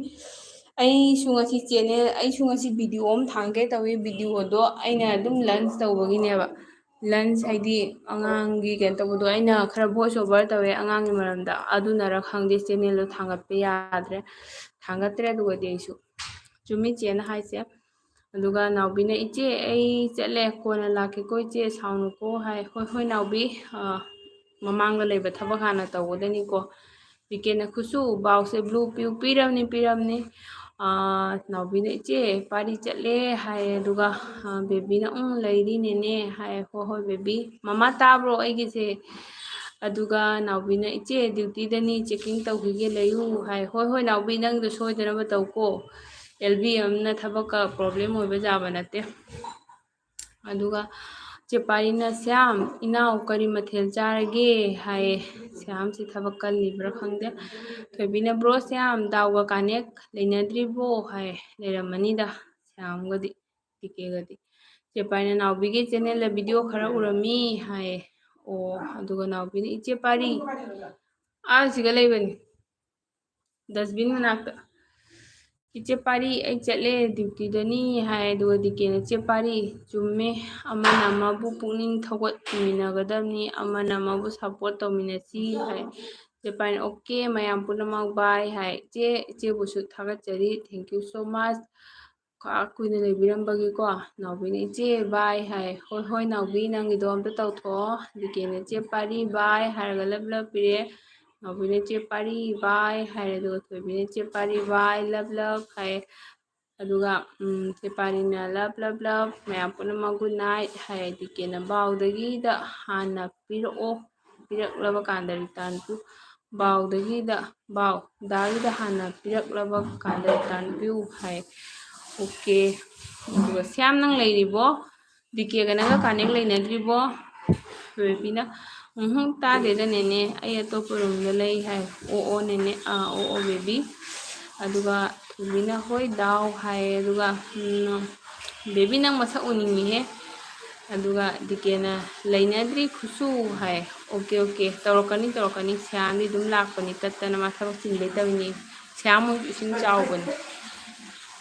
ꯑꯩꯁꯨ ꯉꯁꯤ ꯚꯤꯗꯤꯑꯣ ꯑꯃ ꯊꯥꯡꯒꯦ ꯇꯧꯏ꯫ ꯚꯤꯗꯤꯑꯣꯗꯣ ꯑꯩꯅ ꯑꯗꯨꯝ ꯂꯟꯁ ꯇꯧꯕꯒꯤꯅꯦꯕ꯫ ꯂꯟꯁ ꯍꯥꯏꯗꯤ ꯑꯉꯥꯡꯒꯤ ꯀꯩꯅꯣ ꯇꯧꯕꯗꯣ ꯑꯩꯅ ꯈꯔ ꯚꯣꯏꯁ ꯑꯣꯚꯔ ꯇꯧꯋꯦ ꯑꯉꯥꯡꯒꯤ ꯃꯔꯝꯗ, ꯑꯗꯨꯅꯔ ꯈꯪꯗꯦ ꯆꯦꯅꯦꯜꯗꯣ ꯊꯥꯡꯒꯠꯄ ꯌꯥꯗ꯭ꯔꯦ, ꯊꯥꯡꯒꯠꯇ꯭ꯔꯦ꯫ ꯑꯗꯨꯒꯗꯤ ꯑꯩꯁꯨ ꯆꯨꯝꯃꯤ ꯆꯦꯅ ꯍꯥꯏꯁꯦ ꯑꯗꯨꯒ ꯅꯥꯎꯕꯤꯅ ꯏꯆꯦ ꯑꯩ ꯆꯠꯂꯦ ꯀꯣꯟꯅ ꯂꯥꯛꯀꯦꯀꯣ ꯏꯆꯦ ꯁꯥꯎꯅꯨꯀꯣ ꯍꯥꯏ ꯍꯣꯏ ꯍꯣꯏ ꯅꯥꯎꯕꯤ ꯃꯃꯥꯡꯗ ꯂꯩꯕ ꯊꯕꯛ ꯍꯥꯟꯅ ꯇꯧꯒꯗꯅꯤꯀꯣ ꯗꯤꯀꯦꯅ ꯈꯨꯠꯁꯨ ꯕꯥꯎꯁꯦ ꯕ꯭ꯂꯨ ꯄꯤꯔꯝꯅꯤ ꯅꯥꯎꯕꯤꯅ ꯏꯆꯦ ꯄꯥꯔꯤ ꯆꯠꯂꯦ ꯍꯥꯏꯌꯦ ꯑꯗꯨꯒ ꯕꯦꯕꯤꯅ ꯂꯩꯔꯤ ꯅꯦꯅꯦ ꯍꯥꯏꯌꯦ ꯍꯣꯏ ꯍꯣꯏ ꯕꯦꯕꯤ ꯃꯃꯥ ꯇꯥꯕ꯭ꯔꯣ ꯑꯩꯒꯤꯁꯦ ꯑꯗꯨꯒ ꯅꯥꯎꯕꯤꯅ ꯏꯆꯦ ꯗ꯭ꯌꯨꯇꯤꯗꯅꯤ ꯆꯦꯛꯀꯤꯡ ꯇꯧꯈꯤꯒꯦ ꯂꯩꯌꯨ ꯍꯥꯏ ꯍꯣꯏ ꯍꯣꯏ ꯅꯥꯎꯕꯤ ꯅꯪꯗꯣ ꯁꯣꯏꯗꯅꯕ ꯇꯧꯀꯣ ꯑꯦꯜꯕꯤ ꯑꯃꯅ ꯊꯕꯛꯀ ꯄ꯭ꯔꯣꯕ꯭ꯂꯦꯝ ꯑꯣꯏꯕ ꯌꯥꯕ ꯅꯠꯇꯦ ꯑꯗꯨꯒ ꯆꯦꯄꯥꯔꯤꯅ ꯁ꯭ꯌꯥꯝ ꯏꯅꯥꯎ ꯀꯔꯤ ꯃꯊꯦꯜ ꯆꯥꯔꯒꯦ ꯍꯥꯏꯌꯦ ꯁ꯭ꯌꯥꯝꯁꯤ ꯊꯕꯛ ꯀꯜꯂꯤꯕ꯭ꯔꯥ ꯈꯪꯗꯦ ꯊꯣꯏꯕꯤꯅ ꯕ꯭ꯔꯣ ꯁ꯭ꯌꯥꯝ ꯗꯥꯎꯒ ꯀꯥꯅꯦꯛ ꯂꯩꯅꯗ꯭ꯔꯤꯕꯣ ꯍꯥꯏ ꯂꯩꯔꯝꯃꯅꯤꯗ ꯁ꯭ꯌꯥꯝꯒꯗꯤ ꯇꯤꯀꯦꯒꯗꯤ ꯆꯦꯄꯥꯔꯤꯅ ꯅꯥꯎꯕꯤꯒꯤ ꯆꯦꯅꯦꯜꯗ ꯚꯤꯗꯤꯑꯣ ꯈꯔ ꯎꯔꯝꯃꯤ ꯍꯥꯏꯌꯦ ꯑꯣ ꯑꯗꯨꯒ ꯅꯥꯎꯕꯤꯅ ꯏꯆꯦ ꯄꯥꯔꯤ ꯁꯤꯒ ꯂꯩꯕꯅꯤ ꯗꯁꯕꯤꯟ ꯃꯅꯥꯛꯇ ꯏꯆꯦ ꯄꯥꯔꯤ ꯑꯩ ꯆꯠꯂꯦ ꯗ꯭ꯌꯨꯇꯤꯗꯅꯤ ꯍꯥꯏ ꯑꯗꯨꯒ ꯗꯤꯀꯦꯅ ꯏꯆꯦ ꯄꯥꯔꯤ ꯆꯨꯝꯃꯦ ꯑꯃꯅ ꯑꯃꯕꯨ ꯄꯨꯛꯅꯤꯡ ꯊꯧꯒꯠꯃꯤꯟꯅꯒꯗꯕꯅꯤ ꯑꯃꯅ ꯑꯃꯕꯨ ꯁꯞꯄꯣꯔꯠ ꯇꯧꯃꯤꯟꯅꯁꯤ ꯍꯥꯏ ꯆꯦꯄꯥꯔꯤꯅ ꯑꯣꯀꯦ ꯃꯌꯥꯝ ꯄꯨꯝꯅꯃꯛ ꯕꯥꯏ ꯍꯥꯏ ꯏꯆꯦꯕꯨꯁꯨ ꯊꯥꯒꯠꯆꯔꯤ ꯊꯦꯡꯀ꯭ꯌꯨ ꯁꯣ ꯃꯥꯆ ꯀꯨꯏꯅ ꯂꯩꯕꯤꯔꯝꯕꯒꯤꯀꯣ ꯅꯥꯎꯕꯤꯅ ꯏꯆꯦ ꯕꯥꯏ ꯍꯥꯏ ꯍꯣꯏ ꯍꯣꯏ ꯅꯥꯎꯕꯤ ꯅꯪꯒꯤꯗꯣ ꯑꯝꯇ ꯇꯧꯊꯣꯛꯑꯣ ꯗꯤꯀꯦꯅ ꯏꯆꯦ ꯄꯥꯔꯤ ꯕꯥꯏ ꯍꯥꯏꯔꯒ ꯂꯞ ꯄꯤꯔꯦ ꯅꯥꯎꯕꯤꯅ ꯏꯆꯦ ꯄꯥꯔꯤ ꯕꯥꯏ ꯍꯥꯏꯔꯦ ꯑꯗꯨꯒ ꯊꯣꯏꯕꯤꯅ ꯏꯆꯦ ꯄꯥꯔꯤ ꯕꯥꯏ ꯂꯞ ꯍꯥꯏꯌꯦ ꯑꯗꯨꯒ ꯆꯦꯄꯥꯔꯤꯅ ꯂꯞ ꯃꯌꯥꯝ ꯄꯨꯝꯅꯃꯛ ꯒꯨꯗ ꯅꯥꯏꯠ ꯍꯥꯏ ꯗꯤꯀꯦꯅ ꯕꯥꯎꯗꯒꯤꯗ ꯍꯥꯟꯅ ꯄꯤꯔꯛꯂꯕ ꯀꯥꯟꯗ ꯔꯤꯇꯥꯔꯟ ꯄꯤꯌꯨ ꯗꯥꯒꯤꯗ ꯍꯥꯟꯅ ꯄꯤꯔꯛꯂꯕ ꯀꯥꯟꯗ ꯔꯤꯇꯥꯔꯟ ꯄꯤꯌꯨ ꯍꯥꯏ ꯑꯣꯀꯦ ꯑꯗꯨꯒ ꯁ꯭ꯌꯥꯝ ꯅꯪ ꯂꯩꯔꯤꯕꯣ ꯗꯤꯀꯦꯒ ꯅꯪꯒ ꯀꯥꯅꯦꯛ ꯂꯩꯅꯗ꯭ꯔꯤꯕꯣ ꯕꯦꯕꯤꯅ ꯇꯥꯗꯦꯗ ꯅꯦꯅꯦ ꯑꯩ ꯑꯇꯣꯞꯄ ꯔꯨꯝꯗ ꯂꯩ ꯍꯥꯏ ꯑꯣ ꯅꯦꯅꯦ ꯑꯣ ꯕꯦꯕꯤ ꯑꯗꯨꯒ ꯊꯣꯏꯕꯤꯅ ꯍꯣꯏ ꯗꯥꯎ ꯍꯥꯏꯌꯦ ꯑꯗꯨꯒ ꯕꯦꯕꯤ ꯅꯪ ꯃꯁꯛ ꯎꯅꯤꯡꯉꯤꯍꯦ ꯑꯗꯨꯒ ꯗꯤꯀꯦꯅ ꯂꯩꯅꯗ꯭ꯔꯤ ꯈꯨꯠꯁꯨ ꯍꯥꯏ ꯑꯣꯀꯦ ꯇꯧꯔꯛꯀꯅꯤ ꯁ꯭ꯌꯥꯝꯗꯤ ꯑꯗꯨꯝ ꯂꯥꯛꯄꯅꯤ ꯇꯠꯇꯅ ꯃꯥ ꯊꯕꯛ ꯆꯤꯟꯕꯩ ꯇꯧꯔꯤꯅꯤ ꯁ꯭ꯌꯥꯝ ꯃꯣꯏꯁꯨ ꯏꯁꯤꯡ ꯆꯥꯎꯕꯅꯤ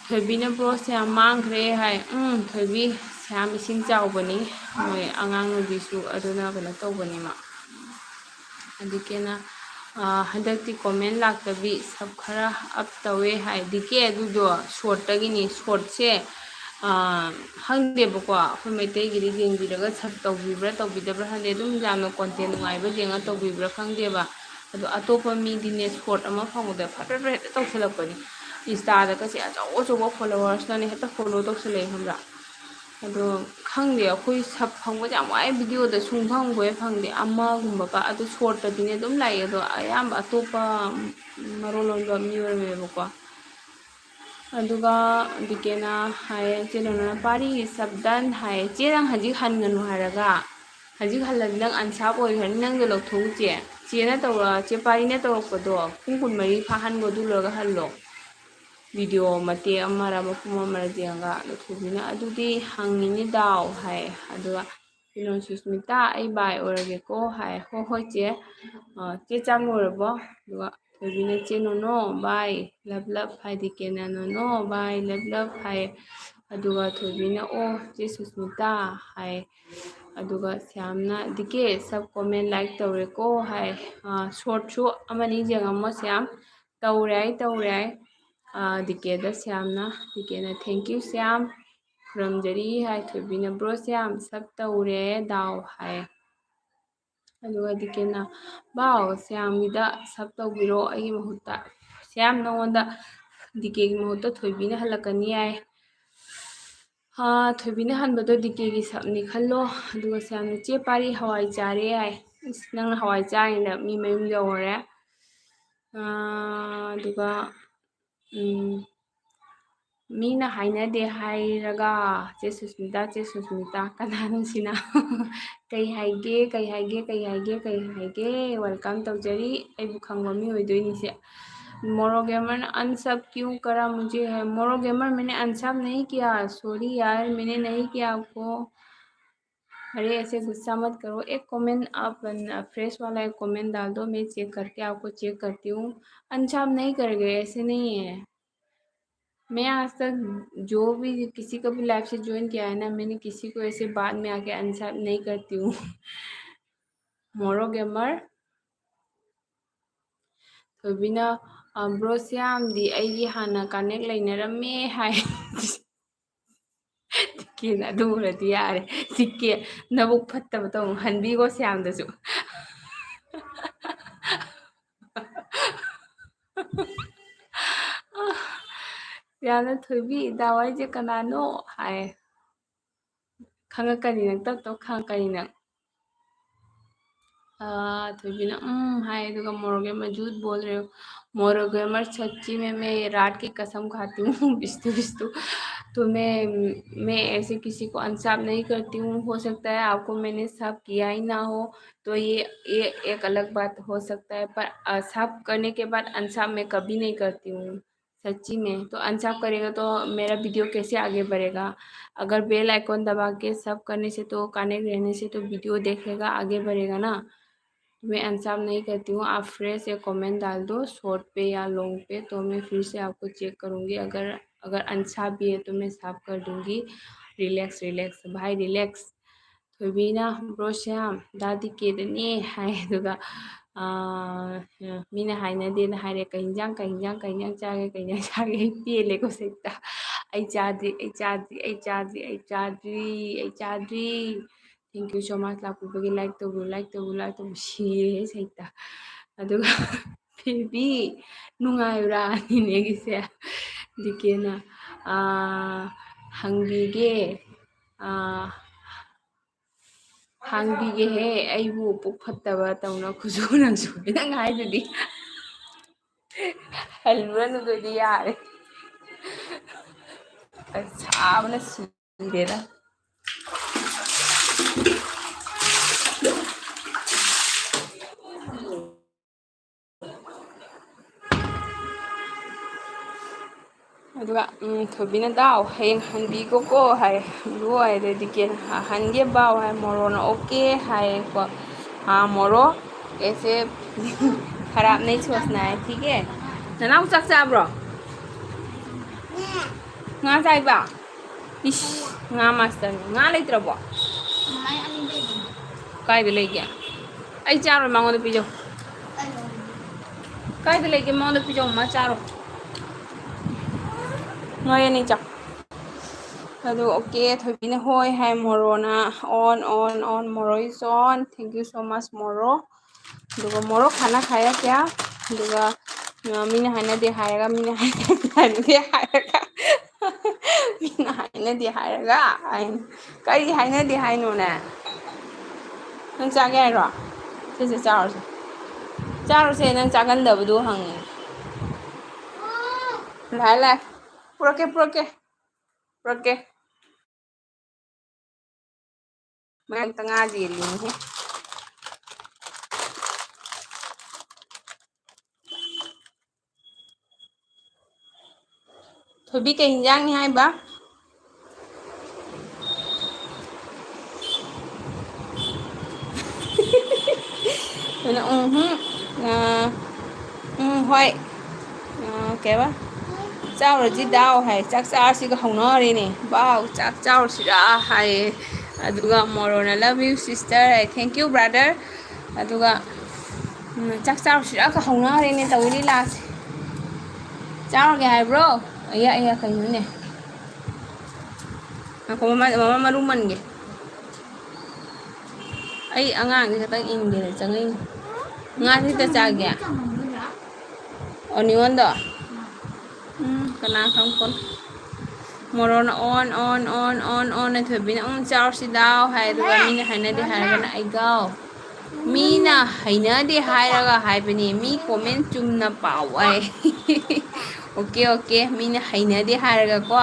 ꯊꯣꯏꯕꯤꯅ ꯕ꯭ꯔꯣ ꯁ꯭ꯌꯥꯝ ꯃꯥꯡꯈ꯭ꯔꯦ ꯍꯥꯏ ꯊꯣꯏꯕꯤ ꯁ꯭ꯌꯥꯝ ꯏꯁꯤꯡ ꯆꯥꯎꯕꯅꯤ ꯃꯣꯏ ꯑꯉꯥꯡ ꯅꯨꯕꯤꯁꯨ ꯑꯗꯨꯅ ꯀꯩꯅꯣ ꯇꯧꯕꯅꯤ ꯃꯥ ꯗꯤꯀꯦꯅ ꯍꯟꯗꯛꯇꯤ ꯀꯣꯃꯦꯟ ꯂꯥꯛꯇꯕꯤ ꯁꯕ ꯈꯔ ꯑꯞ ꯇꯧꯋꯦ ꯍꯥꯏ ꯗꯤꯀꯦ ꯑꯗꯨꯗꯣ ꯁꯣꯔꯠꯇꯒꯤꯅꯤ ꯁꯣꯔꯠꯁꯦ ꯈꯪꯗꯦꯕꯀꯣ ꯑꯩꯈꯣꯏ ꯃꯩꯇꯩꯒꯤꯗꯤ ꯌꯦꯡꯕꯤꯔꯒ ꯁꯕ ꯇꯧꯕꯤꯕ꯭ꯔꯥ ꯇꯧꯕꯤꯗꯕ꯭ꯔꯥ ꯈꯪꯗꯦ ꯑꯗꯨꯝ ꯌꯥꯝꯅ ꯀꯣꯟꯇꯦꯟ ꯅꯨꯡꯉꯥꯏꯕ ꯌꯦꯡꯉ ꯇꯧꯕꯤꯕ꯭ꯔꯥ ꯈꯪꯗꯦꯕ ꯑꯗꯣ ꯑꯇꯣꯞꯄ ꯃꯤꯗꯤꯅꯦ ꯁꯣꯔꯠ ꯑꯃ ꯐꯪꯕꯗ ꯐꯠ ꯍꯦꯛꯇ ꯇꯧꯁꯤꯜꯂꯛꯄꯅꯤ ꯏꯟꯁꯇꯥꯗꯒꯁꯦ ꯑꯆꯧꯕ ꯐꯣꯂꯣꯋꯔꯁꯅꯅꯦ ꯍꯦꯛꯇ ꯐꯣꯂꯣ ꯇꯧꯁꯤꯜꯂꯛꯑꯦ ꯈꯪꯕ꯭ꯔꯥ ꯑꯗꯣ ꯈꯪꯗꯦ ꯑꯩꯈꯣꯏ ꯁꯕ ꯐꯪꯕꯁꯦ ꯌꯥꯝ ꯋꯥꯏ ꯚꯤꯗꯤꯑꯣꯗ ꯐꯪꯗꯦ ꯑꯃꯒꯨꯝꯕꯒ ꯑꯗꯨ ꯁꯣꯔꯠꯇꯗꯤꯅꯦ ꯑꯗꯨꯝ ꯂꯥꯛꯑꯦ ꯑꯗꯣ ꯑꯌꯥꯝꯕ ꯑꯇꯣꯞꯄ ꯃꯔꯣꯜ ꯂꯣꯟꯕ ꯃꯤ ꯑꯣꯏꯔꯝꯃꯦꯕꯀꯣ ꯑꯗꯨꯒ ꯗꯤꯀꯦꯅ ꯍꯥꯏꯌꯦ ꯆꯦ ꯅꯣꯅꯥꯅ ꯄꯥꯔꯤ ꯁꯕ ꯗꯟ ꯍꯥꯏꯌꯦ ꯆꯦ ꯅꯪ ꯍꯧꯖꯤꯛ ꯍꯟꯒꯅꯨ ꯍꯥꯏꯔꯒ ꯍꯧꯖꯤꯛ ꯍꯜꯂꯗꯤ ꯅꯪ ꯑꯟꯁꯥꯞ ꯑꯣꯏꯈ꯭ꯔꯅꯤ ꯅꯪꯗꯣ ꯂꯧꯊꯣꯛꯎ ꯆꯦ ꯄꯥꯔꯤꯅ ꯇꯧꯔꯛꯄꯗꯣ ꯄꯨꯡ 24 ꯐꯥꯍꯟꯒꯣ ꯑꯗꯨ ꯂꯣꯏꯔꯒ ꯍꯜꯂꯣ ꯚꯤꯗꯤꯑꯣ ꯃꯇꯦꯛ ꯑꯃꯔ ꯃꯄꯨꯡ ꯑꯃꯔ ꯌꯦꯡꯉꯒ ꯊꯣꯏꯕꯤꯅ ꯑꯗꯨꯗꯤ ꯍꯪꯉꯤꯅꯤ ꯗꯥꯎ ꯍꯥꯏ ꯑꯗꯨꯒ ꯀꯩꯅꯣ ꯁꯨꯁꯃꯤꯇꯥ ꯑꯩ ꯕꯥꯏ ꯑꯣꯏꯔꯒꯦꯀꯣ ꯍꯥꯏ ꯍꯣꯏ ꯆꯦ ꯆꯦ ꯆꯥꯛ ꯂꯣꯏꯔꯕꯣ ꯑꯗꯨꯒ ꯊꯣꯏꯕꯤꯅ ꯆꯦ ꯅꯣꯅꯣ ꯕꯥꯏ ꯂꯞ ꯍꯥꯏ ꯗꯤꯀꯦꯅ ꯅꯣꯅꯣ ꯕꯥꯏ ꯂꯞ ꯍꯥꯏ ꯑꯗꯨꯒ ꯊꯣꯏꯕꯤꯅ ꯑꯣ ꯆꯦ ꯁꯨꯁꯃꯤꯇꯥ ꯍꯥꯏ ꯑꯗꯨꯒ ꯁ꯭ꯌꯥꯝꯅ ꯗꯤꯀꯦ ꯁꯕ ꯀꯣꯃꯦꯟ ꯂꯥꯏꯛ ꯇꯧꯔꯦꯀꯣ ꯍꯥꯏ ꯁꯣꯔꯠꯁꯨ ꯑꯃꯅꯤ ꯌꯦꯡꯉꯝꯃꯣ ꯁ꯭ꯌꯥꯝ ꯇꯧꯔꯦ ꯗꯤꯀꯦꯗ ꯗꯤꯀꯦꯅ ꯊꯦꯡꯀ꯭ꯌꯨ ꯁ꯭ꯌꯥꯝ ꯈꯨꯔꯨꯝꯖꯔꯤ ꯍꯥꯏ ꯊꯣꯏꯕꯤꯅ ꯕ꯭ꯔꯣ ꯁ꯭ꯌꯥꯝ ꯁꯕ ꯇꯧꯔꯦ ꯗꯥꯎ ꯍꯥꯏ ꯑꯗꯨꯒ ꯗꯤꯀꯦꯅ ꯕꯥꯎ ꯁ꯭ꯌꯥꯝꯒꯤꯗ ꯁꯕ ꯇꯧꯕꯤꯔꯣ ꯑꯩꯒꯤ ꯃꯍꯨꯠꯇ ꯁ꯭ꯌꯥꯝ ꯅꯉꯣꯟꯗ ꯗꯤꯀꯦꯒꯤ ꯃꯍꯨꯠꯇ ꯊꯣꯏꯕꯤꯅ ꯍꯜꯂꯛꯀꯅꯤ ꯌꯥꯏ ꯊꯣꯏꯕꯤꯅ ꯍꯟꯕꯗꯣ ꯗꯤꯀꯦꯒꯤ ꯁꯕꯅꯤ ꯈꯜꯂꯣ ꯑꯗꯨꯒ ꯁ꯭ꯌꯥꯝꯅ ꯆꯦ ꯄꯥꯔꯤ ꯍꯋꯥꯏ ꯆꯥꯔꯦ ꯌꯥꯏ ꯅꯪꯅ ꯍꯋꯥꯏ ꯆꯥꯔꯤꯅ ꯃꯤ ꯃꯌꯨꯝ ꯌꯧꯔꯦ ꯑꯗꯨꯒ ꯃꯤꯅ ꯍꯥꯏꯅꯗꯦ ꯍꯥꯏꯔꯒ ꯆꯦ ꯁꯨꯁꯃꯤꯇꯥ ꯀꯅꯥꯅꯣ ꯁꯤꯅ ꯀꯩ ꯍꯥꯏꯒꯦ ꯋꯦꯜꯀꯝ ꯇꯧꯖꯔꯤ ꯑꯩꯕꯨ ꯈꯪꯕ ꯃꯤ ꯑꯣꯏꯗꯣꯏꯅꯤꯁꯦ मोरो गेमर ने अनसब क्यों करा मुझे है मोरो गेमर मैंने अनसब नहीं किया सॉरी यार मैंने नहीं किया आपको अरे ऐसे गुस्सा मत करो एक कमेंट आप फ्रेश वाला एक कमेंट डाल दो मैं चेक करके आपको चेक करती हूँ अनसब नहीं कर गए ऐसे नहीं है मैं आज तक जो भी किसी का भी लाइव से ज्वाइन किया है ना मैंने किसी को ऐसे बाद में आके अनसब नहीं करती हूँ मोरो गेमर थोबिना ꯕ꯭ꯔꯣꯁꯌꯥꯝꯗꯤ ꯑꯩꯒꯤ ꯍꯥꯟꯅ ꯀꯥꯅꯦꯛ ꯂꯩꯅꯔꯝꯃꯦ ꯍꯥꯏ ꯇꯤꯛꯀꯦꯅ ꯑꯗꯨ ꯎꯔꯗꯤ ꯌꯥꯔꯦ ꯇꯤꯛꯀꯦ ꯅꯕꯨꯛ ꯐꯠꯇꯕ ꯇꯧ ꯍꯟꯕꯤꯈꯣ ꯁꯌꯥꯝꯗꯁꯨ ꯌꯥꯝꯅ ꯊꯣꯏꯕꯤ ꯗꯥꯋꯥꯏꯁꯦ ꯀꯅꯥꯅꯣ ꯍꯥꯏ ꯈꯪꯉꯛꯀꯅꯤ ꯅꯪ ꯇꯞ ꯇꯞ ꯈꯪꯉꯛꯀꯅꯤ ꯅꯪ थोड़ी ना हाय अदुगा मोरोगे मैं झूठ बोल रही हूँ मोरोगे मैं सच्ची में मैं रात की कसम खाती हूँ बिस्तु बिस्तु तो मैं ऐसे किसी को अनसाफ नहीं करती हूँ हो सकता है आपको मैंने साफ किया ही ना हो तो ये एक अलग बात हो सकता है पर साफ करने के बाद अनसाफ मैं कभी नहीं करती हूँ सच्ची में तो अनसाफ करेगा तो मेरा वीडियो कैसे आगे बढ़ेगा अगर बेल आइकॉन दबा के सब करने से तो कनेक्ट रहने से तो वीडियो देखेगा आगे बढ़ेगा ना मैं अनसाफ नहीं करती हूँ आप फ्रेश एक कमेंट डाल दो शॉर्ट पे या लॉन्ग पे तो मैं फिर से आपको चेक करूँगी अगर अगर अनसाफ भी है तो मैं साफ कर दूँगी रिलैक्स रिलैक्स भाई रिलैक्स थोबीना ब्रोश्याम दादी केदने हाय दुगा मीना हाइनदेना हाइरे कहीं चागे पेले को सेक्ता आई चाद्री थैंक यू सो मच लाकुबगी लाइक तो सिरे सैता अदुगा बेबी नुंगाइब्रा निनेगिसे दिकेना हंगीगे हांगीगे अइबु पुक फत्तबा तौना खुजू नंसु नंग हाइदुदी हलुरनु दुदी यारे साबना सिरेरा अदुगा थोबिना दाव हेंग हनबीगो को हाय लो आय दिके हनगे बाव हाय मोरोना ओके हाय को हाँ मोरो ऐसे खराब नहीं सोचना है ठीक है ननाउ चक चाब्रो nga चाइबा इश nga मास्टर nga लेत्रबो कायदे लेगे आई चारो मांगोदे पिजो कायदे लेगे मांगोदे पिजो मा चारो नोय नहीं चा अदु ओके थोबिना होय हाय मोरोना ऑन मोरो is on thank you so much मोरो दुगा मोरो खाना खाया क्या दुगा मीना हाइना दे हायगा मीना हाइना दे हायगा मीना हाइना दे हायगा कई हाइना दे हाइनो ने नंग चागे हायरो से चारोसे नंग चागंदबदु हंगे लाला पुरके मैं तंगा जेली है थोबी के हिंजांग नि हाइबा ना होय केबा चाउरजी दाव हाय चाक चारसिगा हौनारेने बाव चाक चाउरसिरा हाय अदुगा मोरोना love you sister hi thank you brother अदुगा चाक चाउरसिरा का हौनारेने तौली लास चाउरगे हाय ब्रो अया कहिने को mama Maru मनगे I अंगांग खतंग Inge चंगई nga thita chaगे onion do kana khang kon moron on thobina char si daw hai duga mina haina de hairagana ai gaw mina haina de hairaga haibani mi comment chumna pawai okay मीना हाइना दे हारगा को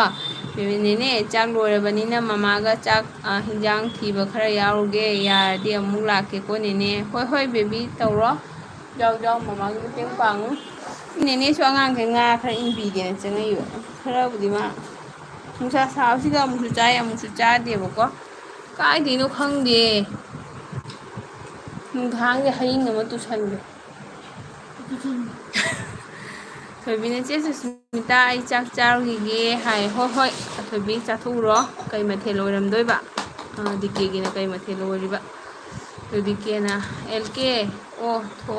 बेबीने चाक लोरबनीना ममागा चाक हिंजांग थीबा खरा यारुगे यारदी अमुक लाके को नेने होय बेबी तौरो जाओ ममा की पेंग पांग नेने सो आंगांग के nga खरा इंबीदेन चंगयो खरा बुदि मा नुसा सावसिगा अमुसु चाय अमुसु चादेबको कायदिनो खंगदे नुधांगे हयिंग नम तुसनगे थोबीने चे सुस्मिता आई चाक चारुगे हाय होय थोबी चाथुरो कई मथेल ओरमदोइबा दिकेगिना कई मथेल ओरिबा तो दिकेना एलके ओ थो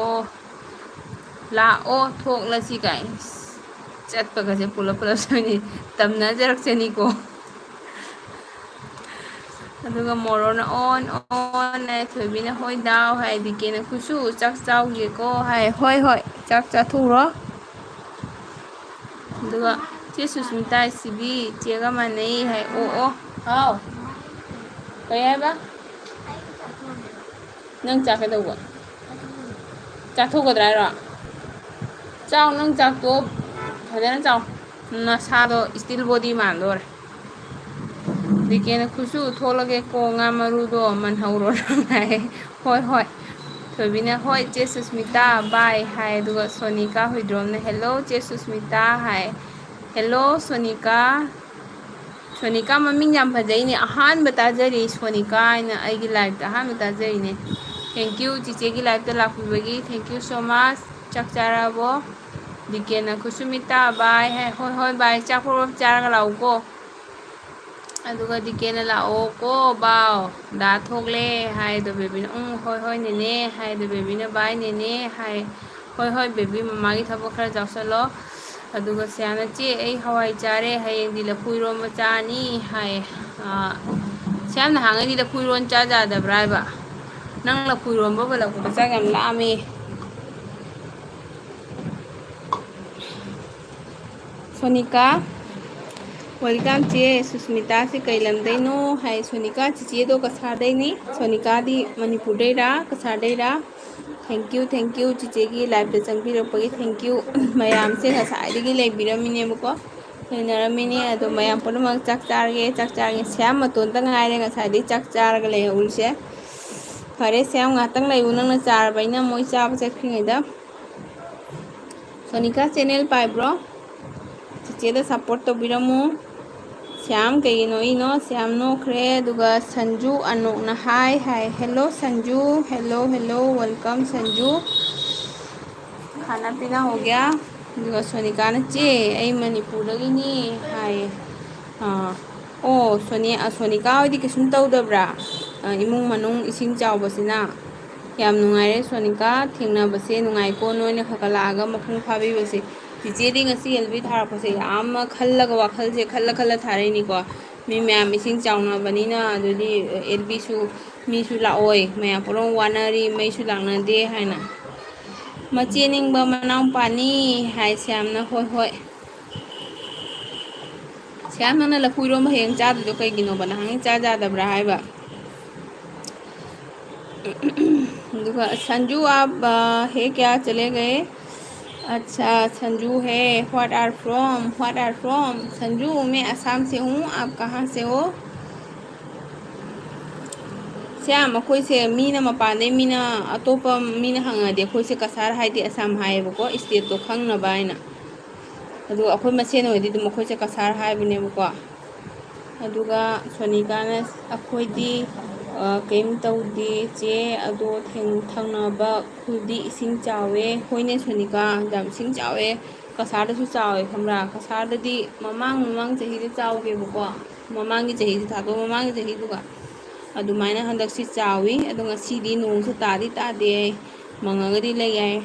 ꯂꯥꯛꯑꯣ ꯊꯣꯛꯂꯁꯤ ꯀꯥꯏ ꯆꯠꯄꯒꯁꯦ ꯄꯨꯂꯞ ꯄꯨꯂꯞ ꯁꯣꯏꯅꯤ ꯇꯝꯅꯖꯔꯛꯆꯅꯤꯀꯣ ꯑꯗꯨꯒ ꯃꯣꯔꯣꯅ ꯑꯣꯟ ꯊꯣꯏꯕꯤꯅ ꯍꯣꯏ ꯗꯥꯎ ꯍꯥꯏꯗꯤ ꯀꯦꯅ ꯈꯨꯠꯁꯨ ꯆꯥꯛ ꯆꯥꯎꯒꯦꯀꯣ ꯍꯥꯏ ꯍꯣꯏ ꯍꯣꯏ ꯆꯥꯛ ꯆꯥꯊꯣꯛꯎꯔꯣ ꯑꯗꯨꯒ ꯆꯦ ꯁꯨꯁꯃꯤꯇꯥ ꯁꯤꯕꯤ ꯆꯦꯒ ꯃꯥꯟꯅꯩ ꯍꯥꯏ ꯑꯣ ꯍꯥꯎ ꯀꯩ ꯍꯥꯏꯕ ꯅꯪ ꯆꯥꯛ ꯀꯩꯗꯧꯕ ꯆꯥꯊꯣꯛꯀꯗ꯭ꯔꯥ ꯍꯥꯏꯔꯣ ꯆꯥꯎ ꯅꯪ ꯆꯥꯛꯇꯣ ꯐꯖꯅ ꯆꯥꯎ ꯅꯁꯥꯗꯣ ꯏꯁꯇꯤꯜ ꯕꯣꯗꯤ ꯃꯥꯟꯗꯣꯔꯦ ꯗꯤꯀꯦꯅ ꯈꯨꯠꯁꯨ ꯊꯣꯛꯂꯒꯦꯀꯣ ꯉꯥ ꯃꯔꯨꯗꯣ ꯃꯟꯍꯧꯔꯣ ꯅꯪ ꯍꯥꯏ ꯍꯣꯏ ꯍꯣꯏ ꯊꯣꯏꯕꯤꯅ ꯍꯣꯏ ꯆꯦ ꯁꯨꯁꯃꯤꯇꯥ ꯕꯥꯏ ꯍꯥꯏ ꯑꯗꯨꯒ ꯁꯣꯅꯤꯀꯥ ꯍꯨꯏꯗ꯭ꯔꯣꯝꯅ ꯍꯦꯜꯂꯣ ꯆꯦ ꯁꯨꯁꯃꯤꯇꯥ ꯍꯥꯏ ꯍꯦꯜꯂꯣ ꯁꯣꯅꯤꯀꯥ ꯁꯣꯅꯤꯀꯥ ꯃꯃꯤꯡ ꯌꯥꯝ ꯐꯖꯩꯅꯦ ꯑꯍꯥꯟꯕ ꯇꯥꯖꯔꯤ ꯁꯣꯅꯤꯀꯥ ꯍꯥꯏꯅ ꯑꯩꯒꯤ ꯂꯥꯏꯐꯇ ꯑꯍꯥꯟꯕ ꯇꯥꯖꯔꯤꯅꯦ ꯊꯦꯡꯀ꯭ꯌꯨ ꯆꯤꯆꯦꯒꯤ ꯂꯥꯏꯐꯇ ꯂꯥꯛꯄꯤꯕꯒꯤ ꯊꯦꯡꯀ꯭ꯌꯨ ꯁꯣ ꯃꯥꯁ ꯆꯥꯛ ꯆꯥꯔꯕꯣ ꯗꯤꯀꯦꯅ ꯈꯨꯁꯨꯃꯤꯇꯥ ꯕꯥꯏ ꯍꯥꯏ ꯍꯣꯏ ꯍꯣꯏ ꯕꯥꯏ ꯆꯥꯛ ꯄꯣꯔꯣꯞ ꯆꯥꯔꯒ ꯂꯥꯛꯎꯀꯣ ꯑꯗꯨꯒ ꯗꯤꯀꯦꯅ ꯂꯥꯛꯑꯣ ꯀꯣ ꯕꯥꯎ ꯗꯥ ꯊꯣꯛꯂꯦ ꯍꯥꯏꯗꯣ ꯕꯦꯕꯤꯅ ꯍꯣꯏ ꯍꯣꯏ ꯅꯦꯅꯦ ꯍꯥꯏꯗꯣ ꯕꯦꯕꯤꯅ ꯕꯥꯏ ꯅꯦꯅꯦ ꯍꯥꯏ ꯍꯣꯏ ꯍꯣꯏ ꯕꯦꯕꯤ ꯃꯃꯥꯒꯤ ꯊꯕꯛ ꯈꯔ ꯆꯥꯎꯁꯜꯂꯣ ꯑꯗꯨꯒ ꯁꯤꯌꯥꯅ ꯆꯦ ꯑꯩ ꯍꯋꯥꯏ ꯆꯥꯔꯦ ꯍꯌꯦꯡꯗꯤ ꯂꯐꯨ ꯏꯔꯣꯝꯕ ꯆꯥꯅꯤ ꯍꯥꯏꯌꯦ ꯁꯤꯌꯥꯝ ꯅꯍꯥꯟꯉꯩꯗꯤ ꯂꯐꯨ ꯏꯔꯣꯟ ꯆꯥ ꯌꯥꯗꯕ꯭ꯔꯥ ꯍꯥꯏꯕ ꯅꯪ ꯂꯐꯨ ꯏꯔꯣꯟꯕ ꯄꯜꯂꯛꯄꯗ ꯆꯥꯛ ꯌꯥꯝ ꯂꯥꯝꯃꯦ ꯁꯣꯅꯤꯀꯥ ꯋꯦꯜꯀꯝ ꯆꯦ ꯁꯨꯁꯃꯤꯇꯥꯁꯤ ꯀꯩ ꯂꯝꯗꯩꯅꯣ ꯍꯥꯏ ꯁꯣꯅꯤꯀꯥ ꯆꯤꯆꯦꯗꯣ ꯀꯁꯥꯔꯗꯩꯅꯤ ꯁꯣꯅꯤꯀꯥꯗꯤ ꯃꯅꯤꯄꯨꯔꯗꯩꯔꯥ ꯀꯁꯥꯔꯗꯩꯔꯥ ꯊꯦꯡꯀ꯭ꯌꯨ ꯆꯤꯆꯦꯒꯤ ꯂꯥꯏꯐꯇ ꯆꯪꯕꯤꯔꯛꯄꯒꯤ ꯊꯦꯡꯀ꯭ꯌꯨ ꯃꯌꯥꯝꯁꯦ ꯉꯁꯥꯏꯗꯒꯤ ꯂꯩꯕꯤꯔꯝꯃꯤꯅꯦꯕꯀꯣ ꯂꯩꯅꯔꯝꯃꯤꯅꯦ ꯑꯗꯣ ꯃꯌꯥꯝ ꯄꯨꯝꯅꯃꯛ ꯆꯥꯛ ꯆꯥꯔꯒꯦ ꯁ꯭ꯌꯥꯝ ꯃꯇꯣꯟꯇ ꯉꯥꯏꯔꯦ ꯉꯁꯥꯏꯗꯒꯤ ꯆꯥꯛ ꯆꯥꯔꯒ ꯂꯩꯍꯧꯔꯤꯁꯦ ꯐꯔꯦ ꯁ꯭ꯌꯥꯝ ꯉꯥꯛꯇꯪ ꯂꯩꯌꯨ ꯅꯪꯅ ꯆꯥꯔꯕꯩꯅ ꯃꯣꯏ ꯆꯥꯕ ꯆꯠꯈ꯭ꯔꯤꯉꯩꯗ ꯁꯣꯅꯤꯀꯥ ꯆꯦꯅꯦꯜ ꯄꯥꯏꯕ꯭ꯔꯣ ꯆꯤꯆꯦꯗ ꯁꯞꯄꯣꯔꯠ ꯇꯧꯕꯤꯔꯝꯃꯨ ꯁ꯭ꯌꯥꯝ ꯀꯩꯒꯤ ꯅꯣꯛꯏꯅꯣ ꯁ꯭ꯌꯥꯝ ꯅꯣꯛꯈ꯭ꯔꯦ ꯑꯗꯨꯒ ꯁꯟꯖꯨ ꯑꯅꯣꯛꯅ hi hello Sanju hello welcome Sanju ꯈꯥना ꯄꯤना ꯍꯣ ꯒꯌꯥ ꯑꯗꯨꯒ ꯁꯣꯅꯤꯀꯥꯅ ꯆꯦ ꯑꯩ ꯃꯅꯤꯄꯨꯔꯗꯒꯤꯅꯤ ꯍꯥꯏꯌꯦ ꯑꯣ ꯁꯣꯅꯤꯀꯥ ꯍꯣꯏꯗꯤ ꯀꯩꯁꯨꯝ ꯇꯧꯗꯕ꯭ꯔꯥ ꯏꯃꯨꯡ ꯃꯅꯨꯡ ꯏꯁꯤꯡ ꯆꯥꯎꯕꯁꯤꯅ ꯌꯥꯝ ꯅꯨꯡꯉꯥꯏꯔꯦ ꯁꯣꯅꯤꯀꯥ ꯊꯦꯡꯅꯕꯁꯦ ꯅꯨꯡꯉꯥꯏꯀꯣ ꯅꯣꯏꯅ ꯈꯒꯠꯂꯛꯑꯒ ꯃꯄꯨꯡ ꯐꯥꯕꯤꯕꯁꯦ ꯆꯤꯆꯦꯗꯤ ꯉꯁꯤ ꯑꯦꯜꯕꯤ ꯊꯥꯔꯛꯄꯁꯦ ꯌꯥꯝꯅ ꯈꯜꯂꯒ ꯋꯥꯈꯜꯁꯦ ꯈꯜꯂ ꯊꯥꯔꯛꯏꯅꯤꯀꯣ ꯃꯤ ꯃꯌꯥꯝ ꯏꯁꯤꯡ ꯆꯥꯎꯅꯕꯅꯤꯅ ꯑꯗꯨꯗꯤ ꯑꯦꯜꯕꯤꯁꯨ ꯃꯤꯁꯨ ꯂꯥꯛꯑꯣꯏ ꯃꯌꯥꯝ ꯄꯨꯝꯅꯃꯛ ꯋꯥꯅꯔꯤ ꯃꯩꯁꯨ ꯂꯥꯛꯅꯗꯦ ꯍꯥꯏꯅ ꯃꯆꯦ ꯅꯤꯡꯕ ꯃꯅꯥꯎꯄꯥꯅꯤ ꯍꯥꯏꯁꯦ ꯌꯥꯝꯅ ꯍꯣꯏ ꯍꯣꯏ ꯁ꯭ꯌꯥꯝ ꯅꯪꯅ ꯂꯐꯨ ꯏꯔꯣꯝꯕ ꯍꯌꯦꯡ ꯆꯥꯗ꯭ꯔꯤꯗꯣ ꯀꯩꯒꯤꯅꯣꯕ ꯅꯍꯥꯟꯒꯩ ꯆꯥ ꯌꯥꯗꯕ꯭ꯔꯥ ꯍꯥꯏꯕ दुआ संजू आप है क्या चले गए अच्छा संजू है व्हाट आर फ्रॉम संजू मैं असम से हूँ आप कहाँ से हो श्याम अखोइसे मीना मपाने मीना अतोपा मीना हंगदे अखोइसे कसार हाइदे असम हाइबको स्टेट तो खंगनबा हाइना अदु अखोइ मसेन होइदि दुम अखोइसे कसार हाइबनेबको अदुगा सोनिकाना अखोइदि ꯀꯩꯝ ꯇꯧꯗꯦ ꯆꯦ ꯑꯗꯣ ꯊꯪꯅꯕ ꯈꯨꯜꯗꯤ ꯏꯁꯤꯡ ꯆꯥꯎꯋꯦ ꯍꯣꯏꯅꯦ ꯁꯣꯅꯤꯀꯥ ꯌꯥꯝ ꯏꯁꯤꯡ ꯆꯥꯎꯋꯦ ꯀꯁꯥꯔꯗꯁꯨ ꯆꯥꯎꯋꯦ ꯈꯪꯕ꯭ꯔꯥ ꯀꯁꯥꯔꯗꯗꯤ ꯃꯃꯥꯡ ꯆꯍꯤꯗ ꯆꯥꯎꯒꯦꯕꯀꯣ ꯃꯃꯥꯡꯒꯤ ꯆꯍꯤꯗ ꯊꯥꯗꯣꯛ ꯃꯃꯥꯡꯒꯤ ꯆꯍꯤꯗꯨꯒ ꯑꯗꯨꯃꯥꯏꯅ ꯍꯟꯗꯛꯁꯤ ꯆꯥꯎꯋꯤ ꯑꯗꯣ ꯉꯁꯤꯗꯤ ꯅꯣꯡꯁꯨ ꯇꯥꯗꯦ ꯃꯪꯉꯒꯗꯤ ꯂꯩ ꯌꯥꯏ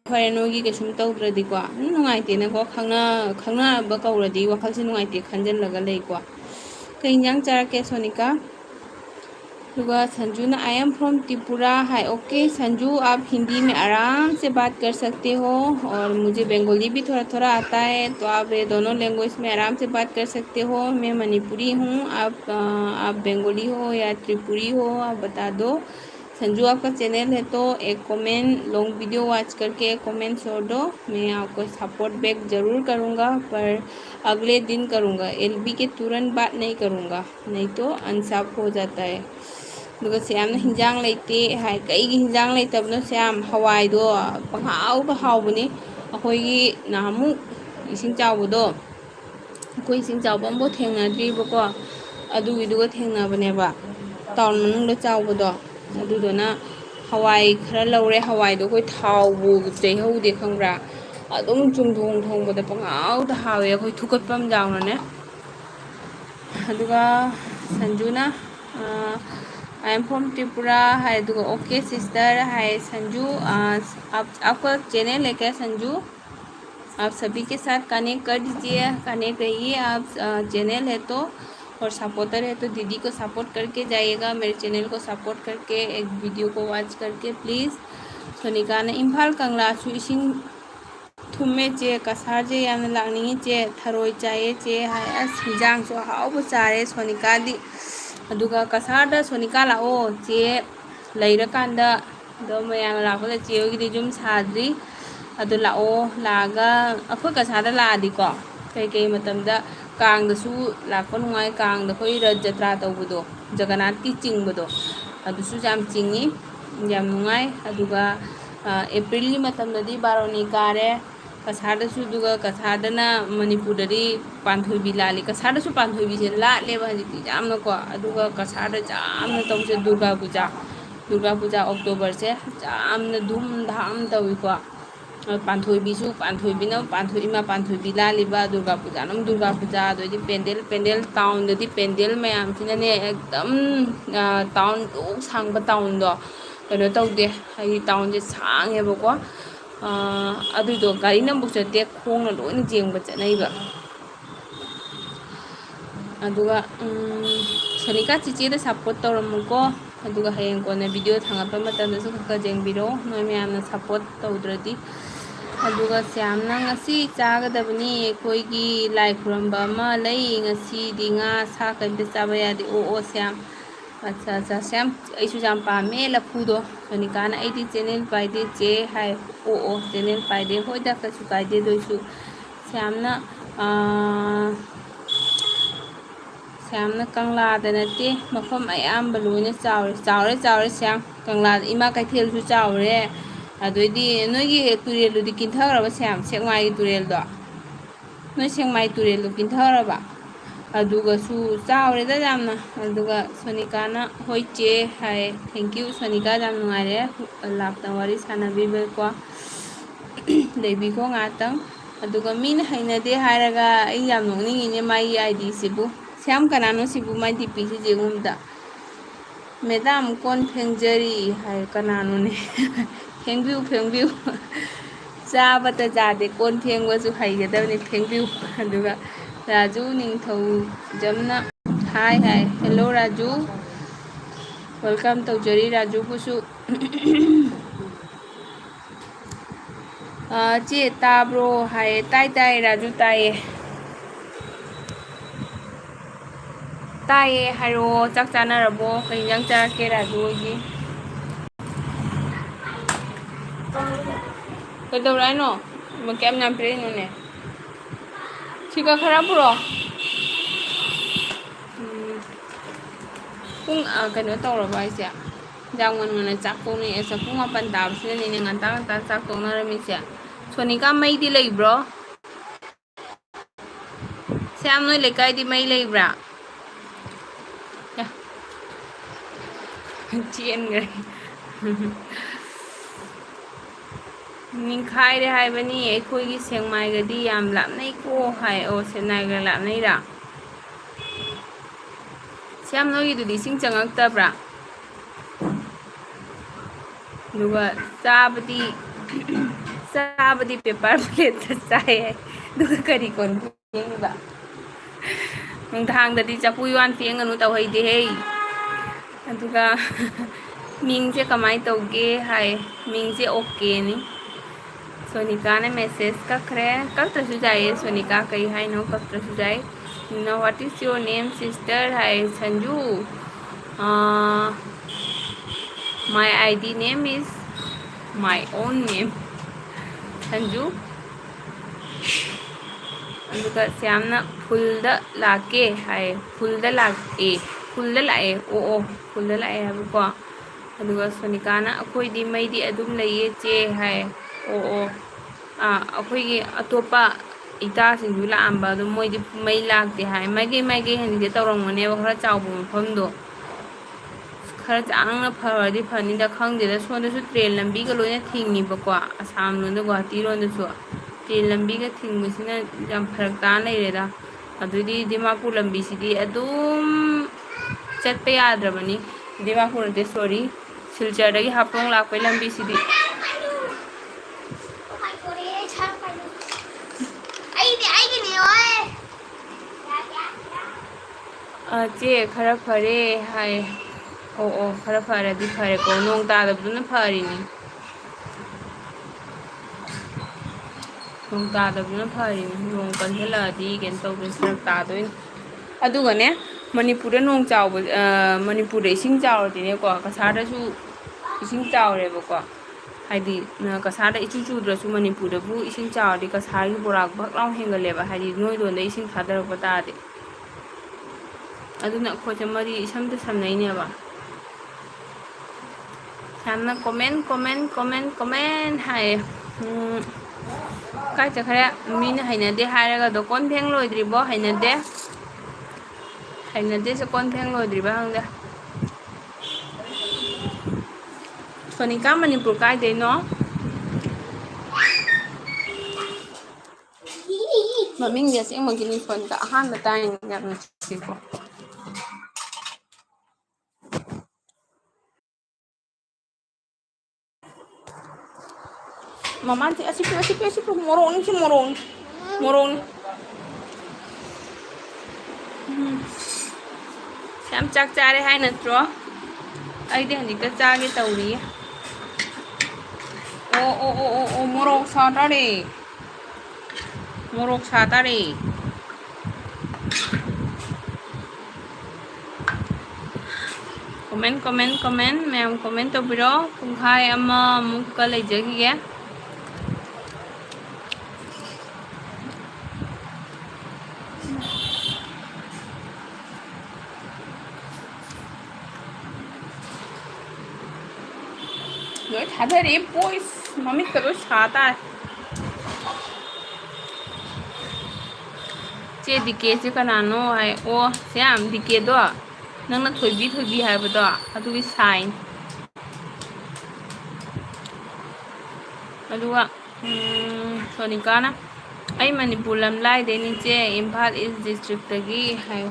ꯐꯔꯦ ꯅꯣꯏꯒꯤ ꯀꯩꯁꯨꯝ ꯇꯧꯗ꯭ꯔꯗꯤꯀꯣ ꯅꯨꯡꯉꯥꯏꯇꯦꯅꯀꯣ ꯈꯪꯅꯕ ꯀꯧꯔꯗꯤ ꯋꯥꯈꯜꯁꯦ ꯅꯨꯡꯉꯥꯏꯇꯦ खंजन लेको कई इंजांग चारके सोनिका दुआ संजू ना आई एम फ्रॉम त्रिपुरा है ओके संजू आप हिंदी में आराम से बात कर सकते हो और मुझे बंगाली भी थोड़ा थोड़ा आता है तो आप ये दोनों लैंग्वेज में आराम से बात कर सकते हो मैं मणिपुरी हूँ आप बंगाली हो या त्रिपुरी हो आप बता दो संजू आपका चैनल है तो एक कमेंट लॉन्ग वीडियो वॉच करके एक कमेंट छोड़ दो मैं आपको सपोर्ट बैक ज़रूर करूँगा पर अगले दिन करूँगा एलबी के तुरंत बात नहीं करूँगा नहीं तो अनसाफ हो जाता है दुगा श्याम हिंजांग लेते है कई हिंजांग लेतबनो श्याम हवाईदो पंहाव हावबनी अखोई नामु इसिंग चावदो अखोई इसिंग चावबो थेंगनद्रीबको अदुगिदुगा थेंगनबनेबा टाउन मनुंगदा चावबदो अदुदोना हवाई खरा लौरे हवाईदो कोई थावबो चैहौदे खंग्रा अदुम चुंगथोंग थोंबदा पंहाव हावे अखोई थुकटपम जावनाने अदुगा संजुना आई एम फ्रॉम त्रिपुरा है ओके सिस्टर है संजू आपका चैनल है क्या संजू? आप सभी के साथ कनेक्ट कर दीजिए, कनेक्ट रहिए आप चैनल है तो, और सपोर्टर है तो दीदी को सपोर्ट करके जाइएगा, मेरे चैनल को सपोर्ट करके एक वीडियो को वॉच करके प्लीज़। सोनिका ने इम्फाल कंगलासु इसिंग थुमे चे कसार चे याम लानी चे थरोई चाहे चे है अस हिजांग सो हाउ चारे सोनिका दी अदुगा कसार सोनिका लाओ चे लेरकांदा दो मयाम लापदा चे होगी जुम साद्री अदु लाओ लागा अखोई कसादा लादीको कई मतमदा कांगदसु लाको नुंगाई कांगदा खोई रथ जत्रा तौबदो जगन्नाथ की चिंगबदो अदुसु जाम चिंगी याम नुंगाई अदुगा एप्रिल की मतमददी बारोनी कारे कसारदसु दुगा कसारदना मणिपुरददी पांथोइबी लाली कसारदसु पांथोइबीसे लालेबा हजिति जामनको अदुगा कसारदा जामना तौसे दुर्गा पूजा अक्टोबर से जामना धूमधाम तौइको पांथोइबीसु पांथोइबीना पांथोइमा पांथोइबी लालिबा दुर्गा पूजा अदोइदि पेंडेल टाउनददी पेंडेल मयामसिनाने एकदम टाउन लोक सांगबा टाउनदो कनो तौदे हाई टाउन से सांगेबको अदुदो गाड़ी नंबुक चते खोंगना लोइना जेंगबा चनैबा अदुगा सोनिका चिचेदा सपोर्ट तौरमुको अदुगा हयेंग कोने वीडियो थांगपा मतमदसु खका जेंगबिरो नोय मयामना सपोर्ट तौद्रदि अदुगा श्यामना ngasi चागदबनी अखोइगी लाई खुरंबा अमा लई ngasi दि nga सा कइबे चाबा यादि ओ श्याम अच्छा श्याम ऐसु जाम पामे लफुदो सोनिकाना ऐदि चैनल पाइदे चे हाय ओ चैनल पाइदे होइदा कछु काइदे दोइसु श्यामना कंगलादा नते मफम अयाम्ब लोइना चावरे श्याम कंगलादा इमा कैथेलसु चावरे अदोइदि नोइगी तुरेलुदि किंथगरबा श्याम सेकमाई तुरेलदो नोइ सेकमाई तुरेलदो किंथगरबा अदुगसु चावरेदा जामना अदुगा सोनिकाना होइचे हाय थैंक यू सोनिका जाम नुंगाइरे लापता वारी सानाबिबको लेबिको ngaतंग अदुगा मीन हैनदे हायरगा आई याम नोंनिंगिने माई आईडी सिबु श्याम कनानो सिबु माई डीपी से जेगुमदा मैडम कौन फेंगजरी हाय कनानो ने फेंगबिउ चाबता जादे कौन फेंगबसु हैगदबने फेंगबिउ अदुगा राजू निंगथौ जमना हाय हेलो राजू वेलकम तौजरी राजू बुसु चे ताब्रो हाय ताई राजू ताये हारो चाक चानरबो कई इंजांग चाके राजू होगी कदौराइनो कैम नाम प्रेनो सिका खरा पुरो पुंग कनो तौरबा आइसे जांगन चाकौनी ऐसा पुंग अपन ताबसिने nganta चाक तौनरमिसे सोनिका मैदी लेब्रो श्याम नोइ लेकाइदि मै लेब्रा चेन गए निखाइरे हाइबनी अखोइगी सेंगमाइगदी याम लापनैको हाय ओ सेनाइगा लापनैरा श्याम नोइगीदुदि सिंग चंगक्तब्रा दुगा चाबदी पेपर प्लेट चाय दुगा करी कोन पेंगबा नुंथांगददि चापु युआन पेंगनु तौहैदे हे अदुगा मिंगसे कमाई तौगे हाय मिंगसे ओके नि सोनिका ने मैसेज कक्तसु जाए सोनिका कई हाय नो कक्तसु जाए नो what is your name sister hi Sanju my ID name is my own name Sanju अदुगा श्यामना फुलदा लाके हाय फुलदा लाए ओ फुलदा लाए हाबको अदुगा सोनिकाना अखोइदि मैदि अदुम लइए चे हाय ओ अखोइगी अतोपा इता सिंजु लांबा दो मोइदि मै लाक्ते हाय माइगे हनिदे तौरंगनेबा खरा चावबो मफमदो खरा चांगना फरदि फनिदा खंगदेदा सोंदसु ट्रेन लंबीगा लोइना थिंगिबको आसाम लोंदा गुवाहाटी लोंदसु ट्रेन लंबीगा थिंगबसिना याम फरक ता लेरेदा अदुदि दिमापुर लंबीसिदि अदुम चटपे याद्रबनी ꯗꯤꯃꯥꯄꯨꯔ ꯅꯠꯇꯦ ꯁꯣꯔꯤ ꯁꯤꯜꯆꯔꯗꯒꯤ ꯍꯥꯞꯂꯣꯡ ꯂꯥꯛꯄꯩ ꯂꯝꯕꯤꯁꯤꯗꯤ ꯆꯦ ꯈꯔ ꯐꯔꯦ ꯍꯥꯏ ꯑꯣ ꯑꯣ ꯈꯔ ꯐꯔꯗꯤ ꯐꯔꯦꯀꯣ ꯅꯣꯡ ꯇꯥꯗꯕꯗꯨꯅ ꯐꯔꯤꯅꯤ ꯅꯣꯡ ꯇꯥꯗꯕꯗꯨꯅ ꯐꯔꯤꯅꯤ ꯅꯣꯡ ꯀꯟꯁꯤꯜꯂꯛꯑꯗꯤ ꯀꯩꯅꯣ ꯇꯧꯗꯣꯏꯅꯤ ꯐꯔꯛ ꯇꯥꯗꯣꯏꯅꯤ ꯑꯗꯨꯒꯅꯦ ꯃꯅꯤꯄꯨꯔꯗ ꯅꯣꯡ ꯆꯥꯎꯕ ꯃꯅꯤꯄꯨꯔꯗ ꯏꯁꯤꯡ ꯆꯥꯎꯔꯗꯤꯅꯦꯀꯣ ꯀꯁꯥꯔꯗꯁꯨ ꯏꯁꯤꯡ ꯆꯥꯎꯔꯦꯕꯀꯣ ꯍꯥꯏꯗꯤ ꯀꯁꯥꯔꯗ ꯏꯆꯨ ꯆꯨꯗ꯭ꯔꯁꯨ ꯃꯅꯤꯄꯨꯔꯗꯕꯨ ꯏꯁꯤꯡ ꯆꯥꯎꯔꯗꯤ ꯀꯁꯥꯔꯒꯤ ꯕꯣꯔꯥꯛ ꯚꯛ ꯂꯥꯎ ꯍꯦꯟꯒꯠꯂꯦꯕ ꯍꯥꯏꯗꯤ ꯅꯣꯏꯔꯣꯝꯗ ꯏꯁꯤꯡ ꯊꯥꯗꯔꯛꯄ ꯇꯥꯔꯗꯤ ꯑꯗꯨꯅ ꯑꯩꯈꯣꯏꯁꯦ ꯃꯔꯤ ꯏꯁꯝꯇ ꯁꯝꯅꯩꯅꯦꯕ ꯌꯥꯝꯅ ꯀꯣꯃꯦꯟ ꯀꯣꯃꯦꯟ ꯀꯣꯃꯦꯟ ꯀꯣꯃꯦꯟ ꯍꯥꯏꯌꯦ ꯀꯥꯏ ꯆꯠꯈ꯭ꯔꯦ ꯃꯤꯅ ꯍꯩꯅꯗꯦ ꯍꯥꯏꯔꯒꯗꯣ ꯀꯣꯟ ꯐꯦꯡ ꯂꯣꯏꯗ꯭ꯔꯤꯕꯣ ꯍꯩꯅꯗꯦ ꯍꯩꯅꯗꯦꯁꯦ ꯀꯣꯟ ꯐꯦꯡ ꯂꯣꯏꯗ꯭ꯔꯤꯕ ꯈꯪꯗꯦ ꯁꯣꯅꯤꯀꯥ ꯃꯅꯤꯄꯨꯔ ꯀꯥꯏꯗꯩꯅꯣ ꯃꯃꯤꯡꯗꯤ ꯑꯁꯦꯡꯕꯒꯤꯅꯤ ꯁꯣꯅꯤꯀꯥ ꯑꯍꯥꯟꯕ ꯇꯥꯏꯅꯤ ꯌꯥꯝ ꯅꯨꯡꯁꯤꯀꯣ ꯃꯃꯥꯗꯤ ꯑꯁꯤ ꯃꯣꯔꯣꯛꯅꯤ ꯁꯤ ꯃꯣꯔꯣꯛꯅꯤ ꯃꯣꯔꯣꯛꯅꯤ ꯌꯥꯝ ꯆꯥꯛ ꯆꯥꯔꯦ ꯍꯥꯏ ꯅꯠꯇ꯭ꯔꯣ ꯑꯩꯗꯤ ꯍꯧꯖꯤꯛꯇ ꯆꯥꯒꯦ ꯇꯧꯔꯤꯌꯦ ꯑꯣ 모록 사다리 모록 사다리 ꯀꯣꯃꯦꯟ ꯃꯌꯥꯝ ꯀꯣꯃꯦꯟ ꯇꯧꯕꯤꯔꯣ ꯄꯨꯡꯈꯥꯏ ꯑꯃꯃꯨꯛꯀ ꯂꯩꯖꯈꯤꯒꯦ ꯂꯣꯏ ꯊꯥꯗꯔꯤ ꯕꯣꯏꯁ ꯃꯃꯤꯠꯀ ꯂꯣꯏ ꯁꯥ ꯇꯥꯔꯦ ꯆꯦ ꯗꯤꯀꯦꯁꯦ ꯀꯅꯥꯅꯣ ꯍꯥꯏ ꯑꯣ ꯁꯦꯝ ꯗꯤꯀꯦꯗꯣ ꯅꯪꯅ ꯊꯣꯏꯕꯤ ꯍꯥꯏꯕꯗꯣ ꯑꯗꯨꯒꯤ ꯁꯥꯏꯟ ꯑꯗꯨꯒ ꯁꯣꯅꯤꯀꯥꯅ ꯑꯩ ꯃꯅꯤꯄꯨꯔ ꯂꯝꯂꯥꯏꯗꯩꯅꯤ ꯏꯆꯦ ꯏꯝꯐꯥꯜ ꯏꯁ ꯗꯤꯁꯇ꯭ꯔꯤꯛꯇꯒꯤ ꯍꯥꯏ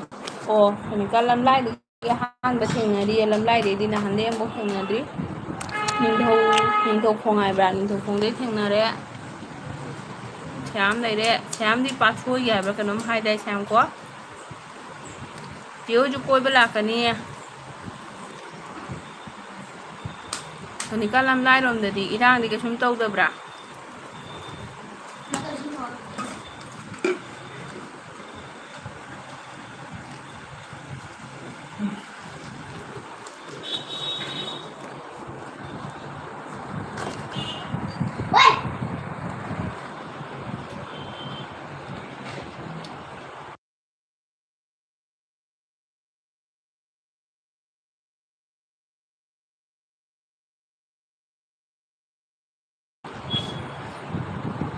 ꯑꯣ ꯁꯣꯅꯤꯀꯥ ꯂꯝꯂꯥꯏꯗꯒꯤ ꯑꯍꯥꯟꯕ ꯊꯦꯡꯅꯔꯤꯌꯦ ꯂꯝꯂꯥꯏꯗꯩꯗꯤ ꯅꯍꯥꯟꯗꯩ ꯑꯃꯨꯛ ꯊꯦꯡꯅꯗ꯭ꯔꯤ ꯅꯤꯡꯊꯧꯈꯣꯡ ꯍꯥꯏꯕ꯭ꯔꯥ ꯅꯤꯡꯊꯧꯈꯣꯡꯗꯩ ꯊꯦꯡꯅꯔꯦ ꯁꯌꯥꯝ ꯂꯩꯔꯦ ꯁꯌꯥꯝꯗꯤ ꯄꯥꯠꯁꯣꯏꯒꯤ ꯍꯥꯏꯕ꯭ꯔꯥ ꯀꯩꯅꯣꯝ ꯍꯥꯏꯗꯥꯏ ꯁꯌꯥꯝ ꯀꯣ ꯆꯦ ꯍꯣꯏꯁꯨ ꯀꯣꯏꯕ ꯂꯥꯛꯀꯅꯤꯌꯦ ꯁꯣꯅꯤꯀꯥ ꯂꯝꯂꯥꯏꯔꯣꯝꯗꯗꯤ ꯏꯔꯥꯡꯗꯤ ꯀꯩꯁꯨꯝ ꯇꯧꯗꯕ꯭ꯔꯥ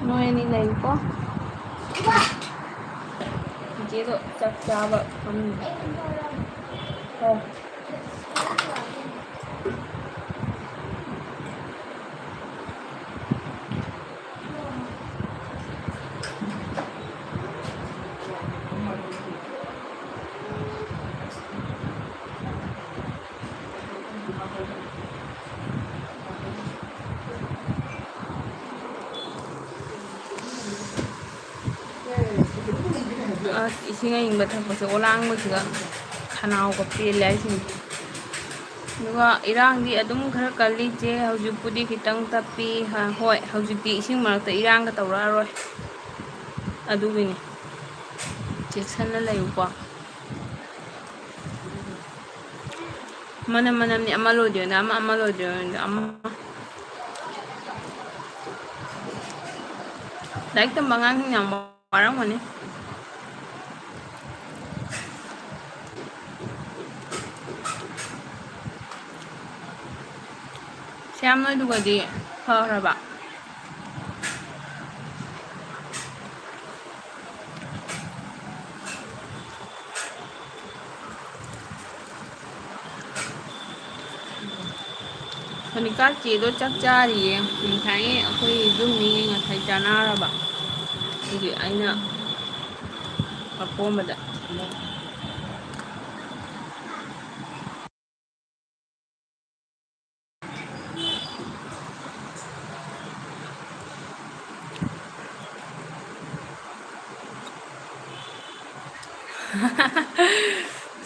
ꯅꯣꯏ ꯑꯅꯤ ꯂꯩꯀꯣ ꯆꯦꯗꯣ ꯆꯥꯛ ꯆꯥꯕ ꯐꯝꯃꯤ ꯑꯁ ꯏꯁꯤꯡ ꯑꯏꯪꯕ ꯊꯛꯄꯁꯦ ꯑꯣꯂꯥꯡꯕꯁꯤꯒ ꯈꯅꯥꯎꯒ ꯄꯦꯜꯂꯦ ꯍꯥꯏꯁꯤꯅꯤ ꯑꯗꯨꯒ ꯏꯔꯥꯡꯗꯤ ꯑꯗꯨꯝ ꯈꯔ ꯀꯜꯂꯤ ꯆꯦ ꯍꯧꯖꯤꯛꯄꯨꯗꯤ ꯈꯤꯇꯪ ꯇꯞꯄꯤ ꯍꯣꯏ ꯍꯧꯖꯤꯛꯇꯤ ꯏꯁꯤꯡ ꯃꯔꯛꯇ ꯏꯔꯥꯡꯒ ꯇꯧꯔꯛꯑꯔꯣꯏ ꯑꯗꯨꯒꯤꯅꯤ ꯆꯦꯛꯁꯤꯟꯅ ꯂꯩꯌꯨꯀꯣ ꯃꯅꯝꯅꯤ ꯑꯃ ꯂꯣꯏꯗꯣꯏꯅ ꯑꯃ ꯂꯣꯏꯗꯣꯏꯅ ꯑꯃ ꯂꯥꯏꯔꯤꯛ ꯇꯝꯕ ꯑꯉꯥꯡꯁꯤꯡ ꯌꯥꯝ ꯋꯥꯔꯝꯒꯅꯤ ꯁꯌꯥꯝ ꯅꯣꯏꯗꯨꯒꯗꯤ ꯐꯈ꯭ꯔꯕ ꯁꯣꯅꯤꯀꯥ ꯆꯦꯗꯣ ꯆꯥꯛ ꯆꯥꯔꯤꯌꯦ ꯉꯁꯥꯏ ꯑꯩꯈꯣꯏ ꯌꯨꯝ ꯃꯤꯉꯩ ꯉꯁꯥꯏ ꯆꯥꯅꯔꯕ ꯑꯗꯨꯒꯤ ꯑꯩꯅ ꯑꯀꯣꯝꯕꯗ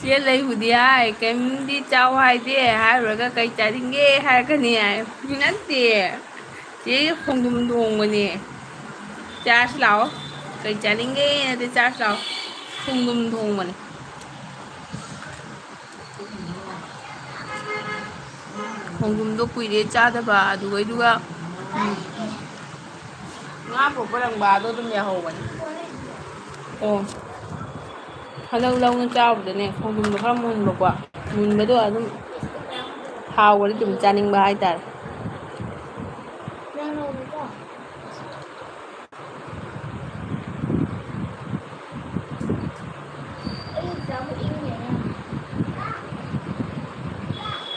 ꯆꯦ ꯂꯩꯕꯨꯗꯤ ꯍꯥꯏ ꯀꯩꯝꯗꯤ ꯆꯥꯎ ꯍꯥꯏꯗꯦ ꯍꯥꯏꯔꯨꯔꯒ ꯀꯩ ꯆꯥꯅꯤꯡꯒꯦ ꯍꯥꯏꯔꯛꯀꯅꯤ ꯍꯥꯏ ꯅꯠꯇꯦ ꯆꯦ ꯈꯣꯡꯗ꯭ꯔꯨꯝ ꯊꯣꯡꯕꯅꯦ ꯆꯥꯔꯖ ꯂꯥꯛꯑꯣ ꯀꯩ ꯆꯥꯅꯤꯡꯒꯦ ꯅꯠꯇꯦ ꯆꯥꯔꯖ ꯂꯥꯛꯑꯣ ꯈꯣꯡꯗ꯭ꯔꯨꯝ ꯊꯣꯡꯕꯅꯦ ꯈꯣꯡꯗ꯭ꯔꯨꯝꯗꯣ ꯀꯨꯏꯔꯦ ꯆꯥꯗꯕ ꯑꯗꯨꯒ ꯉꯥ ꯄꯣꯛꯄꯔꯪꯕꯥꯗꯣ ꯑꯗꯨꯝ ꯌꯥꯍꯧꯕꯅꯤ ꯑꯣ ꯍꯟꯗꯛ ꯂꯧꯅ ꯆꯥꯕꯗꯅꯦ ꯈꯣꯡꯖ꯭ꯔꯨꯝꯗꯣ ꯈꯔ ꯃꯨꯟꯕꯀꯣ ꯃꯨꯟꯕꯗꯣ ꯑꯗꯨꯝ ꯍꯥꯎꯕꯗꯤ ꯑꯗꯨꯝ ꯆꯥꯅꯤꯡꯕ ꯍꯥꯏꯇꯥꯔꯦ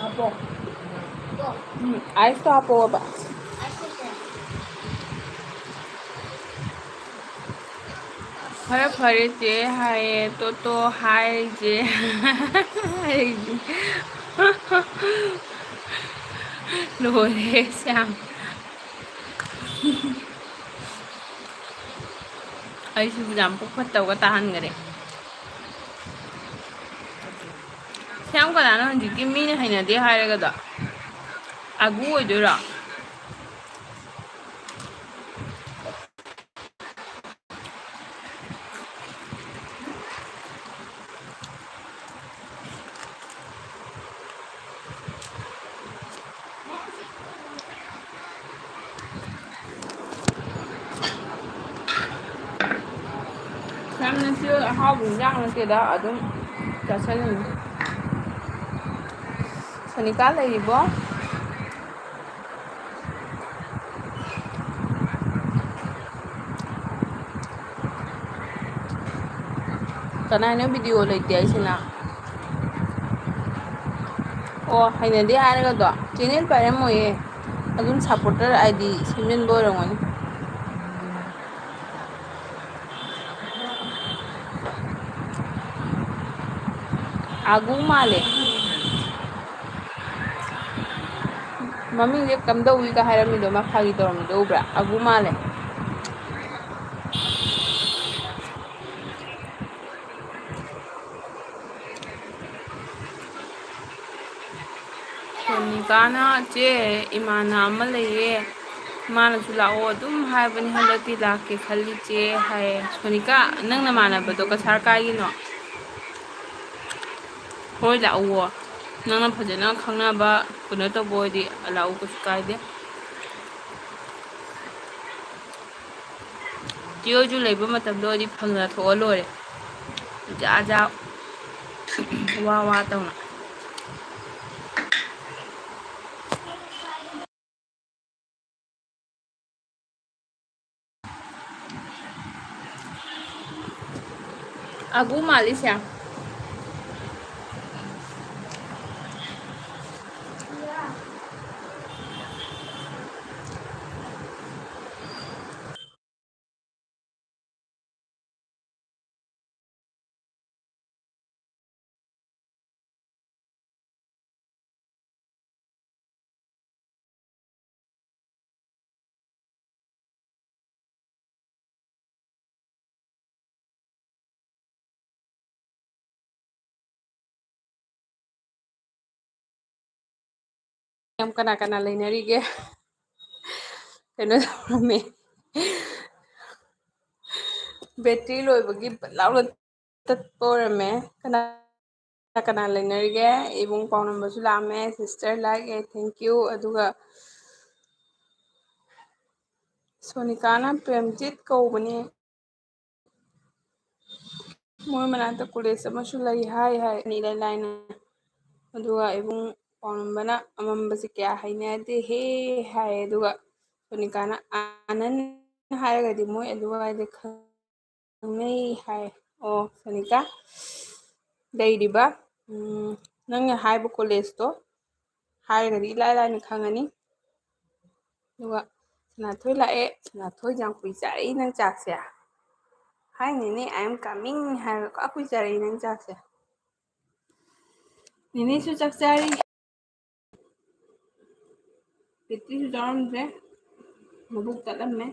ꯍꯥꯞꯄꯣ ꯑꯥꯏꯁꯇꯣ ꯍꯥꯞꯄꯣꯕ ꯐꯔꯦ ꯐꯔꯦ ꯆꯦ ꯍꯥꯏꯌꯦ ꯇꯣꯇꯣ ꯍꯥꯏꯖꯦ ꯂꯣꯏꯔꯦꯍꯦ ꯁ꯭ꯌꯥꯝ ꯑꯩꯁꯤꯕꯨ ꯌꯥꯝ ꯄꯨꯛ ꯐꯠꯇꯕꯒ ꯇꯥꯍꯟꯒꯔꯦ ꯁ꯭ꯌꯥꯝ ꯀꯅꯥꯅꯣ ꯍꯧꯖꯤꯛꯀꯤ ꯃꯤꯅ ꯍꯩꯅꯗꯦ ꯍꯥꯏꯔꯒꯗꯣ ꯑꯒꯨ ꯑꯣꯏꯗꯣꯏꯔꯣ ꯁ꯭ꯌꯥꯝꯅꯁꯨ ꯑꯍꯥꯎꯕ ꯏꯟꯖꯥꯡ ꯅꯠꯇꯦꯗ ꯑꯗꯨꯝ ꯆꯥꯁꯤꯜꯂꯤꯅꯤ ꯁꯣꯅꯤꯀꯥ ꯂꯩꯔꯤꯕꯣ ꯀꯅꯥꯏꯅꯣ ꯚꯤꯗꯤꯑꯣ ꯂꯩꯇꯦ ꯍꯥꯏꯁꯤꯅ ꯑꯣ ꯍꯩꯅꯗꯦ ꯍꯥꯏꯔꯒꯗꯣ ꯆꯦꯅꯦꯜ ꯄꯥꯏꯔꯝꯃꯣꯏꯌꯦ ꯑꯗꯨꯝ ꯁꯞꯄꯣꯔꯇꯔ ꯑꯥꯏꯗꯤ ꯁꯦꯝꯖꯤꯟꯕ ꯑꯣꯏꯔꯝꯒꯅꯤ ꯑꯒꯨ ꯃꯥꯜꯂꯦ ꯃꯃꯤꯡꯁꯦ ꯀꯝꯗꯧꯋꯤꯒ ꯍꯥꯏꯔꯝꯃꯤꯗꯣ ꯃꯥ ꯐꯥꯒꯤ ꯇꯧꯔꯝꯃꯤꯗꯣ ꯎꯕ꯭ꯔꯥ ꯑꯒꯨ ꯃꯥꯜꯂꯦ ꯁꯣꯅꯤꯀꯥꯅ ꯆꯦ ꯏꯃꯥꯟꯅ ꯑꯃ ꯂꯩꯌꯦ ꯃꯥꯅꯁꯨ ꯂꯥꯛꯑꯣ ꯑꯗꯨꯝ ꯍꯥꯏꯕꯅꯤ ꯍꯟꯗꯛꯇꯤ ꯂꯥꯛꯀꯦ ꯈꯜꯂꯤꯆꯦ ꯍꯥꯏꯌꯦ ꯁꯣꯅꯤꯀꯥ ꯅꯪ ꯅꯃꯥꯟꯅꯕꯗꯣ ꯀꯁꯥꯔ ꯀꯥꯏꯒꯤꯅꯣ ꯍꯣꯏ ꯂꯥꯛꯎꯑꯣ ꯅꯪꯅ ꯐꯖꯅ ꯈꯪꯅꯕ ꯀꯩꯅꯣ ꯇꯧꯕ ꯑꯣꯏꯗꯤ ꯂꯥꯛꯎ ꯀꯩꯁꯨ ꯀꯥꯏꯗꯦ ꯆꯦ ꯍꯣꯏꯁꯨ ꯂꯩꯕ ꯃꯇꯝꯗ ꯑꯣꯏꯗꯤ ꯐꯪꯅ ꯊꯣꯛꯑ ꯂꯣꯏꯔꯦ ꯖꯥ ꯖꯥ ꯋꯥ ꯋꯥ ꯇꯧꯅ ꯑꯒꯨ ꯃꯥꯜꯂꯤ ꯁ꯭ꯌꯥꯝ ꯌꯥꯝ ꯀꯅꯥ ꯀꯅꯥ ꯂꯩꯅꯔꯤꯒꯦ ꯀꯩꯅꯣ ꯇꯧꯔꯝꯃꯦ ꯕꯦꯇ꯭ꯔꯤ ꯂꯣꯏꯕꯒꯤ ꯕꯠ ꯂꯥꯎꯅ ꯇꯠꯄ ꯑꯣꯏꯔꯝꯃꯦ ꯀꯅꯥ ꯀꯅꯥ ꯂꯩꯅꯔꯤꯒꯦ ꯏꯕꯨꯡ ꯄꯥꯎꯅꯝꯕꯁꯨ ꯂꯥꯛꯑꯝꯃꯦ ꯁꯤꯁꯇꯔ ꯂꯥꯏꯛ ꯑꯦ ꯊꯦꯡꯀ꯭ꯌꯨ ꯑꯗꯨꯒ ꯁꯣꯅꯤꯀꯥꯅ ꯄ꯭ꯔꯦꯝꯖꯤꯠ ꯀꯧꯕꯅꯦ ꯃꯣꯏ ꯃꯅꯥꯛꯇ ꯀꯣꯂꯦꯖ ꯑꯃꯁꯨ ꯂꯩ ꯍꯥꯏ ꯏꯔꯥꯏ ꯂꯥꯏꯅ ꯑꯗꯨꯒ ꯏꯕꯨꯡ ꯄꯥꯎꯅꯝꯕꯅ ꯑꯃꯝꯕꯁꯦ ꯀꯌꯥ ꯍꯩꯅꯗꯦꯍꯦ ꯍꯥꯏ ꯑꯗꯨꯒ ꯁꯣꯅꯤꯀꯥꯅ ꯑꯅꯟ ꯍꯥꯏꯔꯒꯗꯤ ꯃꯣꯏ ꯑꯗꯨꯋꯥꯏꯗ ꯈꯪꯅꯩ ꯍꯥꯏ ꯑꯣ ꯁꯣꯅꯤꯀꯥ ꯂꯩꯔꯤꯕ ꯅꯪꯅ ꯍꯥꯏꯕ ꯀꯣꯂꯦꯖꯇꯣ ꯍꯥꯏꯔꯒꯗꯤ ꯏꯂꯥꯏ ꯂꯥꯏꯅ ꯈꯪꯉꯅꯤ ꯑꯗꯨꯒ ꯁꯅꯥꯊꯣꯏ ꯂꯥꯛꯑꯦ ꯁꯅꯥꯊꯣꯏ ꯌꯥꯝ ꯀꯨꯏ ꯆꯥꯔꯛꯏ ꯅꯪ ꯆꯥꯛꯁꯦ ꯍꯥꯏꯅꯤꯅꯦ ꯑꯥꯏ ꯑꯦꯝ ꯀꯃꯤꯡ ꯍꯥꯏꯔꯒ ꯀꯨꯏ ꯆꯥꯔꯛꯏ ꯅꯪ ꯆꯥꯛꯁꯦ ꯅꯦꯅꯦꯁꯨ ꯆꯥꯛ ꯆꯥꯔꯤ ꯕꯦꯇ꯭ꯔꯤꯁꯨ ꯌꯥꯎꯔꯝꯗ꯭ꯔꯦ ꯃꯕꯨꯛ ꯇꯠꯂꯝꯃꯦ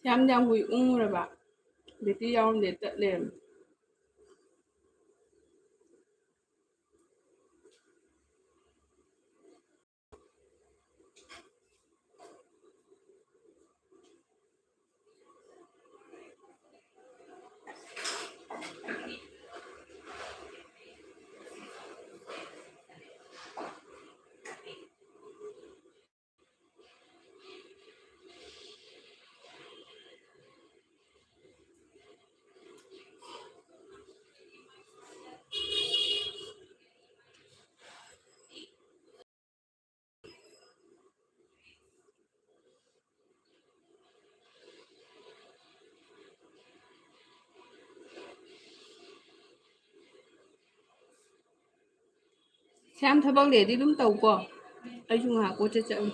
ꯁꯌꯥꯝ ꯍꯨꯏ ꯎꯪꯉꯨꯔꯕ ꯕꯦꯇꯤ ꯌꯥꯎꯔꯝꯗꯦ ꯇꯠ ꯂꯩꯔꯝꯃꯦ ꯁꯌꯥꯝ ꯊꯕꯛ ꯂꯩꯔꯗꯤ ꯑꯗꯨꯝ ꯇꯧꯀꯣ ꯑꯩꯁꯨ ꯉꯥꯏꯍꯥꯛ ꯀꯣꯏꯆꯠ ꯆꯠꯂꯨ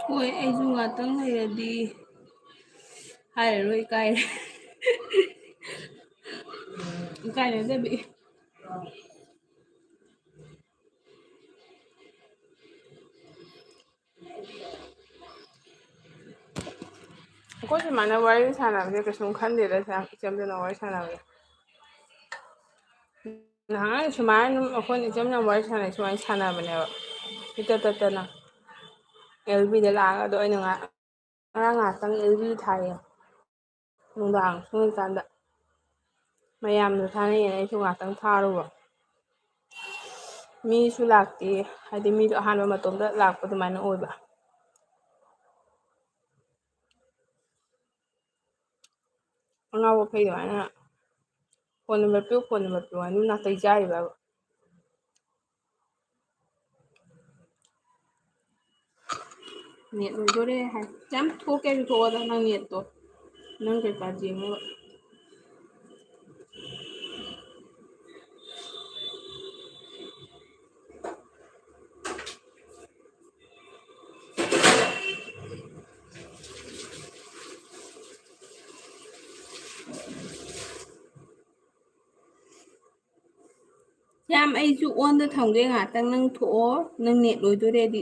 ꯍꯣꯏ ꯑꯩꯁꯨ ꯉꯥꯛꯇꯪ ꯂꯩꯔꯗꯤ ꯍꯥꯏꯔꯔꯣꯏ ꯏꯀꯥꯏꯔꯦ ꯏꯀꯥꯏꯅꯗꯕꯤ ꯑꯩꯈꯣꯏ ꯁꯨꯃꯥꯏꯅ ꯋꯥꯔꯤ ꯁꯥꯟꯅꯕꯁꯦ ꯀꯩꯁꯨꯝ ꯈꯟꯗꯦꯗ ꯏꯆꯝ ꯆꯝꯅ ꯋꯥꯔꯤ ꯁꯥꯟꯅꯕꯁꯦ ꯅꯍꯥꯟ ꯁꯨꯃꯥꯏꯅ ꯑꯗꯨꯝ ꯑꯩꯈꯣꯏꯅ ꯏꯆꯝ ꯆꯝꯅ ꯋꯥꯔꯤ ꯁꯥꯟꯅꯩ ꯁꯨꯃꯥꯏꯅ ꯁꯥꯟꯅꯕꯅꯦꯕ ꯏꯇꯠ ꯇꯠꯇꯅ ꯑꯦꯜꯕꯤꯗ ꯂꯥꯛꯑꯒ ꯑꯗꯣ ꯑꯩꯅ ꯉꯔꯥꯡ ꯉꯥꯏꯍꯥꯛꯇꯪ ꯑꯦꯜꯕꯤ ꯊꯥꯏꯌꯦ ꯅꯨꯡꯗꯥꯡ ꯁꯨꯡꯀꯥꯟꯗ ꯃꯌꯥꯝꯁꯨ ꯊꯥꯅꯩꯌꯦꯅ ꯑꯩꯁꯨ ꯉꯥꯛꯇꯪ ꯊꯥꯔꯨꯕ ꯃꯤꯁꯨ ꯂꯥꯛꯇꯦ ꯍꯥꯏꯗꯤ ꯃꯤꯗꯣ ꯑꯍꯥꯟꯕ ꯃꯇꯣꯝꯗ ꯂꯥꯛꯄ ꯑꯗꯨꯃꯥꯏꯅ ꯑꯣꯏꯕ ꯑꯉꯥꯎꯕ ꯐꯩ ꯑꯗꯨꯃꯥꯏꯅ ꯐꯣꯟ ꯅꯝꯕꯔ ꯄꯤꯌꯨ ꯐꯣꯟ ꯅꯝꯕꯔ ꯄꯤꯌꯨ ꯑꯗꯨꯝ ꯅꯥꯇꯩ ꯆꯥꯔꯤꯕꯕ ꯅꯦꯠ ꯂꯣꯏꯗꯣꯔꯦ ꯍꯥꯏ ꯌꯥꯝ ꯊꯣꯛꯀꯦꯁꯨ ꯊꯣꯛꯑꯣꯗ ꯅꯪ ꯅꯦꯠꯇꯣ ꯅꯪ ꯀꯩꯀꯥ ꯌꯦꯡꯉꯒ ꯌꯥꯝ ꯑꯩꯁꯨ ꯑꯣꯟꯗ ꯊꯝꯒꯦ ꯉꯥꯛꯇꯪ ꯅꯪ ꯊꯣꯛꯑꯣ ꯅꯪ ꯅꯦꯠ ꯂꯣꯏꯗꯣꯔꯦꯗꯤ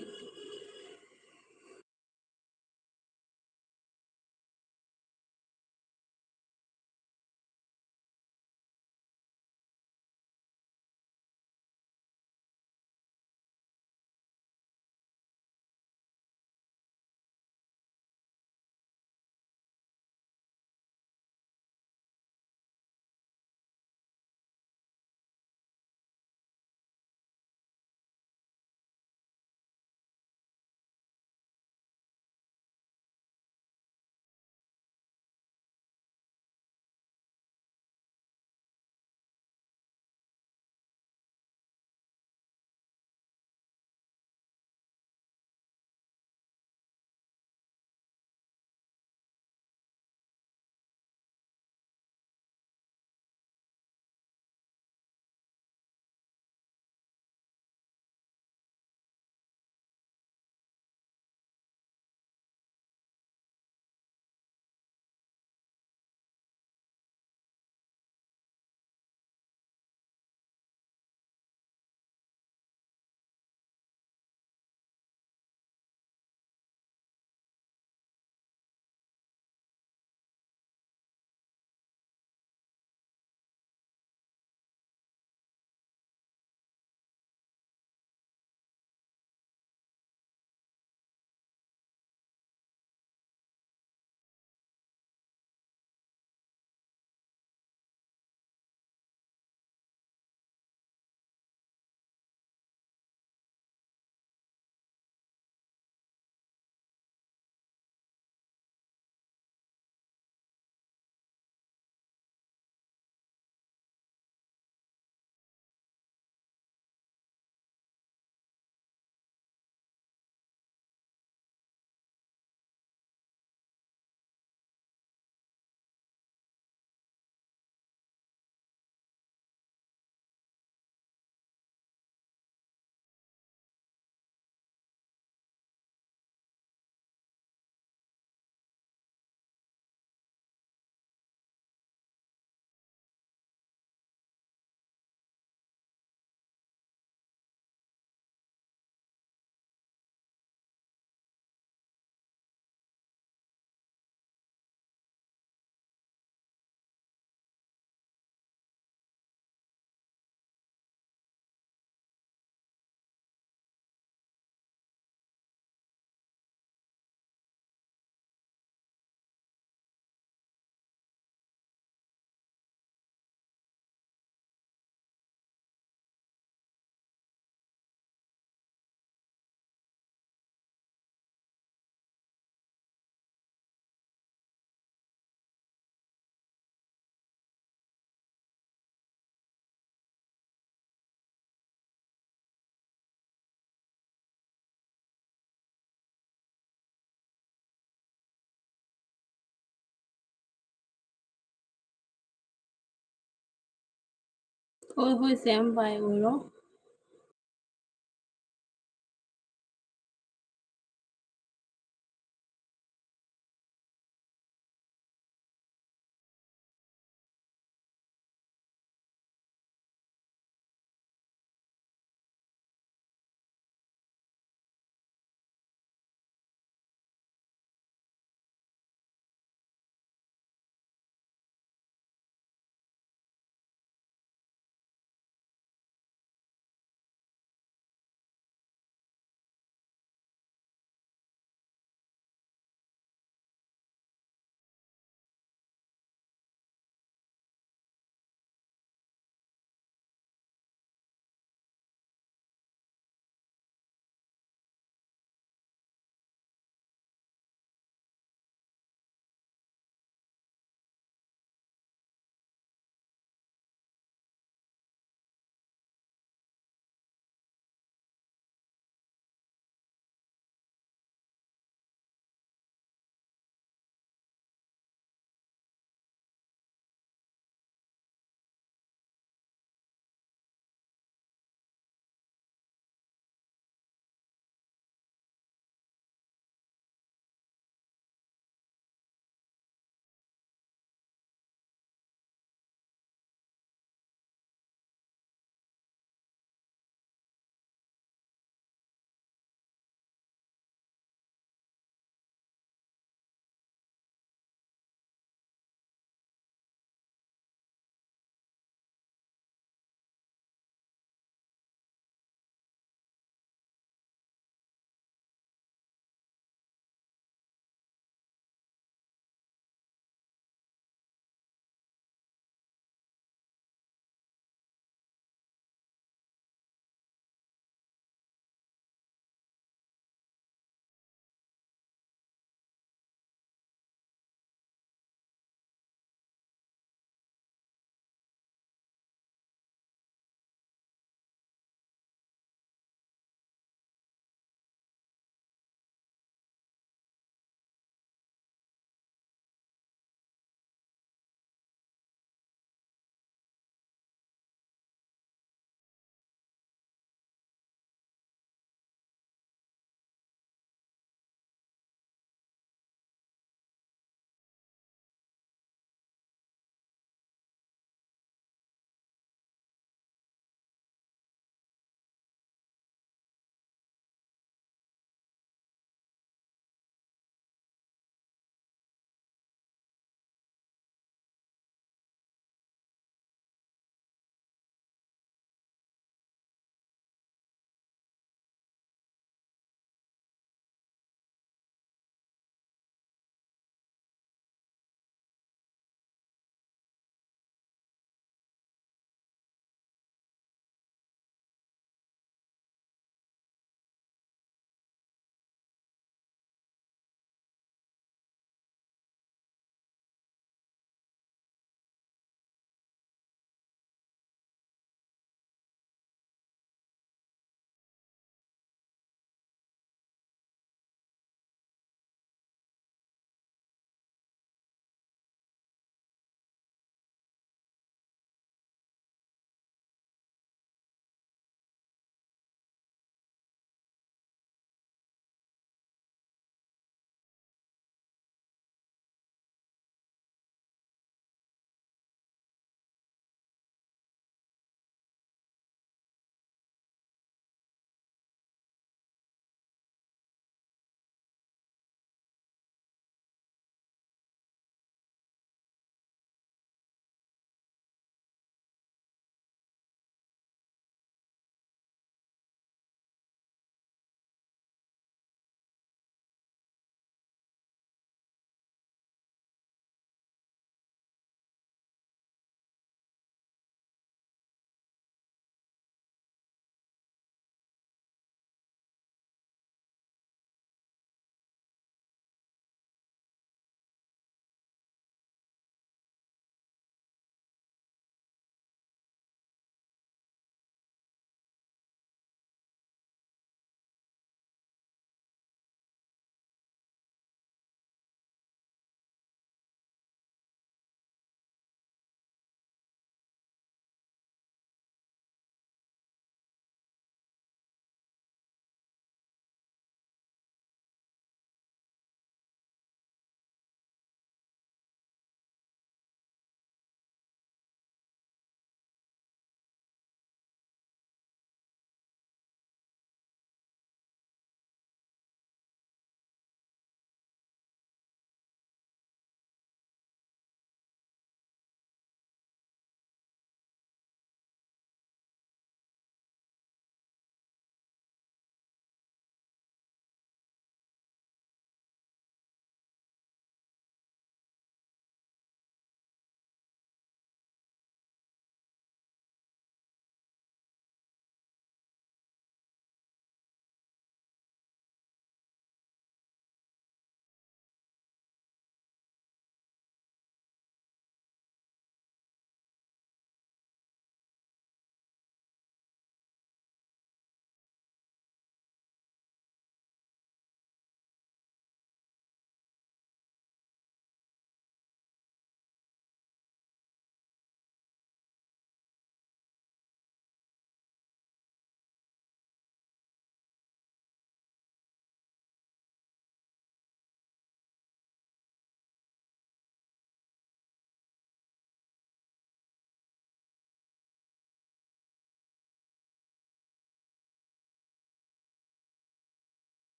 ꯍꯣꯏ ꯍꯣꯏ ꯁꯦ ꯌꯥꯝ ꯄꯥꯏ ꯑꯣꯏꯔꯣ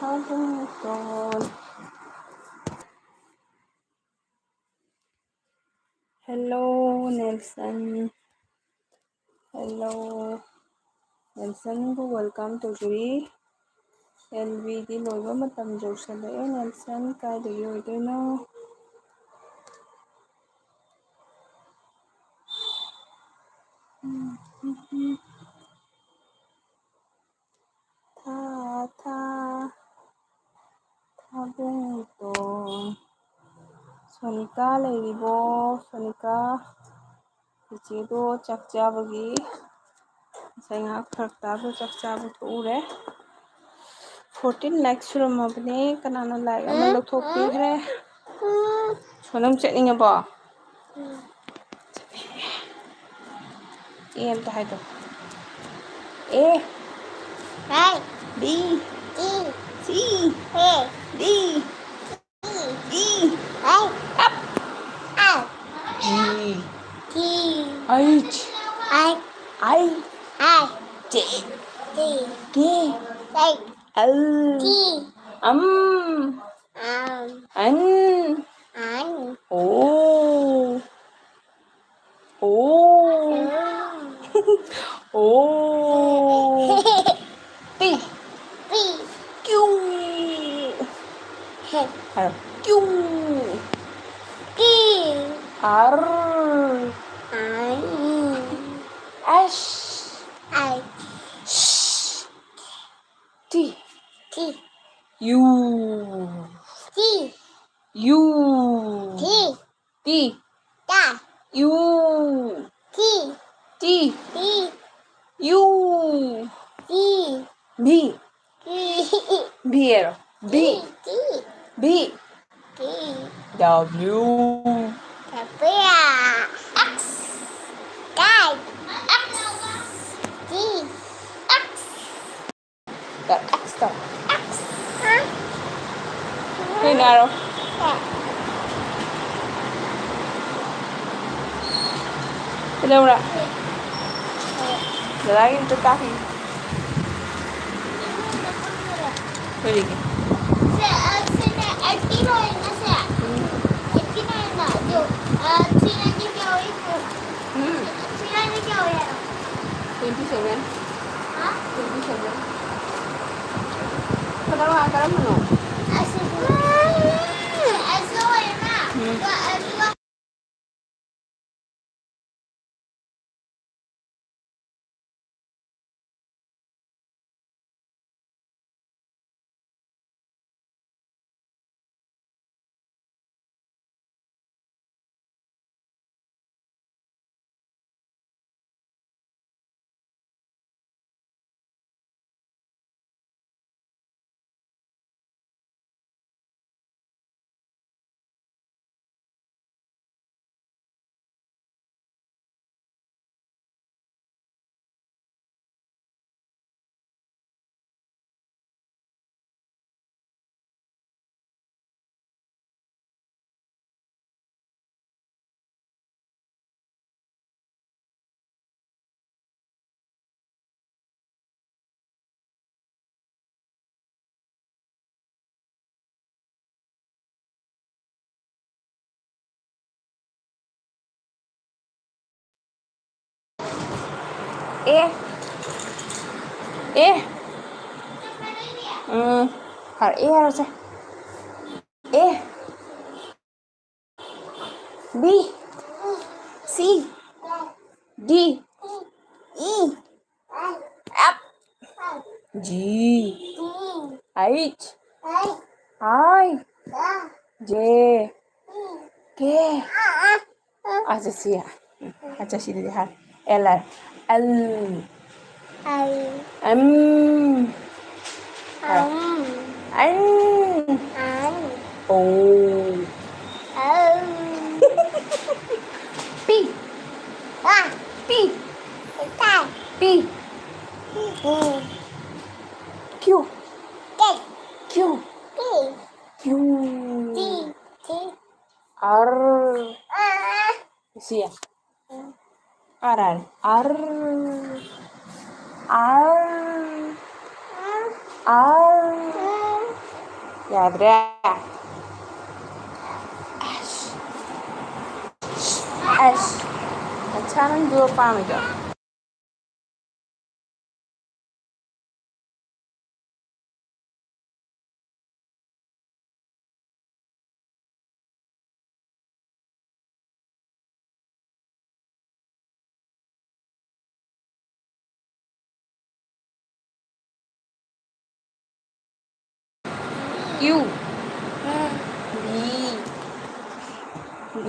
Habungton. Hello, Nelson. Hello. Nelson को welcome to Guri. LVD loiba matam yausala'e. Nelson kaidagi oidoino? Habungton. Sonika leiribo. Sonika. 이제도 짝짝하기 생각 탁다고 짝짝하고 오래 14 likes 수렴하더니 그나는 like 아마 녹토끼 그래 저놈 째닝해 봐 EM 다 해도 A B C D E up G H I J K L N O O P Q Q R S T U U T U T U B B ero B B W X got X though hey Naro đâu rồi để lagi untuk kaki beli Twenty-seven. Kenapa sekarang mana? Har harusnya B C D E F G H I J K 아저씨야 아저씨들이 할 L L M N O P P Q Q Q R siya R R R R ꯌꯥꯗ꯭ꯔꯦ ꯑꯁ ꯑꯠꯁꯥ ꯅꯪꯗꯣ ꯄꯥꯝꯃꯤꯗꯣ Q B B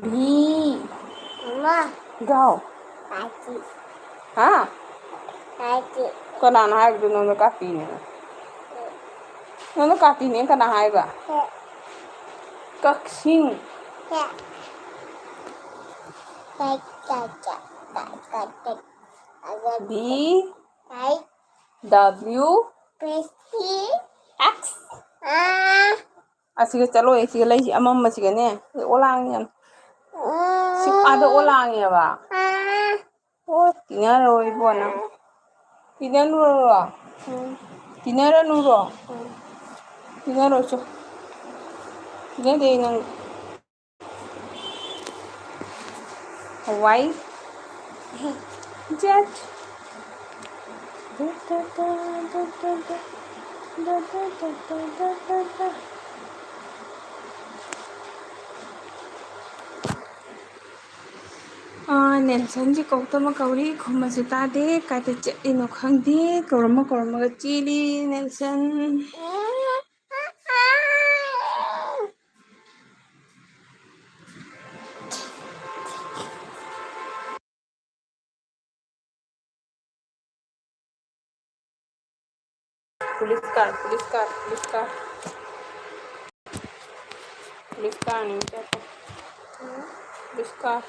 B Go ꯍꯥ ꯀꯅꯥꯅ ꯍꯥꯏꯕꯗꯣ ꯅꯪꯅ ꯀꯥꯇꯤꯅꯦ ꯅꯪꯅ ꯀꯥꯇꯤꯅꯦ ꯀꯅꯥ ꯍꯥꯏꯕ ꯀꯛꯁꯤꯡ B W X ꯑꯁꯤꯒ ꯆꯠꯂꯣꯏ ꯁꯤꯒ ꯂꯩꯁꯤ ꯑꯃꯝꯕꯁꯤꯒꯅꯦ ꯑꯣꯂꯥꯡꯉꯤ ꯌꯥꯝ ꯁꯤ ꯑꯥꯗ ꯑꯣꯂꯥꯡꯉꯦꯕ ꯑꯣ ꯇꯤꯟꯅꯔꯣꯏ ꯏꯕꯣ ꯅꯪ ꯇꯤꯟꯅꯔꯨꯔꯣ ꯇꯤꯟꯅꯔꯨꯅꯨꯔꯣ ꯇꯤꯟꯅꯔꯣꯏ ꯆꯣ ꯇꯤꯟꯅꯗꯦ ꯅꯪ White jet ꯅꯦꯜꯁꯟꯁꯤ ꯀꯧꯇꯃ ꯀꯧꯔꯤ ꯈꯨꯝꯃꯁꯨ ꯇꯥꯗꯦ ꯀꯥꯏꯗ ꯆꯠꯂꯤꯅꯣ ꯈꯪꯗꯦ ꯀꯧꯔꯝꯃꯒ ꯆꯦꯜꯂꯤ Nelson police car police car police car police car नहीं क्या पुलिस कार